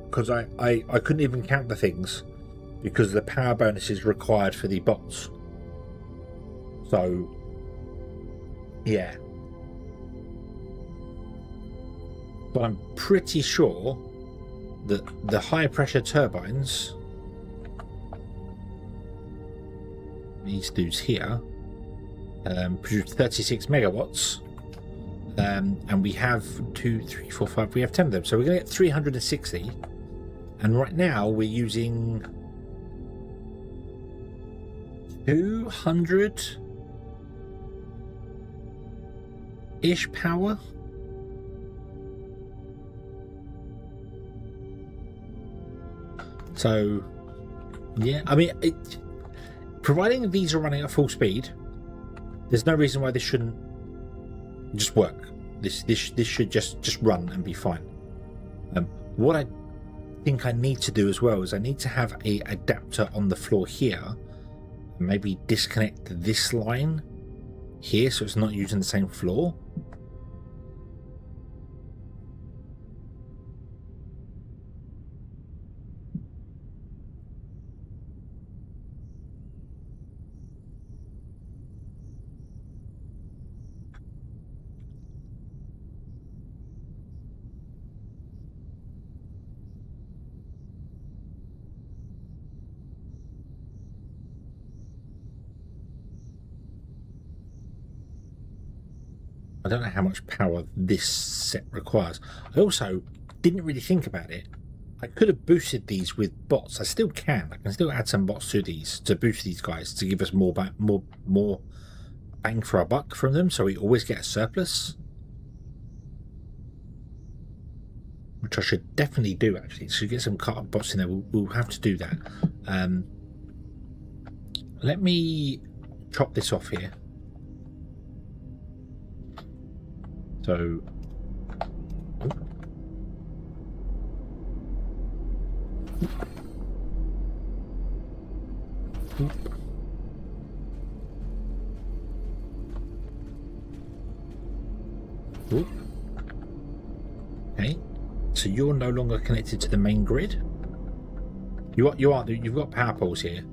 A: because I couldn't even count the things because of the power bonuses required for the bots. So yeah, but I'm pretty sure that the high pressure turbines, these dudes here, produce 36 megawatts. And we have 2, 3, 4, 5. We have 10 of them, so we're going to get 360. And right now we're using 200-ish power. So yeah, I mean, providing these are running at full speed, there's no reason why this shouldn't just work. This should just run and be fine. What I think I need to do as well is I need to have a adapter on the floor here, and maybe disconnect this line here so it's not using the same floor. I don't know how much power this set requires. I also didn't really think about it. I could have boosted these with bots. I still can. I can still add some bots to these to boost these guys to give us more bang for our buck from them, so we always get a surplus. Which I should definitely do, actually. So get some cut-up bots in there. We'll have to do that. Let me chop this off here. So, okay, so you're no longer connected to the main grid. You've got power poles here,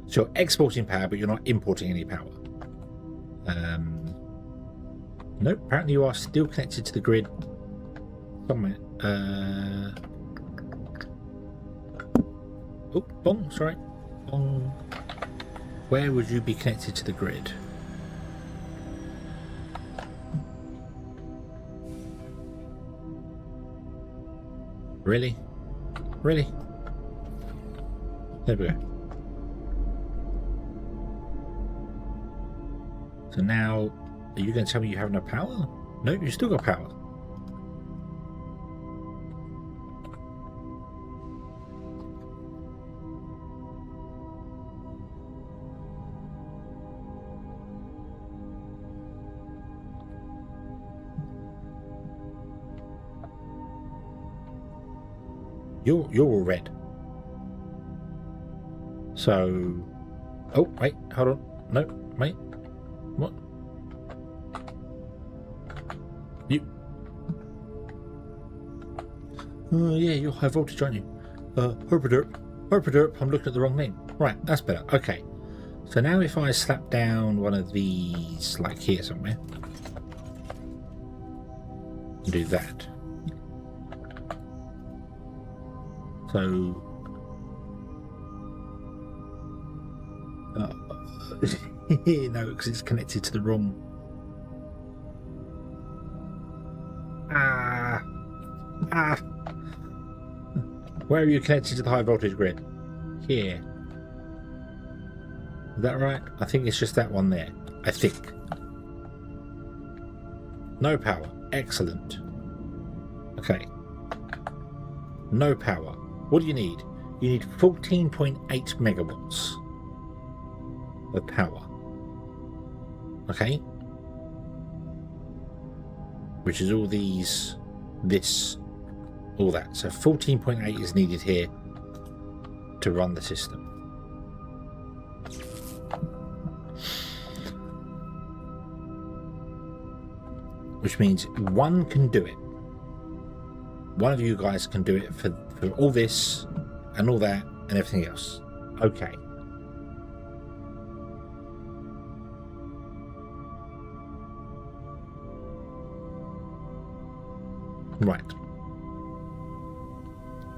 A: so you're exporting power, but you're not importing any power. Nope, apparently you are still connected to the grid somewhere. Oh, bong, sorry. Bong. Where would you be connected to the grid? Really? Really? There we go. So now, are you going to tell me you have no power? No, you still got power. You're all red. So, oh wait, hold on. No, wait. What? You? Oh yeah, you're high voltage, aren't you? Herpaderp. I'm looking at the wrong name. Right, that's better. Okay. So now if I slap down one of these, like here somewhere, and do that. So, no, because it's connected to the wrong. Where are you connected to the high voltage grid? Here. Is that right? I think it's just that one there. I think. No power. Excellent. Okay. No power. What do you need? You need 14.8 megawatts of power. Okay? Which is all these, this, all that. So 14.8 is needed here to run the system. Which means one can do it. One of you guys can do it for all this and all that and everything else. Okay. Right.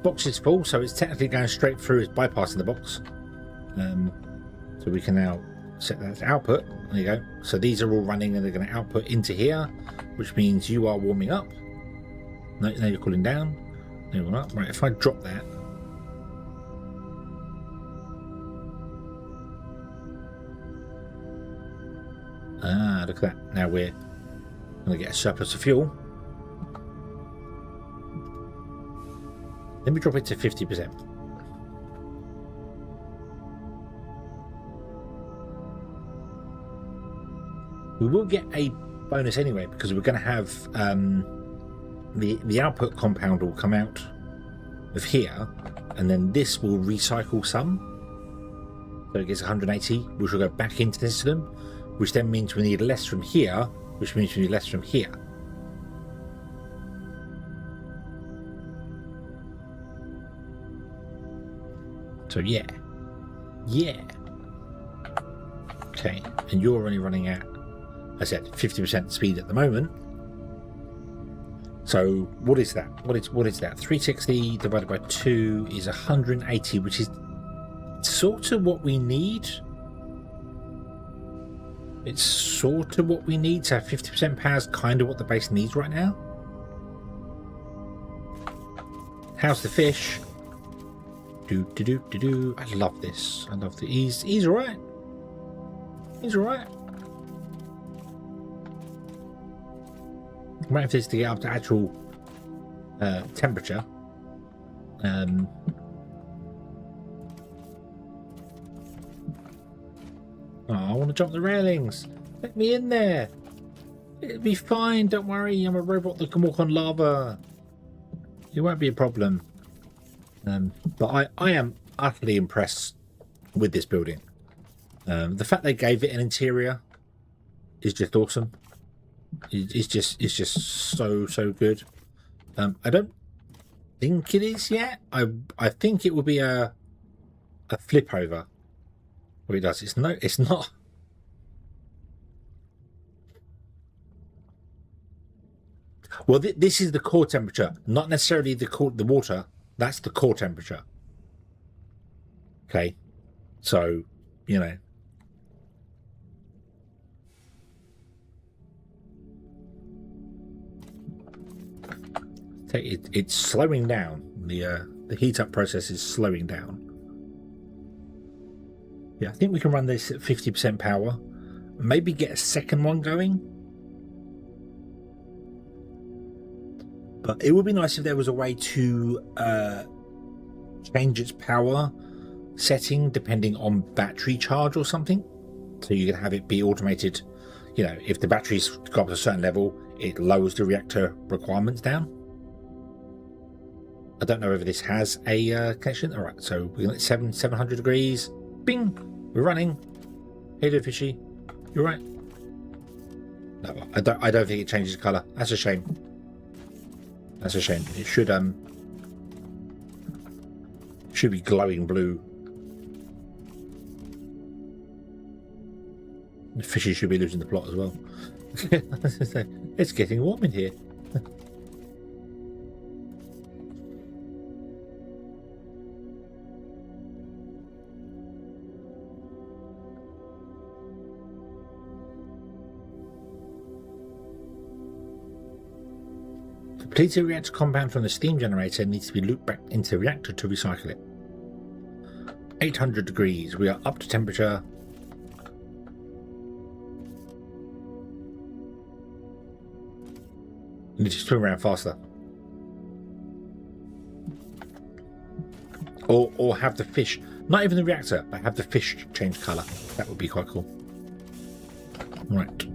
A: Box is full, so it's technically going straight through. It's bypassing the box. So we can now set that to output. There you go. So these are all running and they're going to output into here, which means you are warming up. No, now you're cooling down. There we are. Right, if I drop that. Ah, look at that. Now we're going to get a surplus of fuel. Let me drop it to 50%. We will get a bonus anyway because we're going to have the output compound will come out of here, and then this will recycle some. So it gets 180, which will go back into the system, which then means we need less from here, which means we need less from here. So yeah. Okay, and you're only running at, I said, 50% speed at the moment. So what is that? What is that? 360 divided by 2 is 180, which is sort of what we need. It's sort of what we need. So 50% power is kind of what the base needs right now. How's the fish? I love this. I love the he's alright. He's alright. Might have this to get up to actual temperature. Oh, I want to jump the railings. Let me in there. It'll be fine. Don't worry. I'm a robot that can walk on lava. It won't be a problem. But I am utterly impressed with this building. The fact they gave it an interior is just awesome. It's just so good. I don't think it is yet. I think it will be a flip over. What it does, it's not. Well, this is the core temperature, not necessarily the water. That's the core temperature. Okay, so you know. It's slowing down. The heat up process is slowing down. Yeah, I think we can run this at 50% power. Maybe get a second one going. But it would be nice if there was a way to change its power setting depending on battery charge or something. So you can have it be automated. You know, if the batteries go up to a certain level, it lowers the reactor requirements down. I don't know whether this has a connection. All right, so we're at 700 degrees. Bing, we're running. Hey there, fishy. You're right. No, I don't think it changes color. That's a shame. That's a shame. It should be glowing blue. The fishy should be losing the plot as well. It's getting warm in here. Completed reactor compound from the steam generator needs to be looped back into the reactor to recycle it. 800 degrees. We are up to temperature. You need to swim around faster. Or have the fish, not even the reactor, but have the fish change colour. That would be quite cool. Right.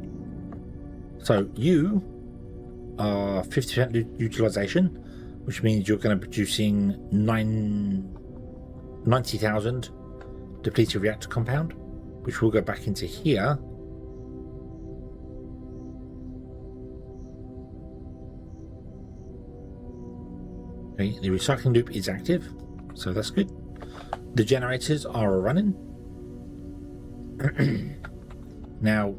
A: So you are 50% utilisation, which means you're going to be producing 90,000 depleted reactor compound, which will go back into here. Okay, the recycling loop is active, so that's good. The generators are running. Now,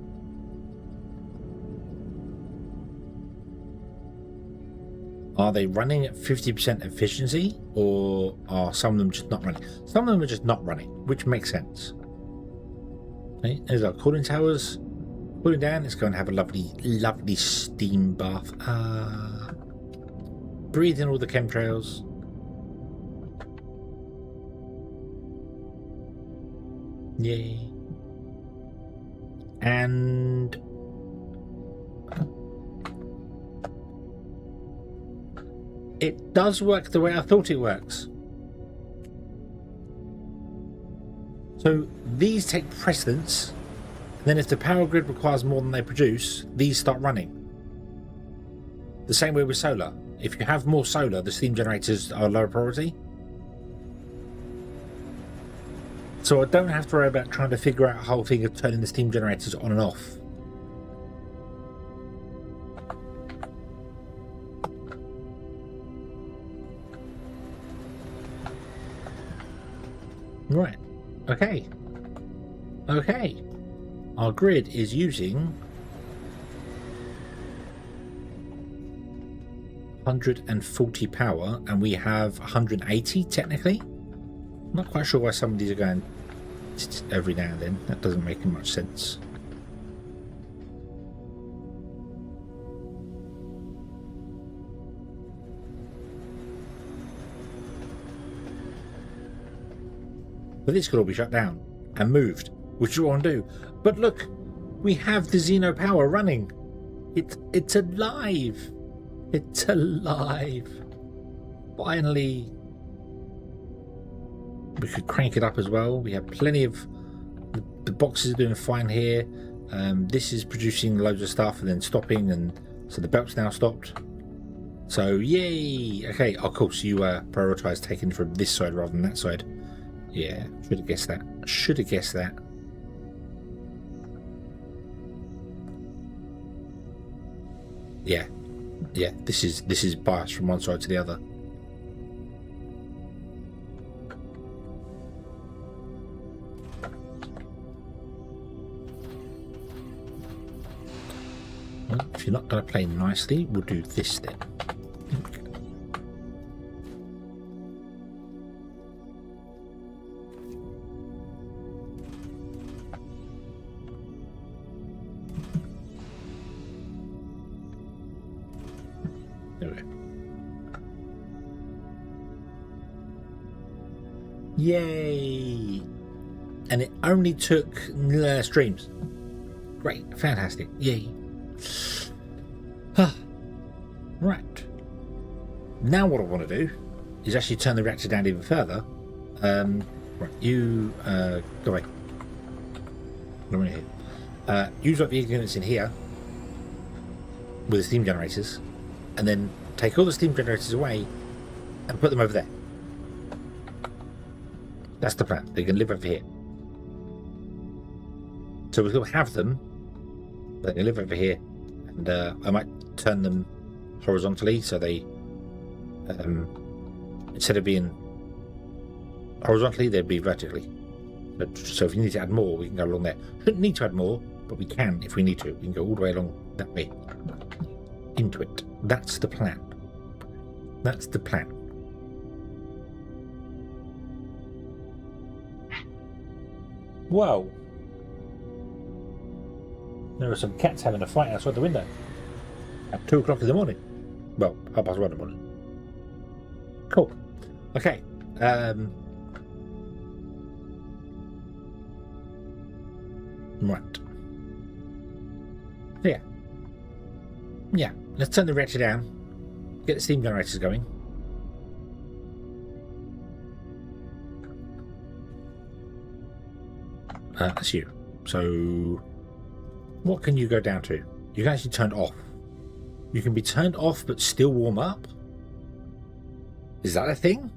A: are they running at 50% efficiency, or are some of them just not running? Some of them are just not running, which makes sense. Okay, there's our cooling towers. Cooling down, let's go and have a lovely, lovely steam bath. Breathe in all the chemtrails. Yay. And it does work the way I thought it works. So these take precedence, and then if the power grid requires more than they produce, these start running. The same way with solar. If you have more solar, the steam generators are lower priority. So I don't have to worry about trying to figure out a whole thing of turning the steam generators on and off. Right. Okay. Okay. Our grid is using 140 power, and we have 180 technically. Not quite sure why some of these are going every now and then. That doesn't make much sense. But this could all be shut down and moved, which you want to do. But look, we have the Xeno Power running. It's alive. It's alive. Finally. We could crank it up as well. We have plenty of... The boxes are doing fine here. This is producing loads of stuff and then stopping, and so the belt's now stopped. So, yay! Okay, of course, you prioritised taking from this side rather than that side. Yeah, should have guessed that. Should have guessed that. Yeah. Yeah, this is biased from one side to the other. Well, if you're not going to play nicely, we'll do this then. There we go. Yay! And it only took streams. Great, fantastic, yay. Right. Now what I want to do is actually turn the reactor down even further. Right, you go away. Go right here. Use up the units in here with the steam generators, and then take all the steam generators away and put them over there. That's the plan. They can live over here. So we'll still have them, but they live over here. And I might turn them horizontally so they, instead of being horizontally, they'd be vertically. So if you need to add more, we can go along there. Shouldn't need to add more, but we can if we need to. We can go all the way along that way into it. That's the plan. That's the plan. Whoa. There are some cats having a fight outside the window at 2 o'clock in the morning. Well, 1:30 in the morning. Cool. Okay. Right. Yeah. Yeah. Let's turn the reactor down. Get the steam generators going. That's you. So what can you go down to? You can actually turn off. You can be turned off but still warm up? Is that a thing?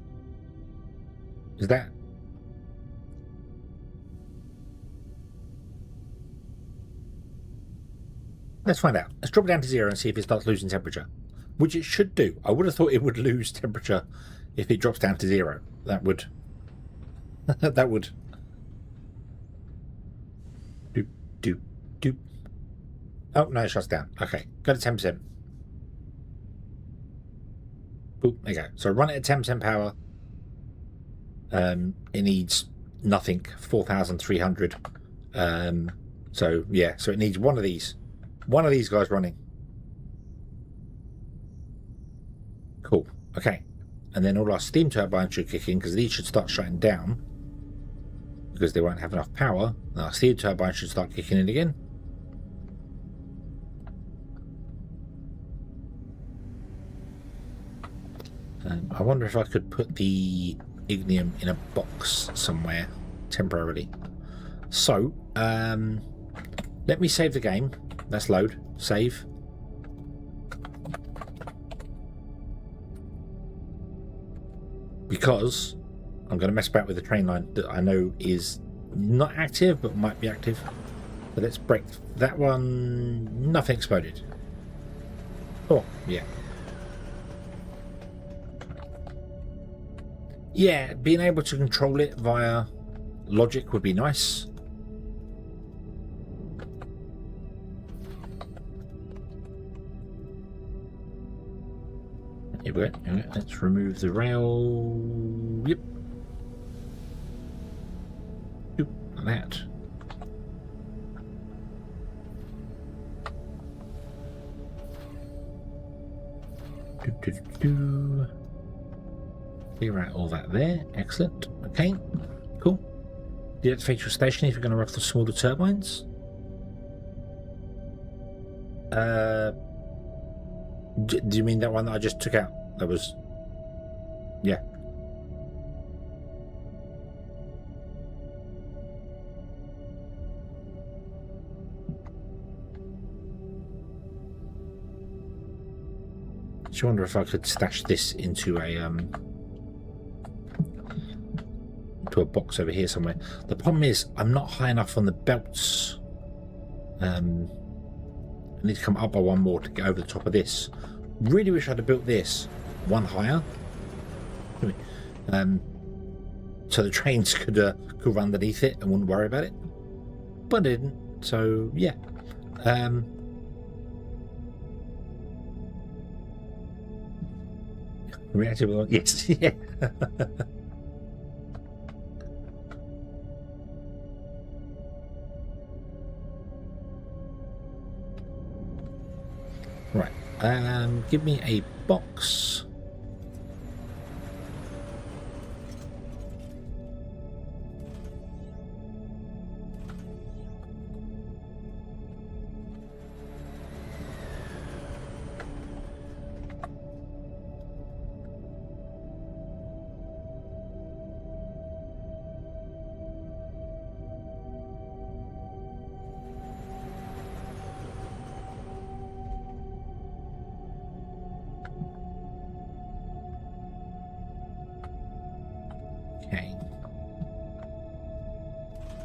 A: Is that... Let's find out. Let's drop it down to 0 and see if it starts losing temperature. Which it should do. I would have thought it would lose temperature if it drops down to 0. That would... that would... Doop, doop, doop. Oh, no, it shuts down. Okay, go to 10%. Boop, there you go. So run it at 10% power. It needs nothing, 4,300. So, yeah, so it needs one of these. One of these guys running. Cool. Okay. And then all our steam turbines should kick in because these should start shutting down because they won't have enough power. And our steam turbines should start kicking in again. I wonder if I could put the ignium in a box somewhere temporarily. So, let me save the game. Let's load. Save. Because I'm going to mess about with the train line that I know is not active but might be active. So let's break that one. Nothing exploded. Oh, yeah. Yeah, being able to control it via logic would be nice. Here we go. Let's remove the rail. Yep. Oop, like that. Do. Clear out all that there. Excellent. Okay. Cool. Deactivate your station if you're going to run the smaller turbines. Do you mean that one that I just took out? That was... Yeah. I wonder if I could stash this into a box over here somewhere. The problem is I'm not high enough on the belts. I need to come up by one more to get over the top of this. Really wish I'd have built this one higher, so the trains could run underneath it and wouldn't worry about it. But I didn't. So yeah. Reactive. Yes. Yeah. Right. Give me a box.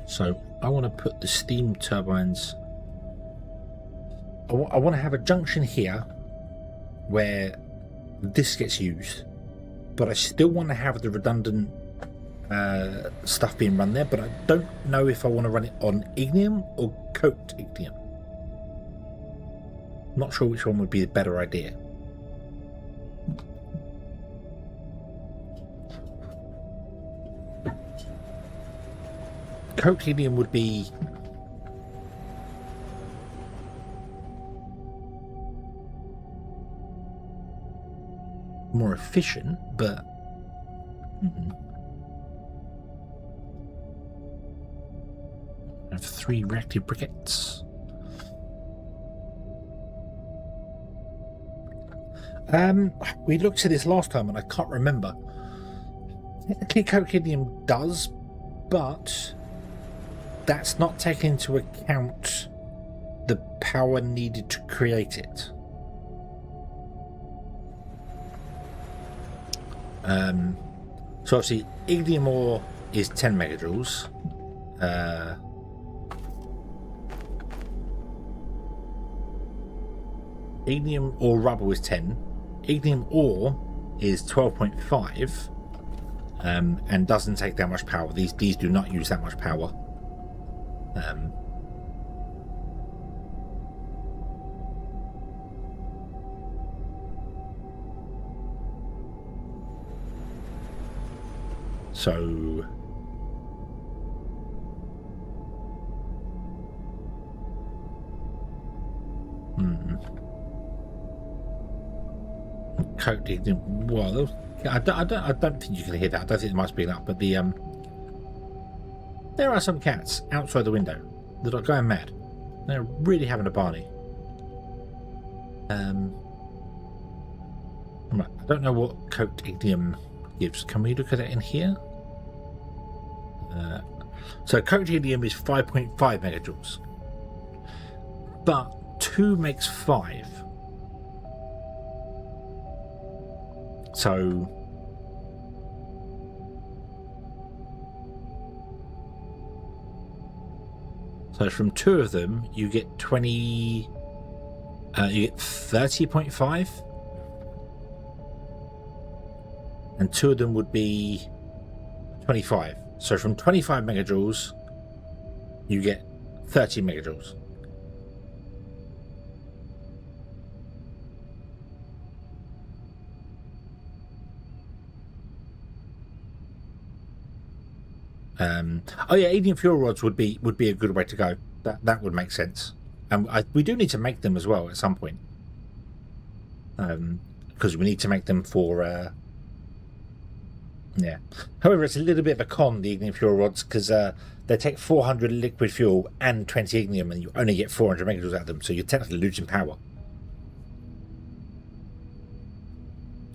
A: So I want to put the steam turbines. I want to have a junction here where this gets used, but I still want to have the redundant stuff being run there. But I don't know if I want to run it on ignium or coked ignium. Not sure which one would be the better idea. Coked helium would be more efficient, but I have 3 reactive briquettes. We looked at this last time and I can't remember. Technically, coked helium does, but that's not taking into account the power needed to create it. So obviously ignium ore is 10 megajoules. Ignium ore rubble is 10. Ignium ore is 12.5, and doesn't take that much power. These do not use that much power. So coat ignium. Well, I don't think you can hear that. I don't think it might speed up, but the there are some cats outside the window that are going mad. They're really having a barney. Right, I don't know what coat ignium gives. Can we look at it in here? So coat ignium is 5.5 megajoules, but 2 makes 5. So from 2 of them you get 20, you get 30.5, and 2 of them would be 25. So from 25 megajoules you get 30 megajoules. Oh yeah, ignium fuel rods would be a good way to go. That would make sense. And we do need to make them as well at some point, because we need to make them for yeah. However, it's a little bit of a con, the ignium fuel rods, because they take 400 liquid fuel and 20 ignium, and you only get 400 megajoules out of them, so you're technically losing power.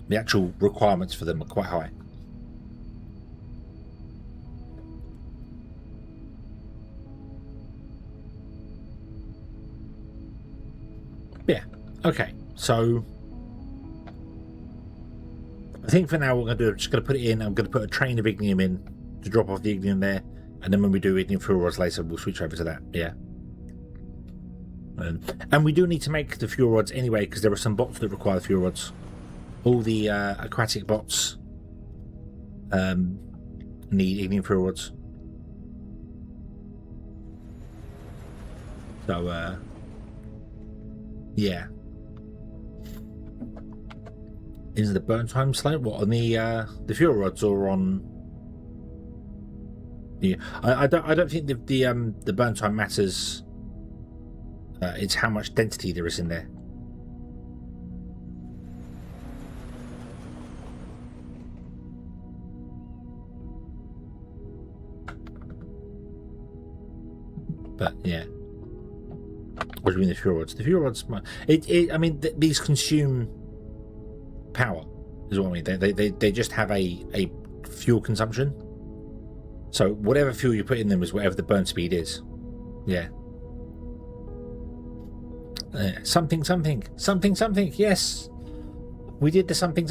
A: The actual requirements for them are quite high. Yeah, okay, so I think for now what we're going to do, I'm just going to put it in. I'm going to put a train of ignium in to drop off the ignium there, and then when we do ignium fuel rods later, we'll switch over to that. Yeah, and we do need to make the fuel rods anyway, because there are some bots that require fuel rods. All the aquatic bots need ignium fuel rods. So yeah. Is the burn time slow? What, on the fuel rods or on? Yeah, I don't think the burn time matters. It's how much density there is in there. But yeah. What do you mean the fuel rods? The fuel rods, I mean, these consume power, is what I mean. They just have a fuel consumption. So whatever fuel you put in them is whatever the burn speed is. Yeah. Something. Yes, we did the something.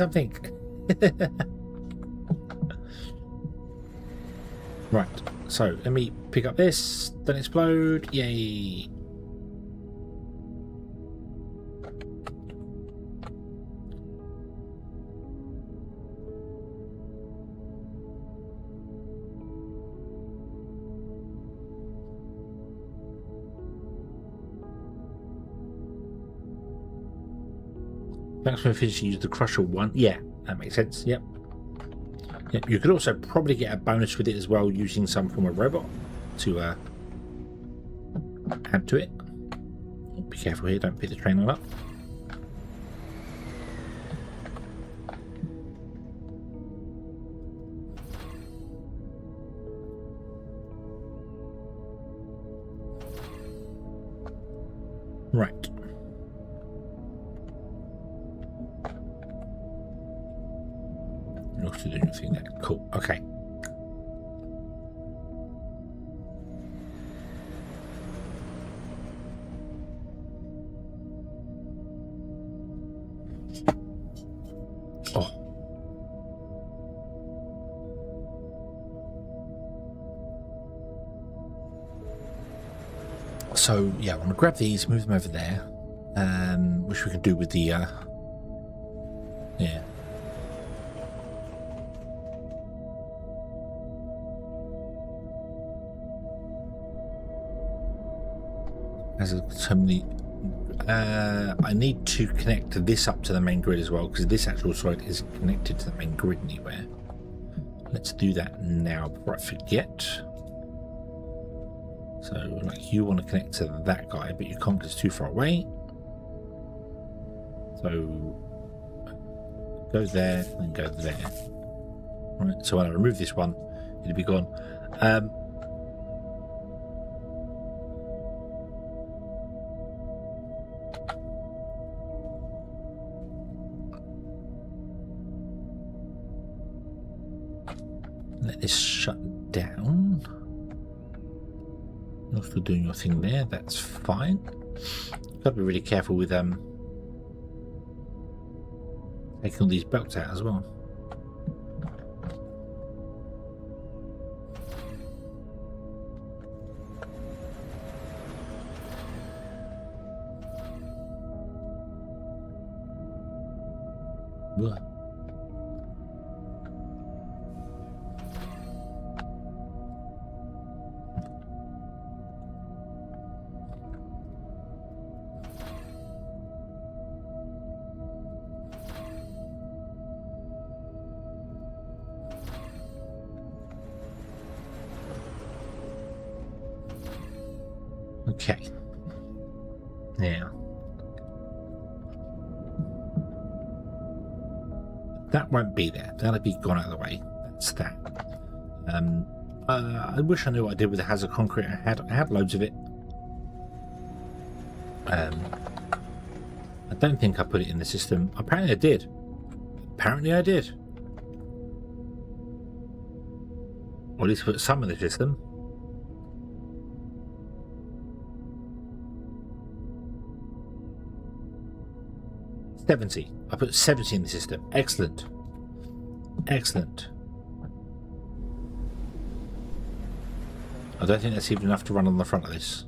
A: Right. So let me pick up this. Don't explode. Yay. Thanks for finishing. Use the crusher one. Yeah, that makes sense. Yep. Yep. You could also probably get a bonus with it as well, using some form of robot to add to it. Be careful here. Don't pick the train up. Right. To do anything there. Cool. Okay. Oh. So yeah, I'm gonna grab these, move them over there, which we can do with the yeah. As a terminally, I need to connect this up to the main grid as well, because this actual site isn't connected to the main grid anywhere. Let's do that now before I forget. So, like, you want to connect to that guy, but you can't because it's too far away. So, go there and go there. Right. So when I remove this one, it'll be gone. Let this shut down. You're still doing your thing there, that's fine. Got to be really careful with taking all these belts out as well. Ugh. Okay. Now, that won't be there. That'll be gone out of the way. That's that. I wish I knew what I did with the hazard concrete. I had loads of it. I don't think I put it in the system. Apparently I did. Apparently I did. Or at least put some in the system. $70. I put 70 in the system. Excellent. Excellent. I don't think that's even enough to run on the front of this.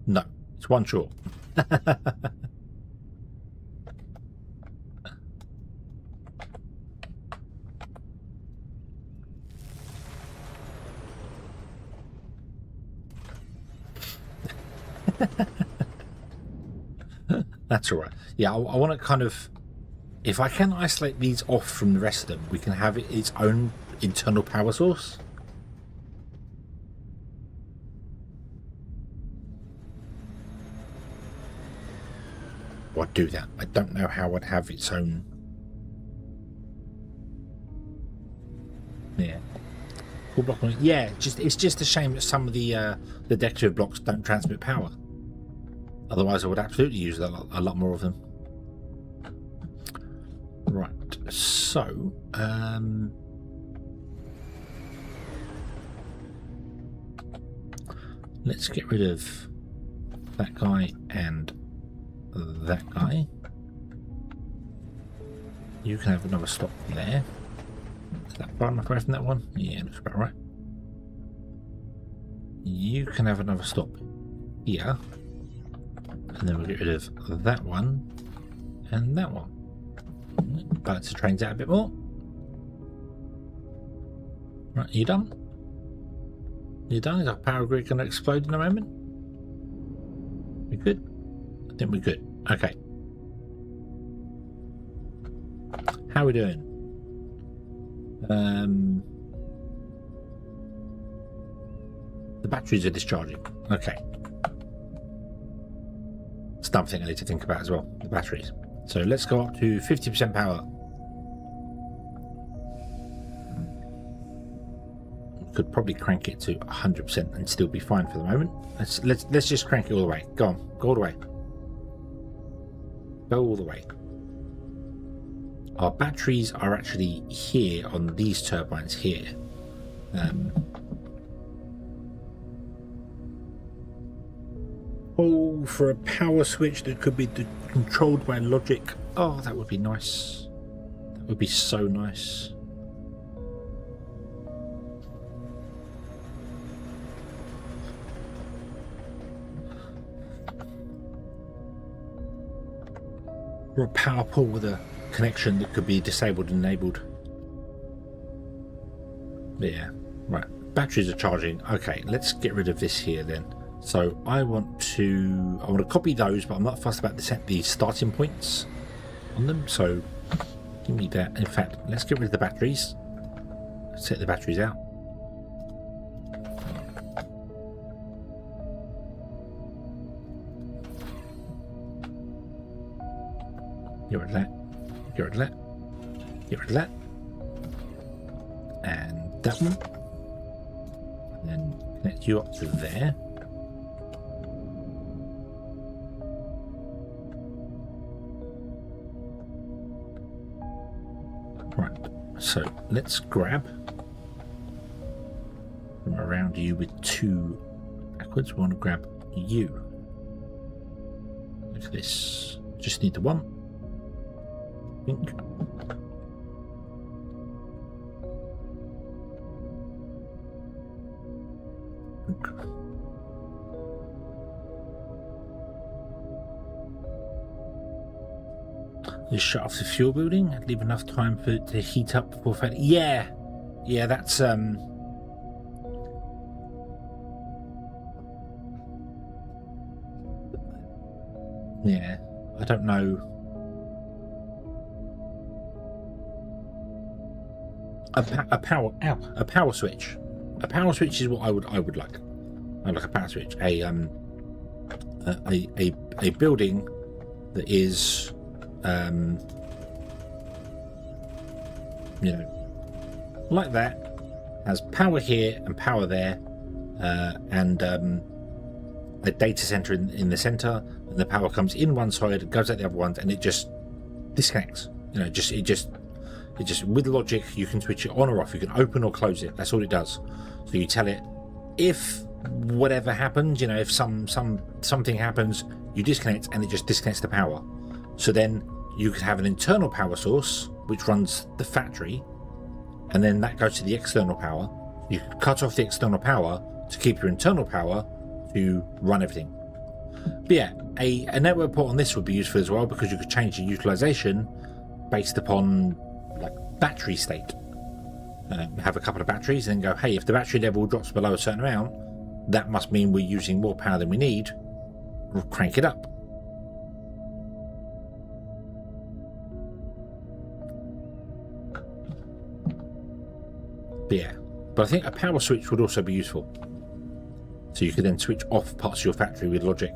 A: No, it's one short. That's all right. Yeah, I want to kind of, if I can isolate these off from the rest of them, we can have it its own internal power source. Or I'd do that. I don't know how I'd have its own. Yeah. Full block on it. Yeah, it's just a shame that some of the decorative blocks don't transmit power. Otherwise, I would absolutely use a lot more of them. Right, so let's get rid of that guy and that guy. You can have another stop there. Is that far enough away from that one? Yeah, looks about right. You can have another stop here. And then we'll get rid of that one and that one. Balance the trains out a bit more. Right, you done? You done? Is our power grid going to explode in a moment? We good? I think we're good. Okay. How are we doing? The batteries are discharging. Okay. It's another thing I need to think about as well, the batteries. So let's go up to 50% power. Could probably crank it to 100% and still be fine for the moment. Let's just crank it all the way. Go on, go all the way. Go all the way. Our batteries are actually here on these turbines here. for a power switch that could be controlled by logic. Oh, that would be nice. That would be so nice. Or a power pole with a connection that could be disabled and enabled. Yeah, right. Batteries are charging. Okay, let's get rid of this here then. So I want to copy those, but I'm not fussed about the starting points on them. So give me that. In fact, let's get rid of the batteries. Let's set the batteries out. Get rid of that. Get rid of that. Get rid of that. And that one. And then connect you up to there. Right. So let's grab from around you with 2 backwards. We want to grab you. Look at this. Just need the one. Think. Just shut off the fuel building, leave enough time for it to heat up before failing. Yeah, that's yeah, I don't know. A power switch. A power switch is what I would like. I'd like a power switch. A building that is you know, like that, has power here and power there, and a data center in the center, and the power comes in one side, goes out the other one, and it just disconnects. You know, it just with logic you can switch it on or off. You can open or close it. That's all it does. So you tell it if whatever happens, you know, if something happens, you disconnect and it just disconnects the power. So then you could have an internal power source which runs the factory, and then that goes to the external power. You could cut off the external power to keep your internal power to run everything. But yeah, a network port on this would be useful as well, because you could change the utilization based upon like battery state. Have a couple of batteries and then go, hey, if the battery level drops below a certain amount, that must mean we're using more power than we need. We'll crank it up. But yeah, but I think a power switch would also be useful. So you could then switch off parts of your factory with logic,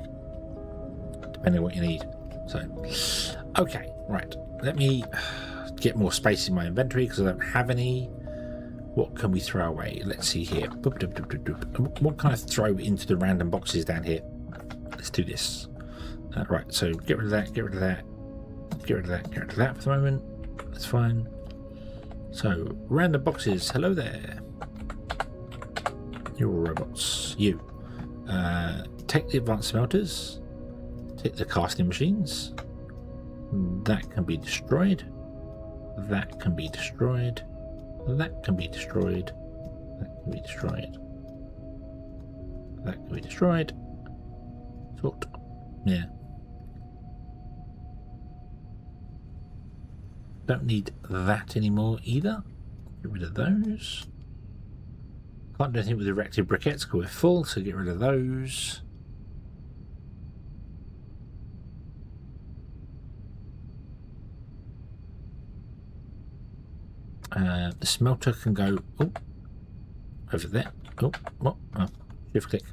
A: depending on what you need. So, okay, right. Let me get more space in my inventory because I don't have any. What can we throw away? Let's see here. What can I throw into the random boxes down here? Let's do this. Right, so get rid of that, get rid of that, get rid of that, get rid of that for the moment. That's fine. So, random boxes, hello there. You're robots. You. Take the advanced smelters. Take the casting machines. That can be destroyed. That can be destroyed. That can be destroyed. That can be destroyed. That can be destroyed. Sort. Yeah. Don't need that anymore either. Get rid of those. Can't do anything with erected briquettes because we're full, so get rid of those. The smelter can go over there. Shift click.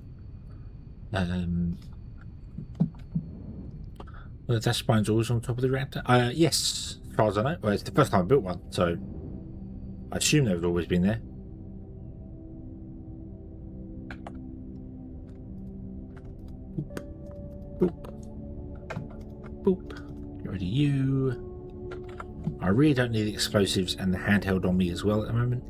A: Well, that spine's always on top of the reactor. Yes, as far as I know. Well, it's the first time I built one, so I assume they've always been there. Boop. Boop. Get rid of you. I really don't need the explosives and the handheld on me as well at the moment.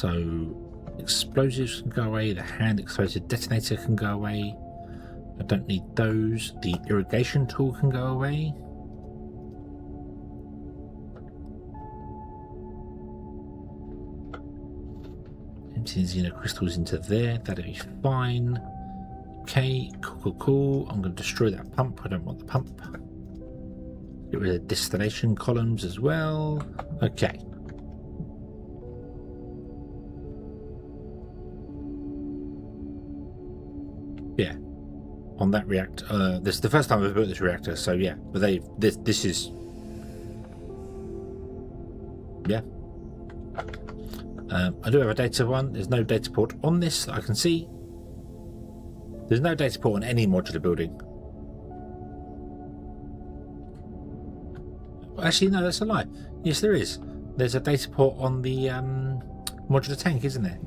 A: So explosives can go away, the hand explosive detonator can go away. I don't need those. The irrigation tool can go away. Emptying Xeno crystals into there, that'll be fine. Okay, cool. I'm going to destroy that pump. I don't want the pump. Get rid of distillation columns as well. Okay. Yeah. On that reactor, this is the first time I've built this reactor, so yeah. But this is, yeah. I do have a data one. There's no data port on this that I can see. There's no data port on any modular building. Actually, no, that's a lie. Yes, there is. There's a data port on the modular tank, isn't there?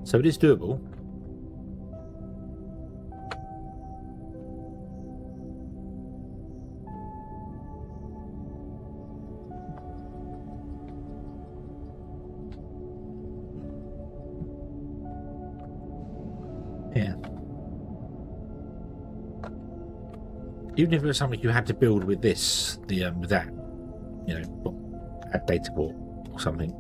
A: So it is doable. Yeah. Even if it was something you had to build with this, with that, you know, a data port or something.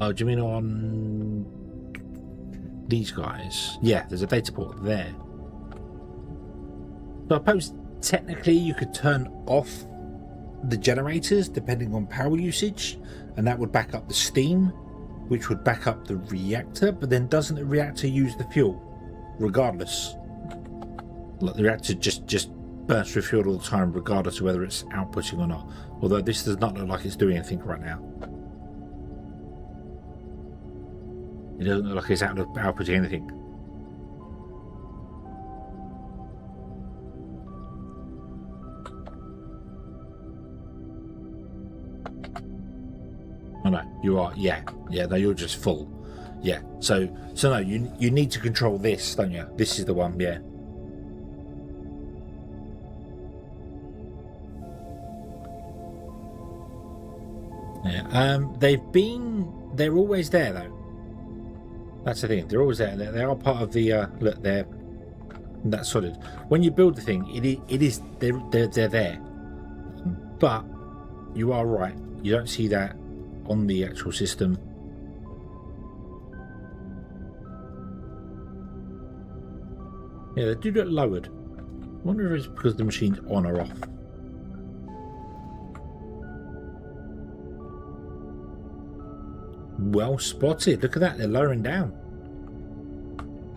A: Oh, do you mean on these guys? Yeah, there's a data port there. So I suppose technically you could turn off the generators depending on power usage, and that would back up the steam, which would back up the reactor. But then doesn't the reactor use the fuel regardless? Like the reactor just burns through fuel all the time regardless of whether it's outputting or not. Although this does not look like it's doing anything right now. It doesn't look like it's outputting anything. Oh no, you are, yeah, no, you're just full. Yeah, so no, you need to control this, don't you? This is the one, yeah. Yeah, they're always there though. That's the thing, they're always there. They are part of the, look, that's solid. When you build the thing, they're there. But you are right, you don't see that on the actual system. Yeah, they do get lowered. I wonder if it's because the machine's on or off. Well spotted. Look at that. They're lowering down.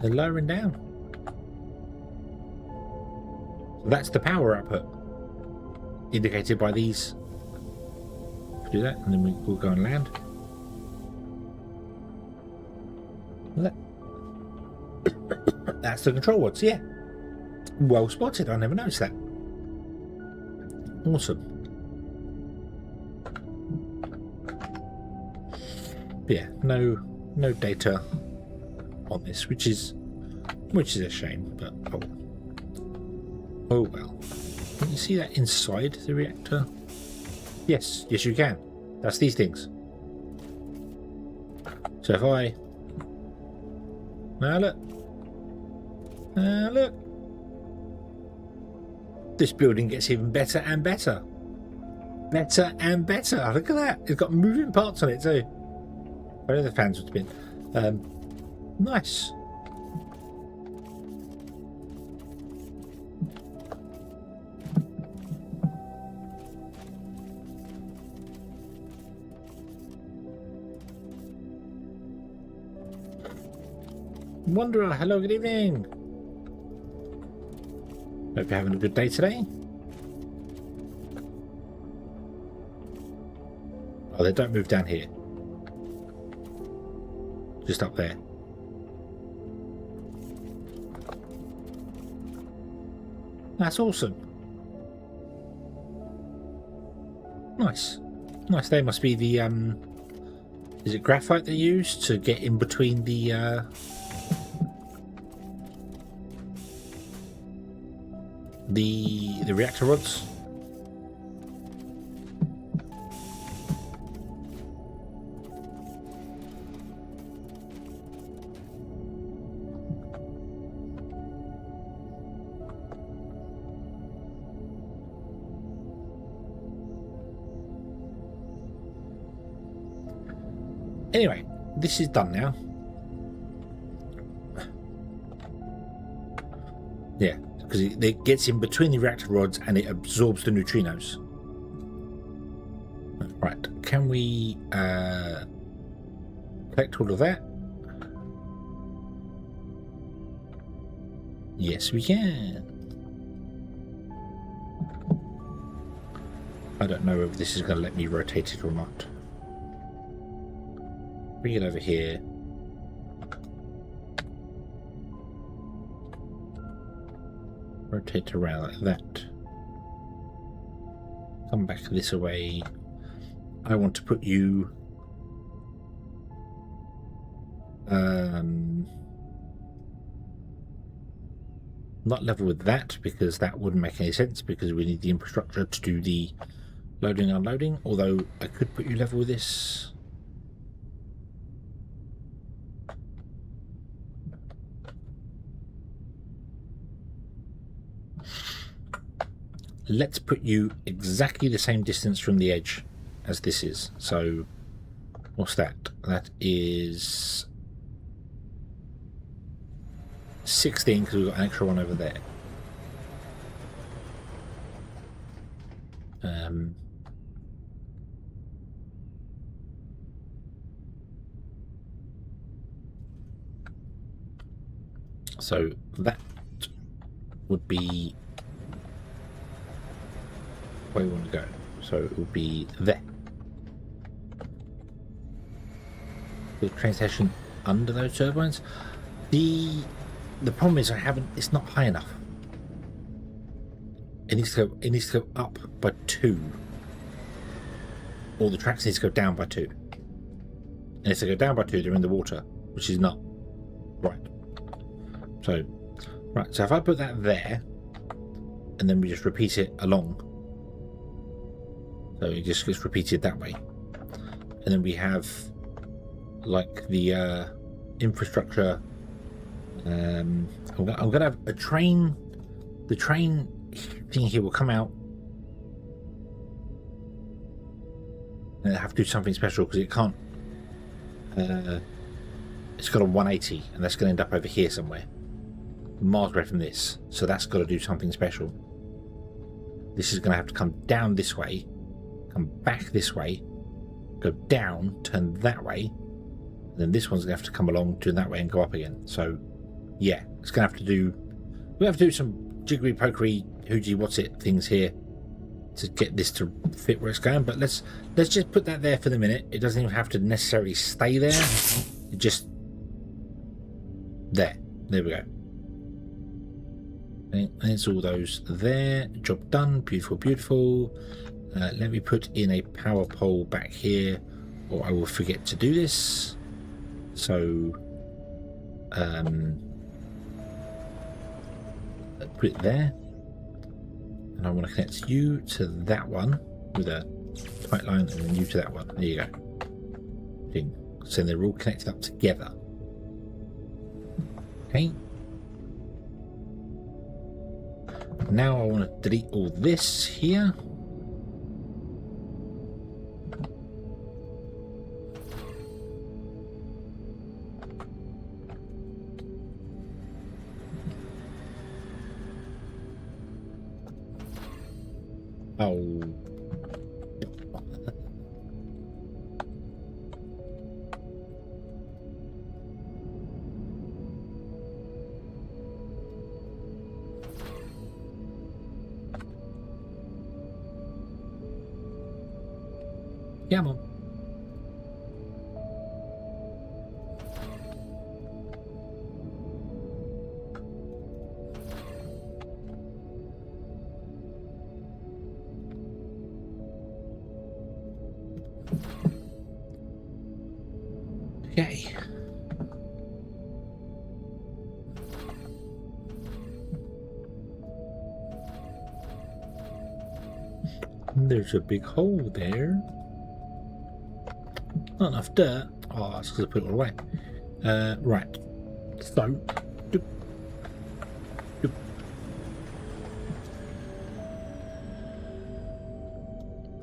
A: They're lowering down. So that's the power output indicated by these. Do that, and then we'll go and land. That's the control rods. Yeah. Well spotted. I never noticed that. Awesome. Yeah, no data on this, which is a shame, but oh well. Can you see that inside the reactor? Yes you can. That's these things. So if I look, this building gets even better and better. Better and better. Look at that. It's got moving parts on it too. I know the fans would spin. Nice. Wanderer, hello, good evening. Hope you're having a good day today. Oh, they don't move down here. Just up there. That's awesome. Nice. They must be the Is it graphite they use to get in between the reactor rods? Anyway, this is done now. Yeah, because it gets in between the reactor rods and it absorbs the neutrinos. Right, can we collect all of that? Yes, we can. I don't know if this is going to let me rotate it or not. Bring it over here. Rotate around like that. Come back this way. I want to put you not level with that, because that wouldn't make any sense, because we need the infrastructure to do the loading and unloading. Although I could put you level with this. Let's put you exactly the same distance from the edge as this is. So what's that? That is 16, because we've got an extra one over there. So that would be where we want to go. So it would be there. The train station under those turbines. The problem is it's not high enough. It needs to go up by 2. Or the tracks need to go down by 2. And if they go down by 2, they're in the water, which is not right. So if I put that there, and then we just repeat it along. So it just gets repeated that way. And then we have like the infrastructure. I'm gonna have a train. The train thing here will come out, and I have to do something special because it can't. It's got a 180, and that's going to end up over here somewhere, miles away from this. So that's got to do something special. This is going to have to come down this way, come back this way, go down, turn that way, and then this one's going to have to come along, turn that way, and go up again. So yeah, it's going to have to do. We have to do some jiggery pokery, hoogie what's it things here to get this to fit where it's going. But let's just put that there for the minute. It doesn't even have to necessarily stay there. It just there. There we go. And it's all those there. Job done. Beautiful, beautiful. Let me put in a power pole back here, or I will forget to do this. So put it there, and I want to connect you to that one with a tight line, and then you to that one. There you go. Ding. So they're all connected up together. Okay. Now I want to delete all this here. Oh. Yeah, Mom. Okay. There's a big hole there. Not enough dirt. Oh, that's because I put it all away. Right. So, doop, doop.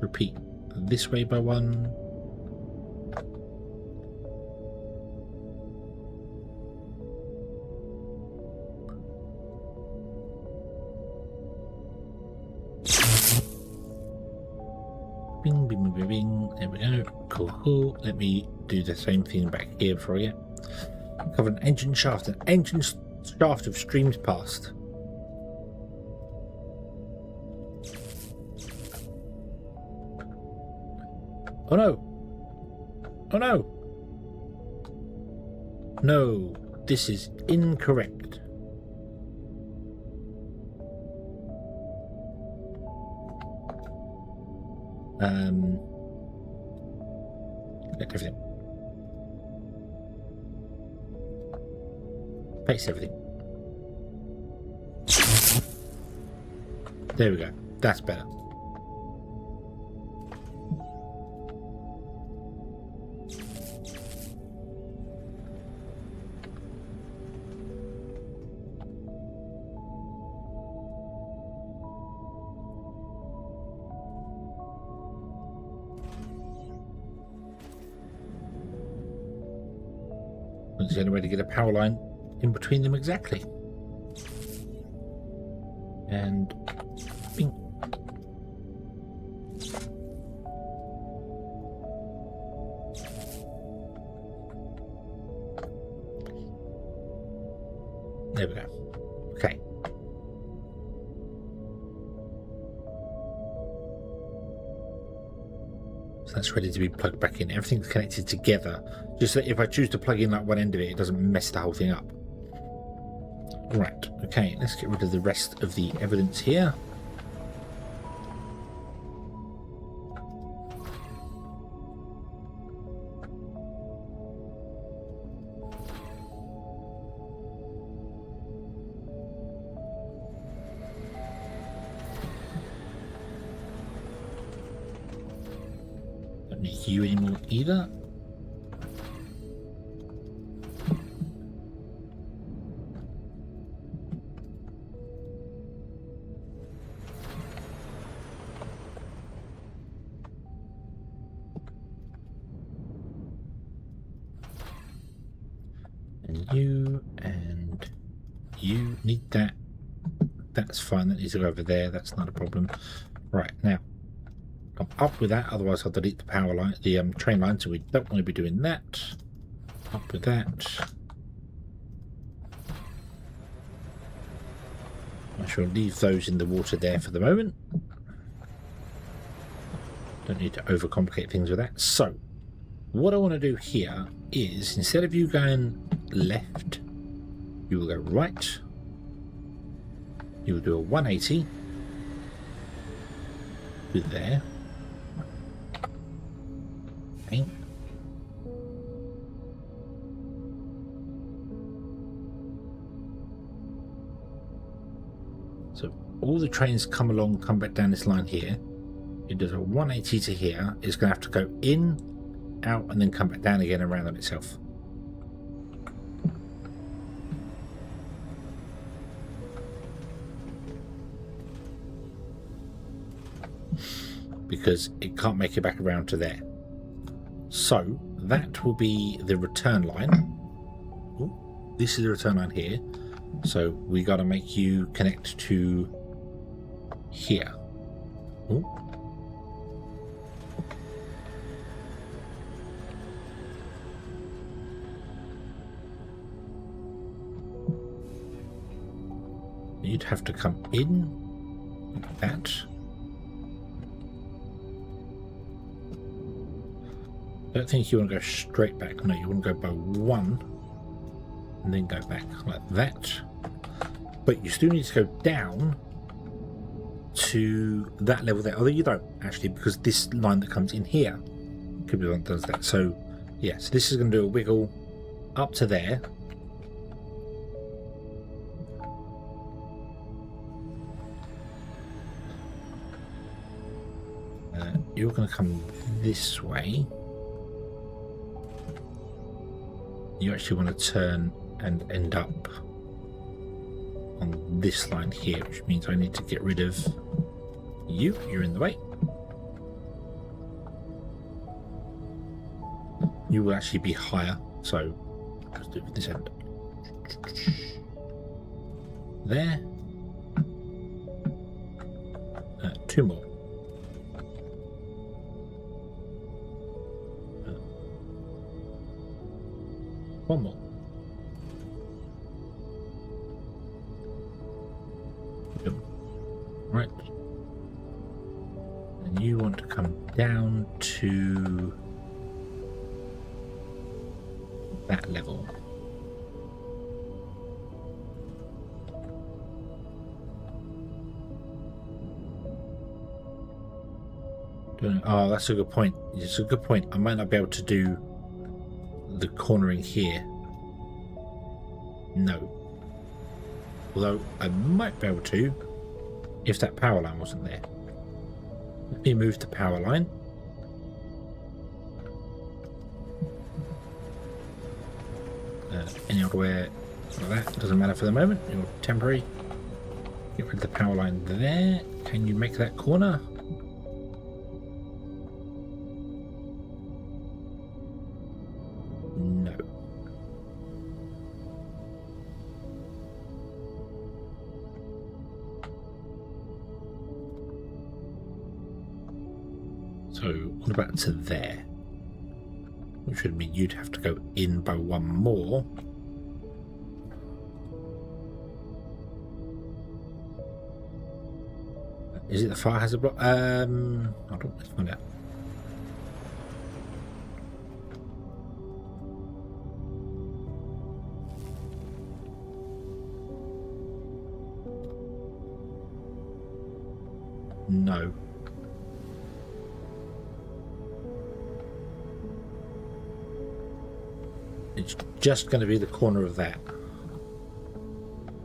A: Repeat this way by one. Bing, bing, bing, bing. There we go. Cool, cool. Let me do the same thing back here before I get. Cover an engine shaft. An engine shaft of streams past. Oh no! Oh no! No, this is incorrect. Select everything. Paste everything. There we go. That's better. There's the only way to get a power line in between them exactly. And bing. There we go. Okay. So that's ready to be plugged back in. Everything's connected together. Just so that if I choose to plug in like one end of it, it doesn't mess the whole thing up. Right, okay, let's get rid of the rest of the evidence here. Don't need you anymore either. And you need that. That's fine. That needs to go over there. That's not a problem. Right, now come up with that, otherwise I'll delete the power line, the train line, so we don't want to be doing that. Up with that. I shall leave those in the water there for the moment. Don't need to overcomplicate things with that. So what I want to do here is, instead of you going left, you will go right. You will do a 180 to there. Okay. So all the trains come along, come back down this line here. It does a 180 to here. It's going to have to go in, out, and then come back down again and around on itself. Because it can't make it back around to there. So that will be the return line. Ooh, this is the return line here. So we got to make you connect to here. Ooh. You'd have to come in like that. I don't think you want to go straight back. No, you want to go by one and then go back like that. But you still need to go down to that level there. Although you don't actually, because this line that comes in here could be the one that does that. So Yeah, so this is going to do a wiggle up to there. You're going to come this way. You actually want to turn and end up on this line here, which means I need to get rid of you. You're in the way. You will actually be higher, so let's do it with this end. There. 2 more. One more. Boom. Right. And you want to come down to that level. Oh, that's a good point. It's a good point. I might not be able to do the cornering here. No. Although I might be able to if that power line wasn't there. Let me move the power line. Anywhere like that doesn't matter for the moment. You're temporary. Get rid of the power line there. Can you make that corner? No. So what about to there? Which would mean you'd have to go in by 1 more. Is it the fire hazard block? I don't know. Let's find out. No. It's just going to be the corner of that.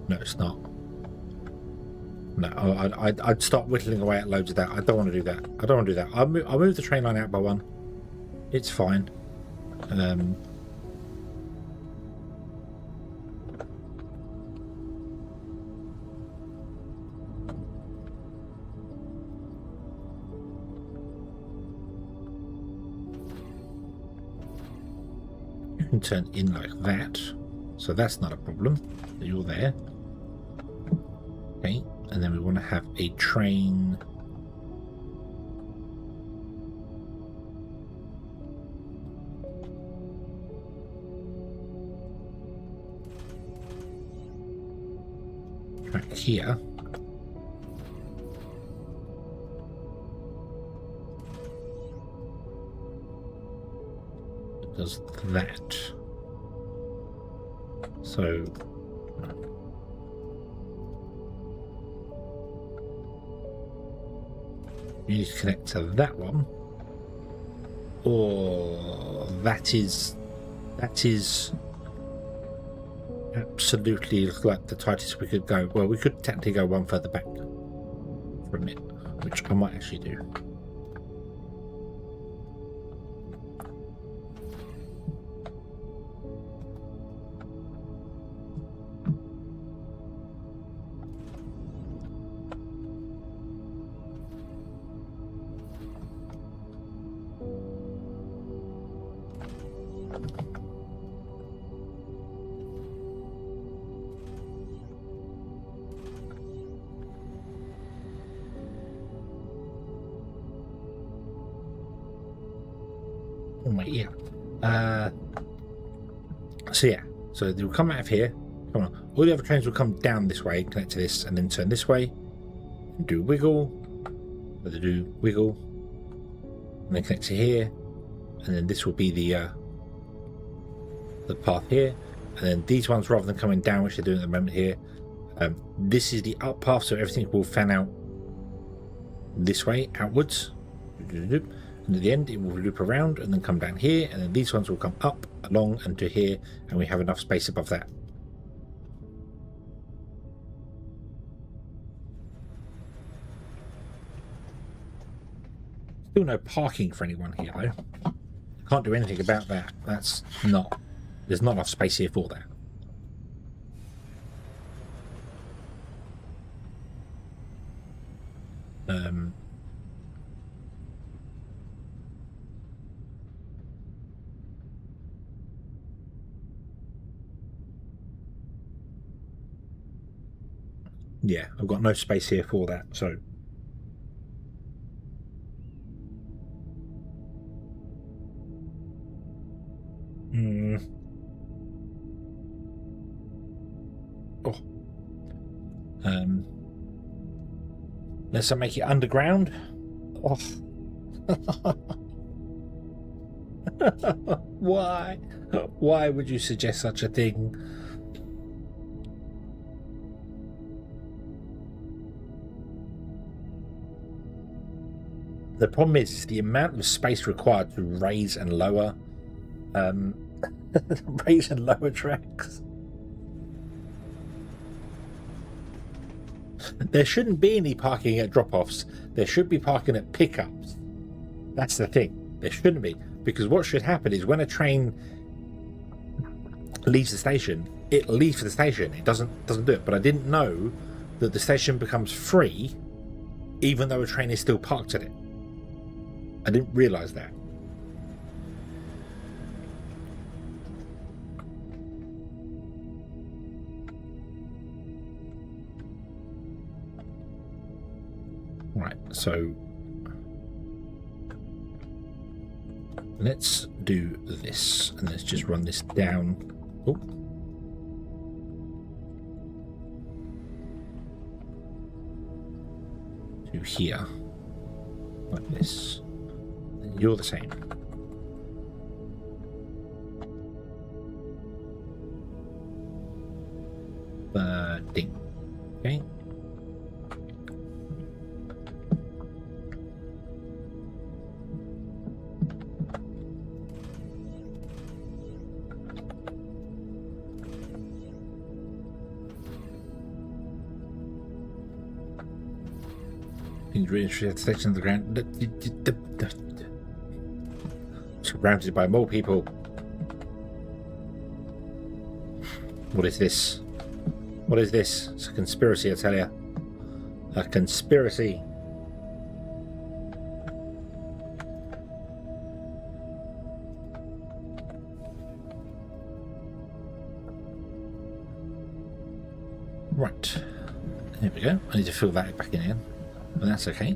A: No, it's not. No, I'd stop whittling away at loads of that. I don't want to do that. I don't want to do that. I'll move the train line out by 1. It's fine. You can turn in like that. So that's not a problem. You're there. Okay. And then we want to have a train track here. It does that. So you need to connect to that one, or that is absolutely like the tightest we could go. Well, we could technically go 1 further back from it, which I might actually do. Oh my ear. So yeah, so they'll come out of here. Come on, all the other trains will come down this way, connect to this, and then turn this way, and do wiggle. But they do wiggle, and then connect to here, and then this will be the path here, and then these ones, rather than coming down, which they're doing at the moment here, this is the up path, so everything will fan out this way outwards. And And at the end, it will loop around and then come down here, and then these ones will come up, along, and to here, and we have enough space above that. Still no parking for anyone here, though. Can't do anything about that. There's not enough space here for that. Yeah, I've got no space here for that, so. Oh. Unless I make it underground. Oh. Why? Why would you suggest such a thing? The problem is the amount of space required to raise and lower raise and lower tracks. There shouldn't be any parking at drop-offs. There should be parking at pickups. That's the thing. There shouldn't be, because what should happen is when a train leaves the station, it leaves the station. It doesn't do it. But I didn't know that the station becomes free even though a train is still parked at it. I didn't realise that. Right, so let's do this, and let's just run this down. Oh. To here, like this. And you're the same. Ding. Okay. Really interested section of the ground surrounded by more people. What is this? What is this? It's a conspiracy, I tell you. A conspiracy. Right. There we go. I need to fill that back in again. But that's okay.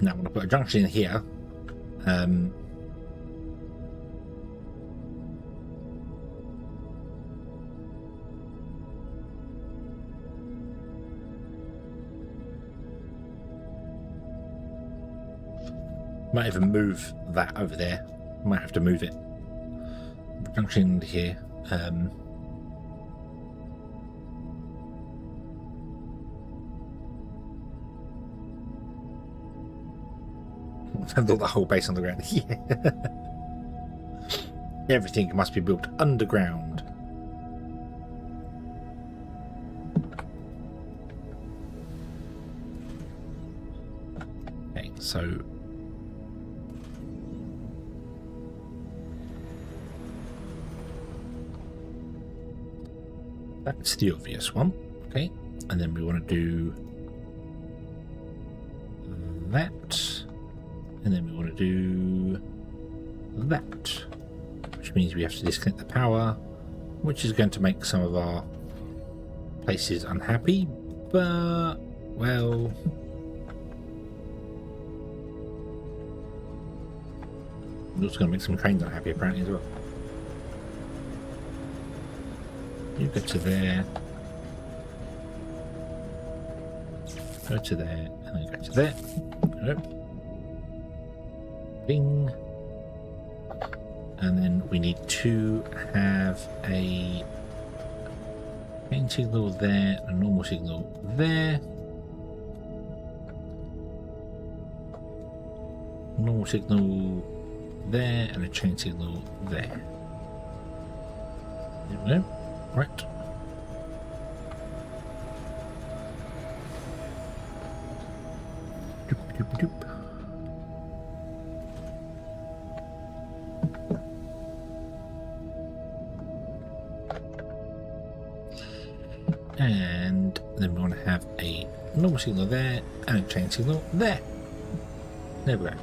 A: Now I'm going to put a junction in here. Might even move that over there. Might have to move it. Junction here. And build the whole base on the ground. Yeah. Everything must be built underground. Okay, so that's the obvious one. Okay, and then we want to do that. And then we want to do that, which means we have to disconnect the power, which is going to make some of our places unhappy, but, well, I'm also going to make some trains unhappy apparently as well. You go to there, go to there, and then go to there. Nope. Bing. And then we need to have a main signal there, a normal signal there. normal signal there, and a chain signal there. There we go. Right. Doop, doop, doop. And then we want to have a normal signal there and a chain signal there. There we go.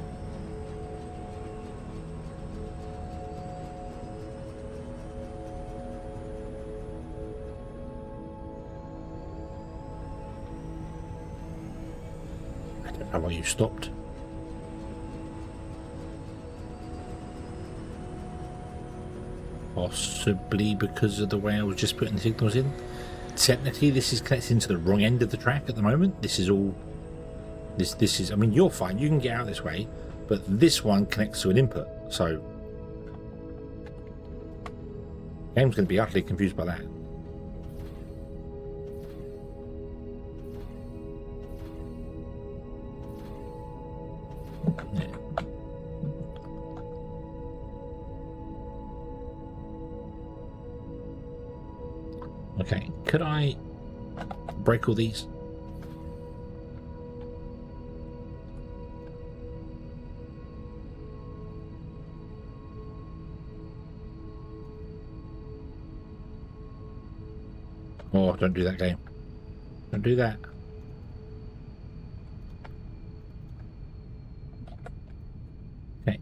A: I don't know why you stopped. Possibly because of the way I was just putting the signals in. Technically, this is connected into the wrong end of the track at the moment. This is all. This is. I mean, you're fine. You can get out this way, but this one connects to an input. So, the game's going to be utterly confused by that. Yeah. Okay, could I break all these? Oh, don't do that, game. Don't do that. Okay.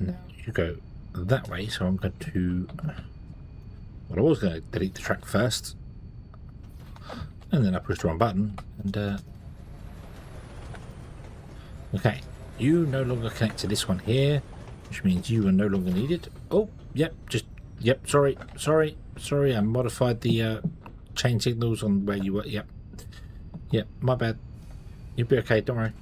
A: Now you go that way, so I'm going to... Well, I was going to delete the track first, and then I pushed the wrong button, and okay, you no longer connect to this one here, which means you are no longer needed. Oh, yep, sorry, I modified the chain signals on where you were. Yep, my bad. You'll be okay, don't worry.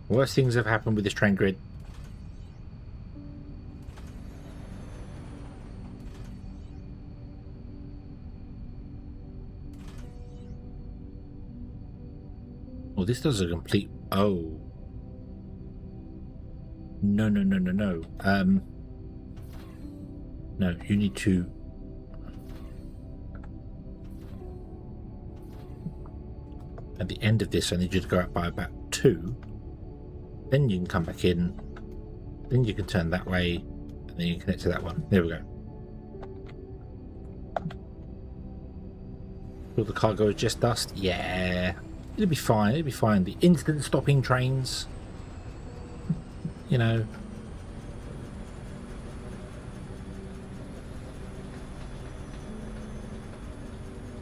A: Worst things have happened with this train grid. Well, this does a complete... Oh. No. No, you need to... At the end of this, I need you to go out by about 2. Then you can come back in. Then you can turn that way. And then you can connect to that one. There we go. Will the cargo is just dust? Yeah. It'll be fine, it'll be fine. The instant stopping trains, you know.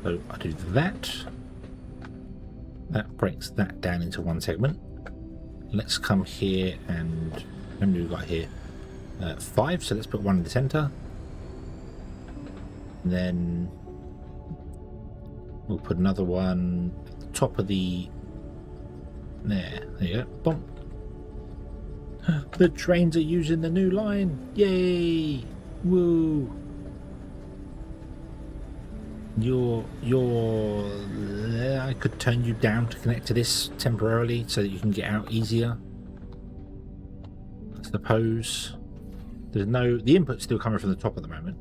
A: So I do that. That breaks that down into one segment. Let's come here and how many we've got here? 5, so let's put one in the center. And then we'll put another one top of the there you go. Bump. The trains are using the new line. Yay! Woo! I could turn you down to connect to this temporarily so that you can get out easier, I suppose. There's no... The input's still coming from the top at the moment,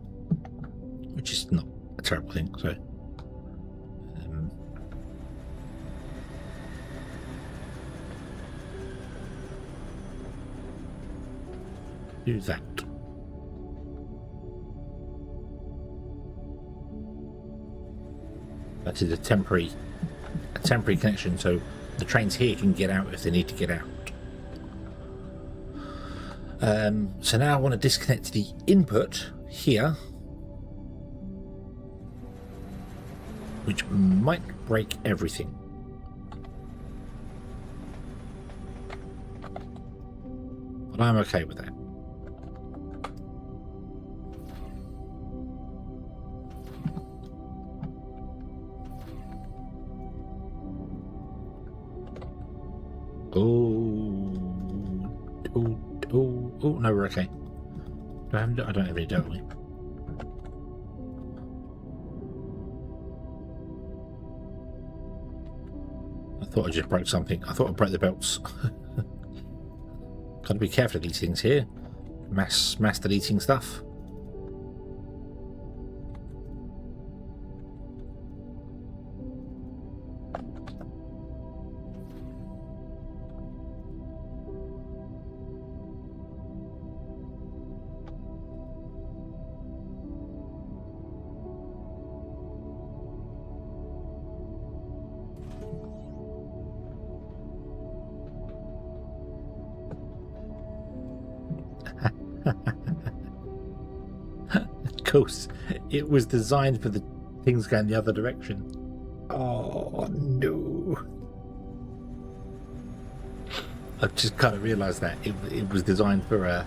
A: which is not a terrible thing, so... do that. That is a temporary connection, so the trains here can get out if they need to get out. So now I want to disconnect the input here, which might break everything. But I'm okay with that. Oh, no, we're okay. I don't have any, don't we? thought I just broke something. I thought I broke the belts. Got to be careful of these things here. Mass deleting stuff. Of course, it was designed for the things going the other direction. Oh no! I've just kind of realised that it was designed for a.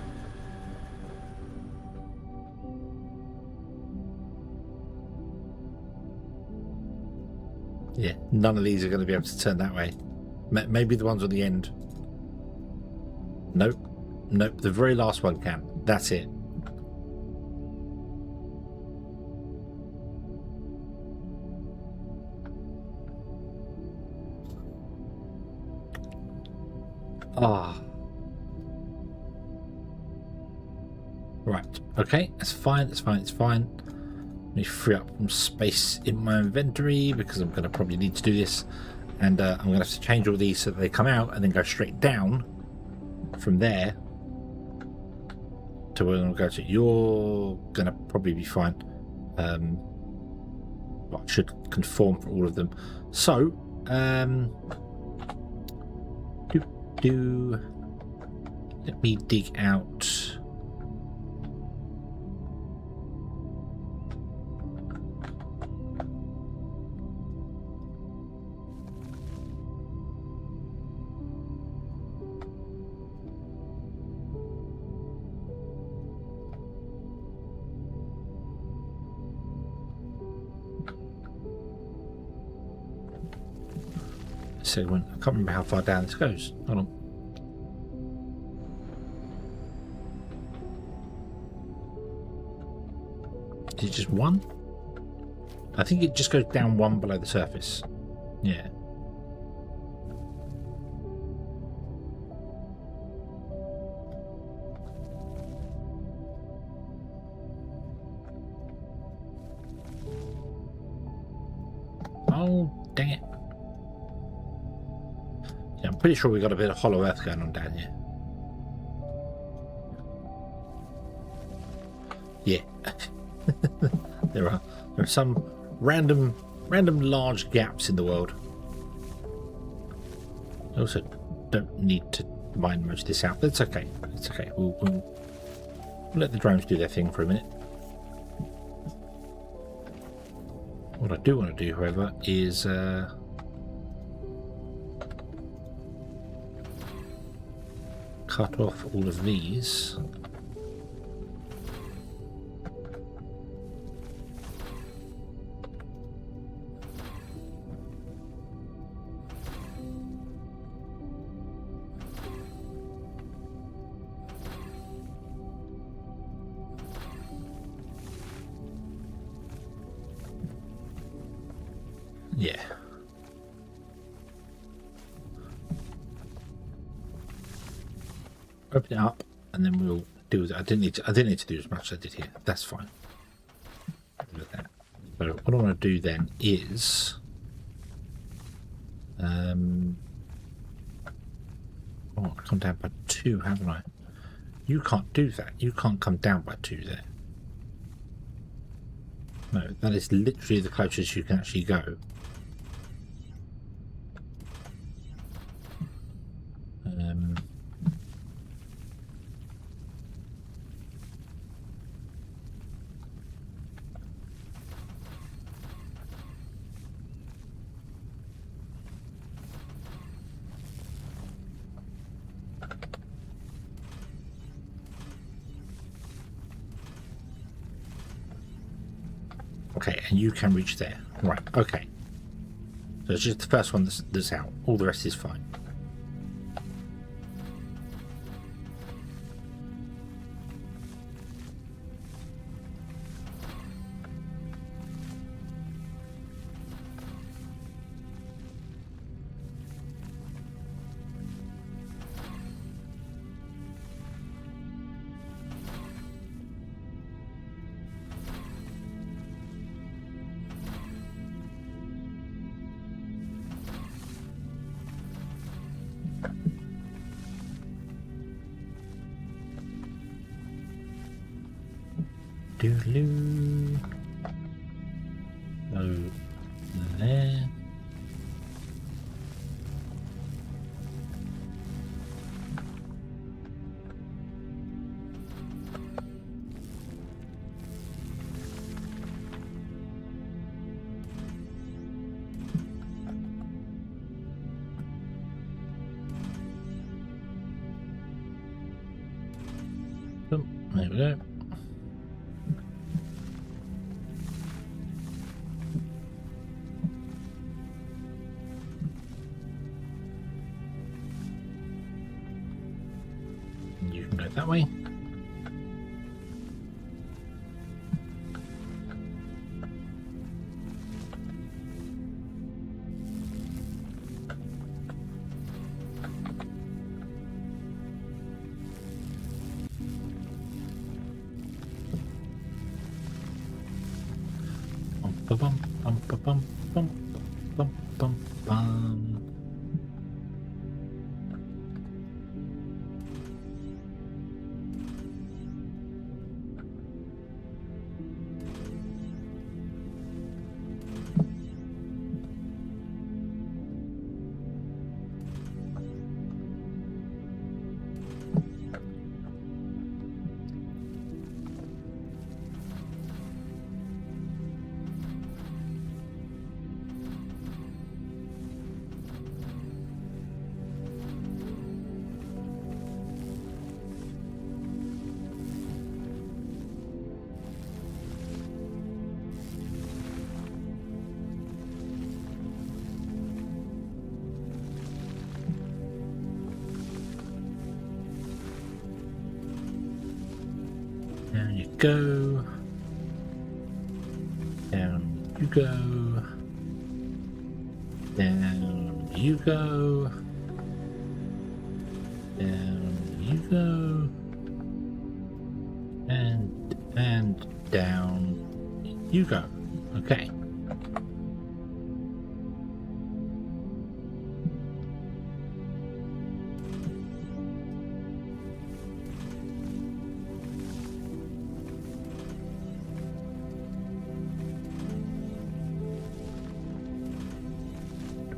A: Yeah, none of these are going to be able to turn that way. Maybe the ones on the end. Nope. Nope, the very last one can. That's it. Ah. Right. Okay, that's fine. That's fine. It's fine. Let me free up some space in my inventory because I'm going to probably need to do this. And I'm going to have to change all these so that they come out and then go straight down from there to where I'm going to go to. You're going to probably be fine. But I should conform for all of them. So, let me dig out. Segment. I can't remember how far down this goes. Hold on. Is it just one? I think it just goes down one below the surface. Yeah. Oh, dang it. Yeah, I'm pretty sure we got a bit of hollow earth going on down here. Yeah. there are some random large gaps in the world. I also don't need to mine most of this out, but it's okay. It's okay. We'll let the drones do their thing for a minute. What I do want to do, however, is cut off all of these. Yeah. Open it up, and then we'll do that. I didn't need to do as much as I did here. That's fine. Look at that. So what I want to do then is, oh, I've come down by 2, haven't I? You can't do that. You can't come down by 2 there. No, that is literally the closest you can actually go. Okay, and you can reach there. Right, okay. So it's just the first one that's out. All the rest is fine. Doodaloo. Go there. Oh, there we go. You can go that way. Bum bum bum bum bum bum bum bum. Down you go. Down you go. Down you go. Down you go. And down you go. Okay.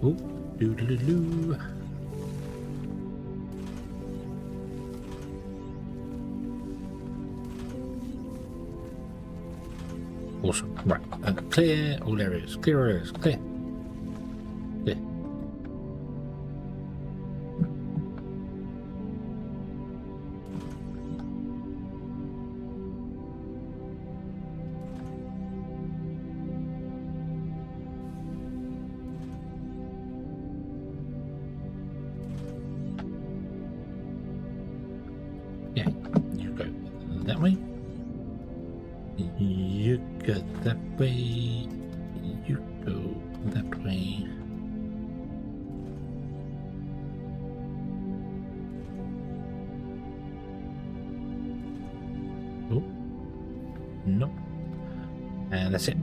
A: Oh, doodle-doo. Awesome. Right. Clear all areas. Clear areas. Clear. Clear. Yeah, you go that way. You go that way. You go that way. Oh, no. And that's it.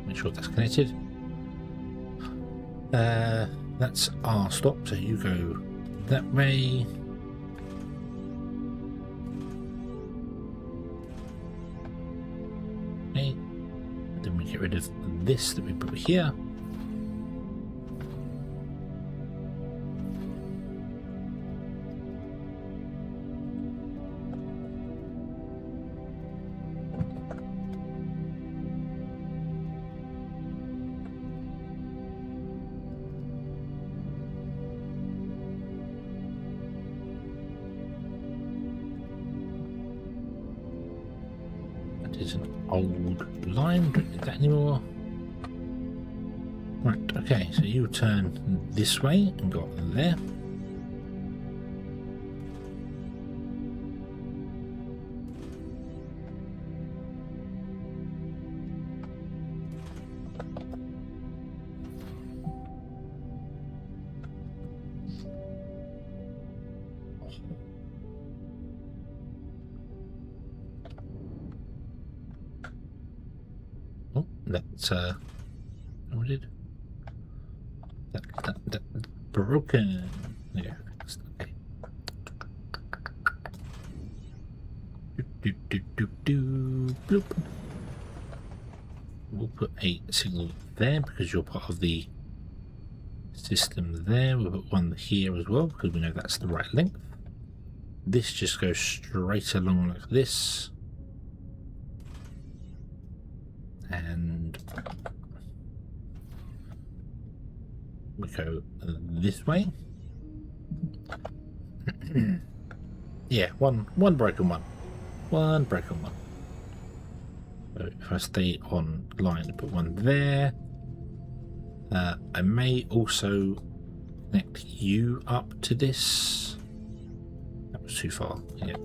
A: Make sure that's connected. That's our stop, so you go that way. Okay. Then we get rid of this that we put here. Is an old line. Don't need that anymore. Right, okay, so you turn this way and go up there. Oh, that's what did that broken. Yeah, okay. Bloop. We'll put a signal there because you're part of the system there. We'll put one here as well because we know that's the right length. This just goes straight along like this. And we go this way. Yeah, one broken one. One broken one. So if I stay on line, put one there. I may also connect you up to this. That was too far. Yeah.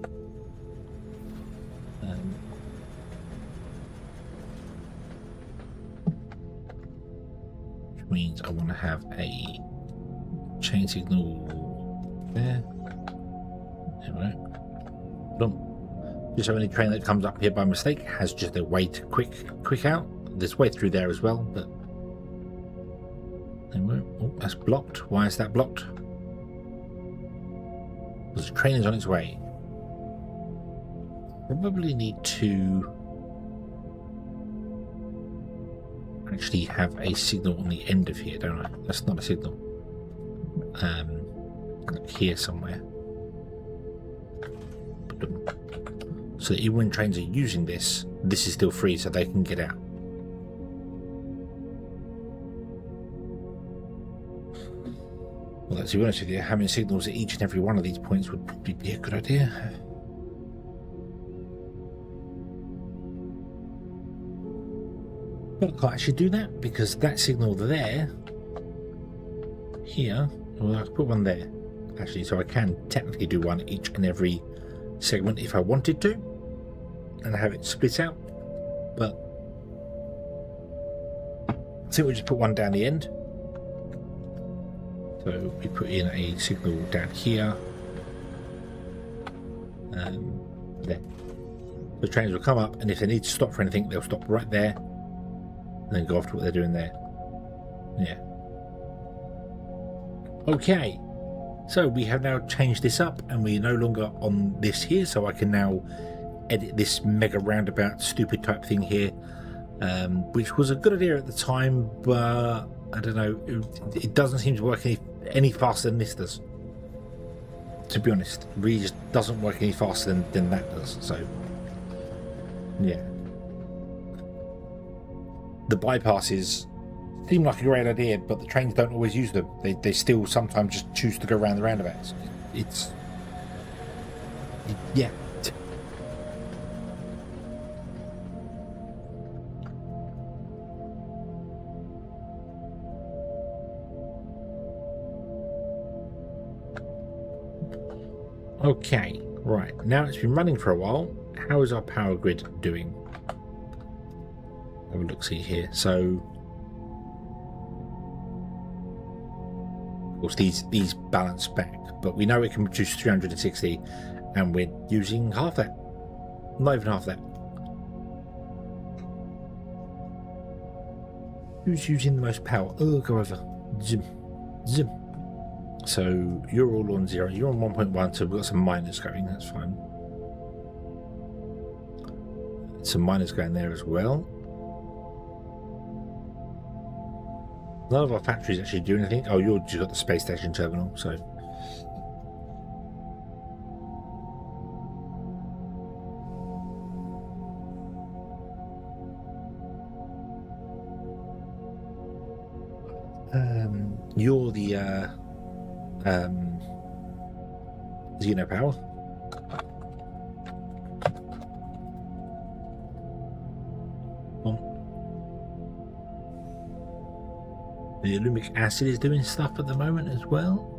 A: Which means I want to have a chain signal there. There we go. Boom. Just so any train that comes up here by mistake has just a way to quick out. There's way through there as well, but oh, that's blocked. Why is that blocked? Because the train is on its way. Probably need to actually have a signal on the end of here, don't I? That's not a signal. Here somewhere. So that even when trains are using this, this is still free so they can get out. Well, let's be honest with you, having signals at each and every one of these points would probably be a good idea. But I can't actually do that because that signal there, here, well, I can put one there. Actually, so I can technically do one each and every segment if I wanted to and have it split out, but I think we'll just put one down the end. So we put in a signal down here, there. The trains will come up, and if they need to stop for anything, they'll stop right there and then go after what they're doing there. Yeah. Okay. So we have now changed this up and we're no longer on this here, so I can now edit this mega roundabout stupid type thing here, which was a good idea at the time, but I don't know, it doesn't seem to work any faster than this does. To be honest, it really just doesn't work any faster than that does, so yeah. The bypasses seem like a great idea, but the trains don't always use them. They still sometimes just choose to go around the roundabouts. It's... yeah. Okay, right. Now it's been running for a while. How is our power grid doing? Have a look-see here. So... of course, these balance back, but we know it can produce 360 and we're using half that, not even half that. Who's using the most power? Oh, go over. Zoom. So you're all on 0, you're on 1.1, so we've got some miners going, that's fine. Some miners going there as well. None of our factories actually do anything. Oh, you've just got the space station terminal, so. You're the Xeno Power. The alumic acid is doing stuff at the moment as well.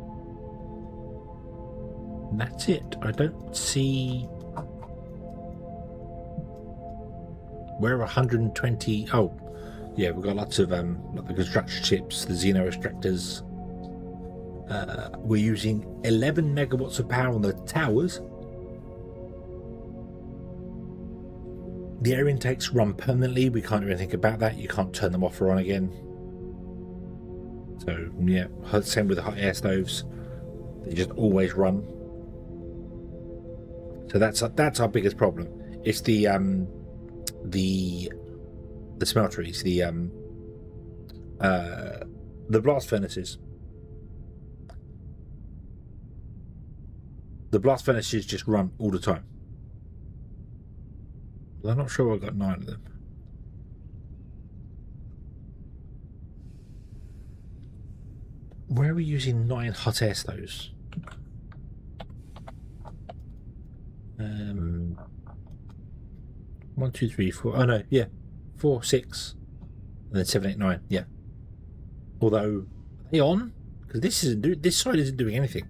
A: And that's it. I don't see where 120. Oh, yeah, we've got lots of like the construction chips, the Xeno extractors. We're using 11 megawatts of power on the towers. The air intakes run permanently. We can't do anything about that. You can't turn them off or on again. So yeah, same with the hot air stoves. They just always run. So that's our biggest problem. It's the smelteries, the blast furnaces. The blast furnaces just run all the time. But I'm not sure I got 9 of them. Where are we using 9 hot air stoves? 1, 2, 3, 4. Oh no, yeah, 4, 6, and then 7, 8, 9. Yeah. Although, are they on? Because this side isn't doing anything.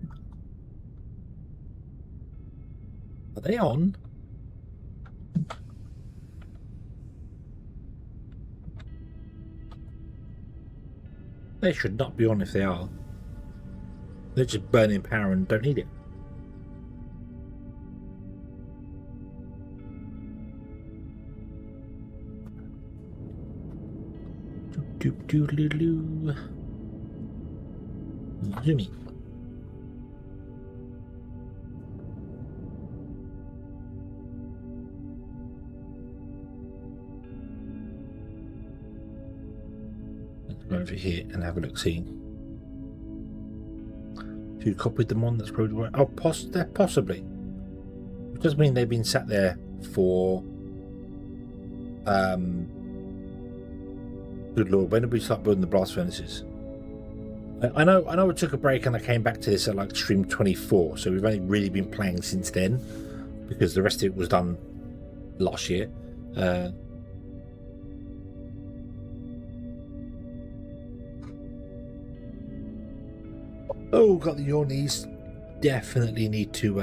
A: Are they on? They should not be on if they are. They're just burning power and don't need it. Doo-doo-doo-doo. Zoomy. Let's go over here and have a look. See if you copied them on. That's probably right. Oh, possibly. It does mean they've been sat there for good lord, when did we start building the blast furnaces? I know I took a break and I came back to this at like stream 24, so we've only really been playing since then because the rest of it was done last year. Oh, got the yawnies. Definitely need to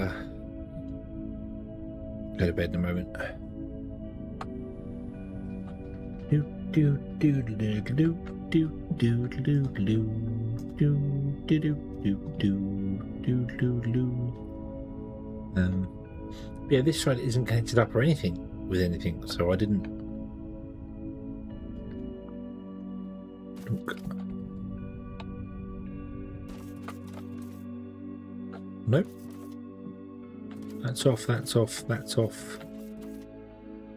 A: go to bed in a moment. Do do do do do do do do do do do do do do do. Yeah, this side isn't connected up or anything with anything, so I didn't. Look. Nope. That's off. That's off. That's off.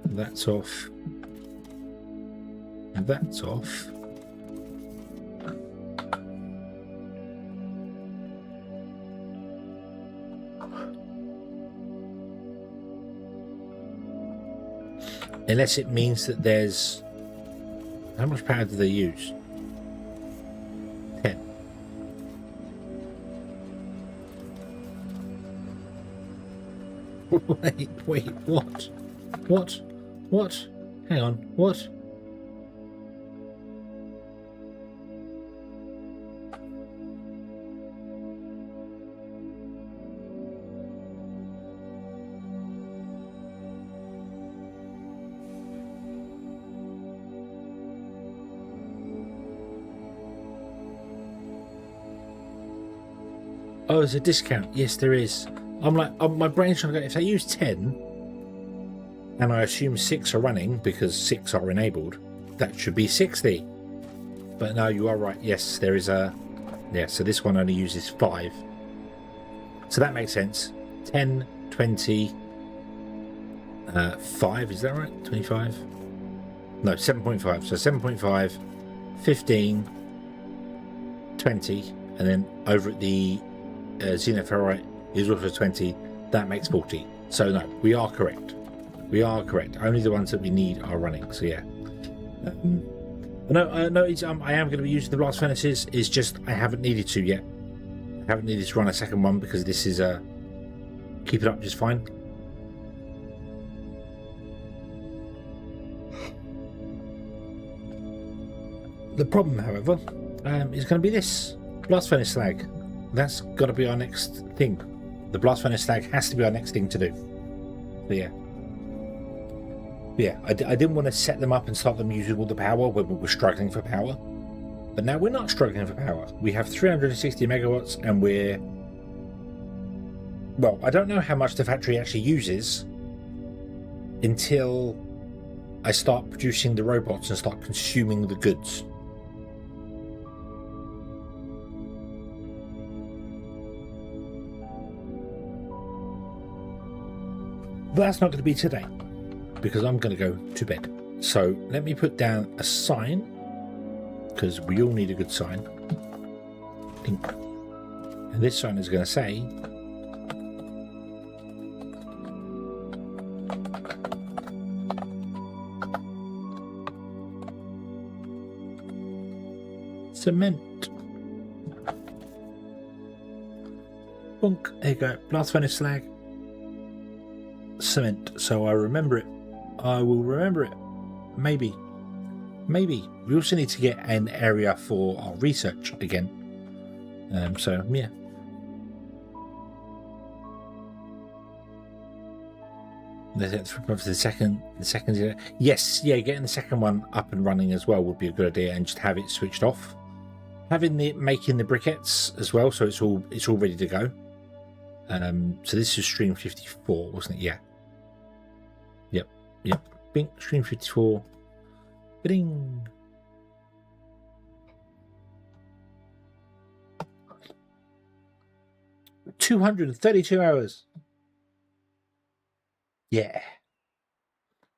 A: That's off. That's off. Unless it means that there's... How much power do they use? 10. Wait, what? What? What? Hang on, what? Oh, there's a discount. Yes, there is. I'm like, my brain's trying to go, if they use 10, and I assume 6 are running because 6 are enabled, that should be 60. But no, you are right. Yes, there is a... Yeah, so this one only uses 5. So that makes sense. 10, 20, 5, is that right? 25? No, 7.5. So 7.5, 15, 20, and then over at the Xeno Power is also 20. That makes 40. So no, we are correct. We are correct. Only the ones that we need are running. So yeah. No, I am going to be using the blast furnaces. It's just I haven't needed to yet. I haven't needed to run a second one because this is keep it up just fine. The problem, however, is going to be this blast furnace slag. That's got to be our next thing. The blast furnace slag has to be our next thing to do. So yeah. Yeah, I didn't want to set them up and start them using all the power when we were struggling for power. But now we're not struggling for power. We have 360 megawatts and we're... Well, I don't know how much the factory actually uses until I start producing the robots and start consuming the goods. But that's not going to be today. because I'm going to go to bed. So let me put down a sign, because we all need a good sign. Ding. And this sign is going to say, cement. Bunk. There you go. Blast furnace slag. Cement. So I remember it. I will remember it. Maybe. Maybe. We also need to get an area for our research again. So yeah. The second. Yes, yeah. Getting the second one up and running as well would be a good idea, and just have it switched off. Making the briquettes as well, so it's all ready to go. So this is stream 54, wasn't it? Yeah. Yep. Bing, stream 54. Bing. $232 hours. Yeah.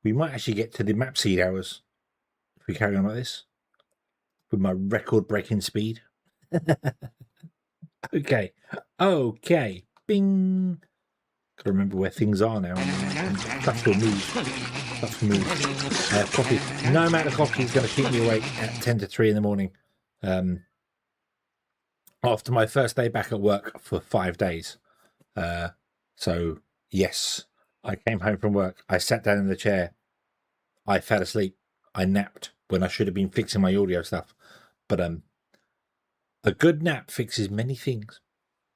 A: We might actually get to the map seed hours if we carry on like this with my record-breaking speed. Okay. Bing. Gotta remember where things are now. Stuff will move. Coffee. No amount of coffee is going to keep me awake at 10 to 3 in the morning. After my first day back at work for 5 days. So, yes, I came home from work. I sat down in the chair. I fell asleep. I napped when I should have been fixing my audio stuff. But a good nap fixes many things.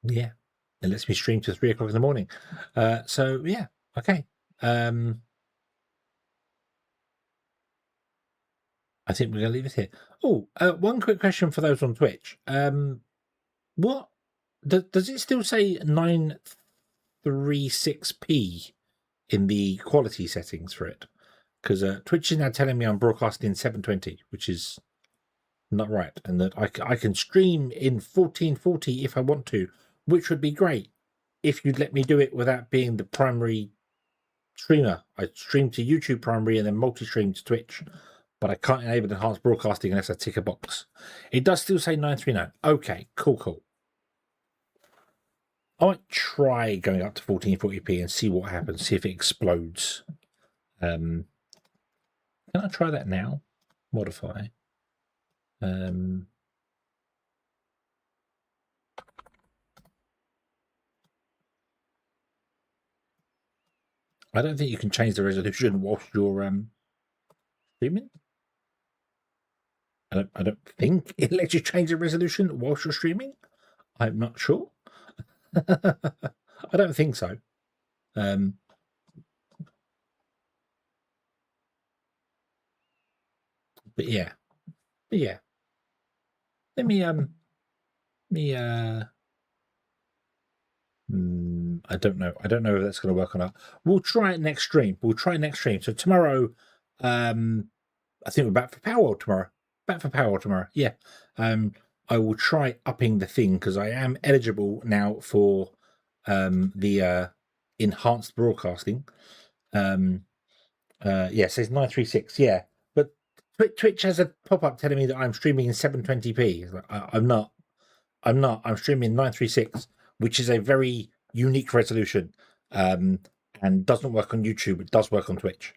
A: Yeah. It lets me stream to 3 o'clock in the morning. So, yeah. Okay. I think we're going to leave it here. Oh, one quick question for those on Twitch. What does it still say 936p in the quality settings for it? Because Twitch is now telling me I'm broadcasting 720, which is not right, and that I can stream in 1440 if I want to, which would be great if you'd let me do it without being the primary streamer. I stream to YouTube primary and then multi-stream to Twitch, but I can't enable enhanced broadcasting unless I tick a box. It does still say 939. Okay, cool. I might try going up to 1440p and see what happens, see if it explodes. Can I try that now? Modify. I don't think you can change the resolution whilst you're streaming. I don't think it lets you change the resolution whilst you're streaming. I'm not sure. I don't think so. But yeah. Let me I don't know. I don't know if that's going to work or not. We'll try it next stream. So tomorrow, I think we're back for Power tomorrow. Yeah. I will try upping the thing because I am eligible now for the enhanced broadcasting. Yeah, it says 936. Yeah, but Twitch has a pop-up telling me that I'm streaming in 720p. I'm not. I'm streaming 936, which is a very unique resolution, and doesn't work on YouTube. It does work on Twitch.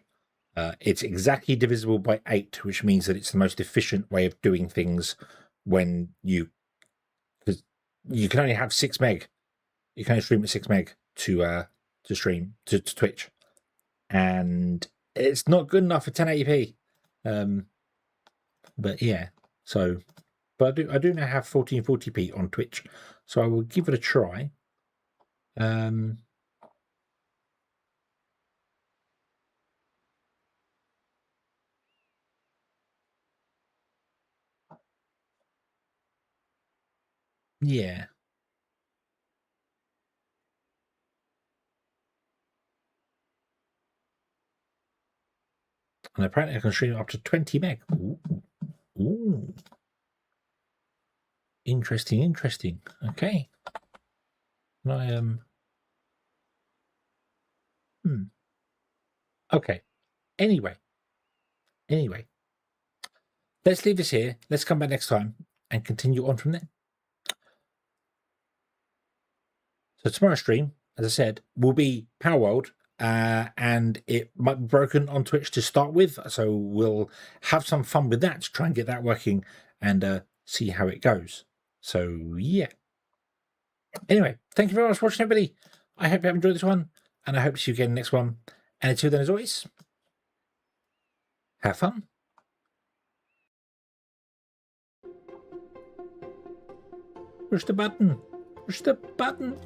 A: It's exactly divisible by 8, which means that it's the most efficient way of doing things when because you can only have 6 meg. You can only stream at 6 meg to stream to Twitch, and it's not good enough for 1080p. But yeah, so but I do now have 1440p on Twitch, so I will give it a try. Yeah. And apparently I can stream up to 20 meg. Ooh. Interesting. Okay. I Okay. Anyway, let's leave this here. Let's come back next time and continue on from there. So tomorrow's stream, as I said, will be Power World, and it might be broken on Twitch to start with. So we'll have some fun with that to try and get that working and see how it goes. So yeah. Anyway, thank you very much for watching, everybody. I hope you have enjoyed this one, and I hope to see you again in the next one. And until then, as always, have fun. Push the button. Push the button.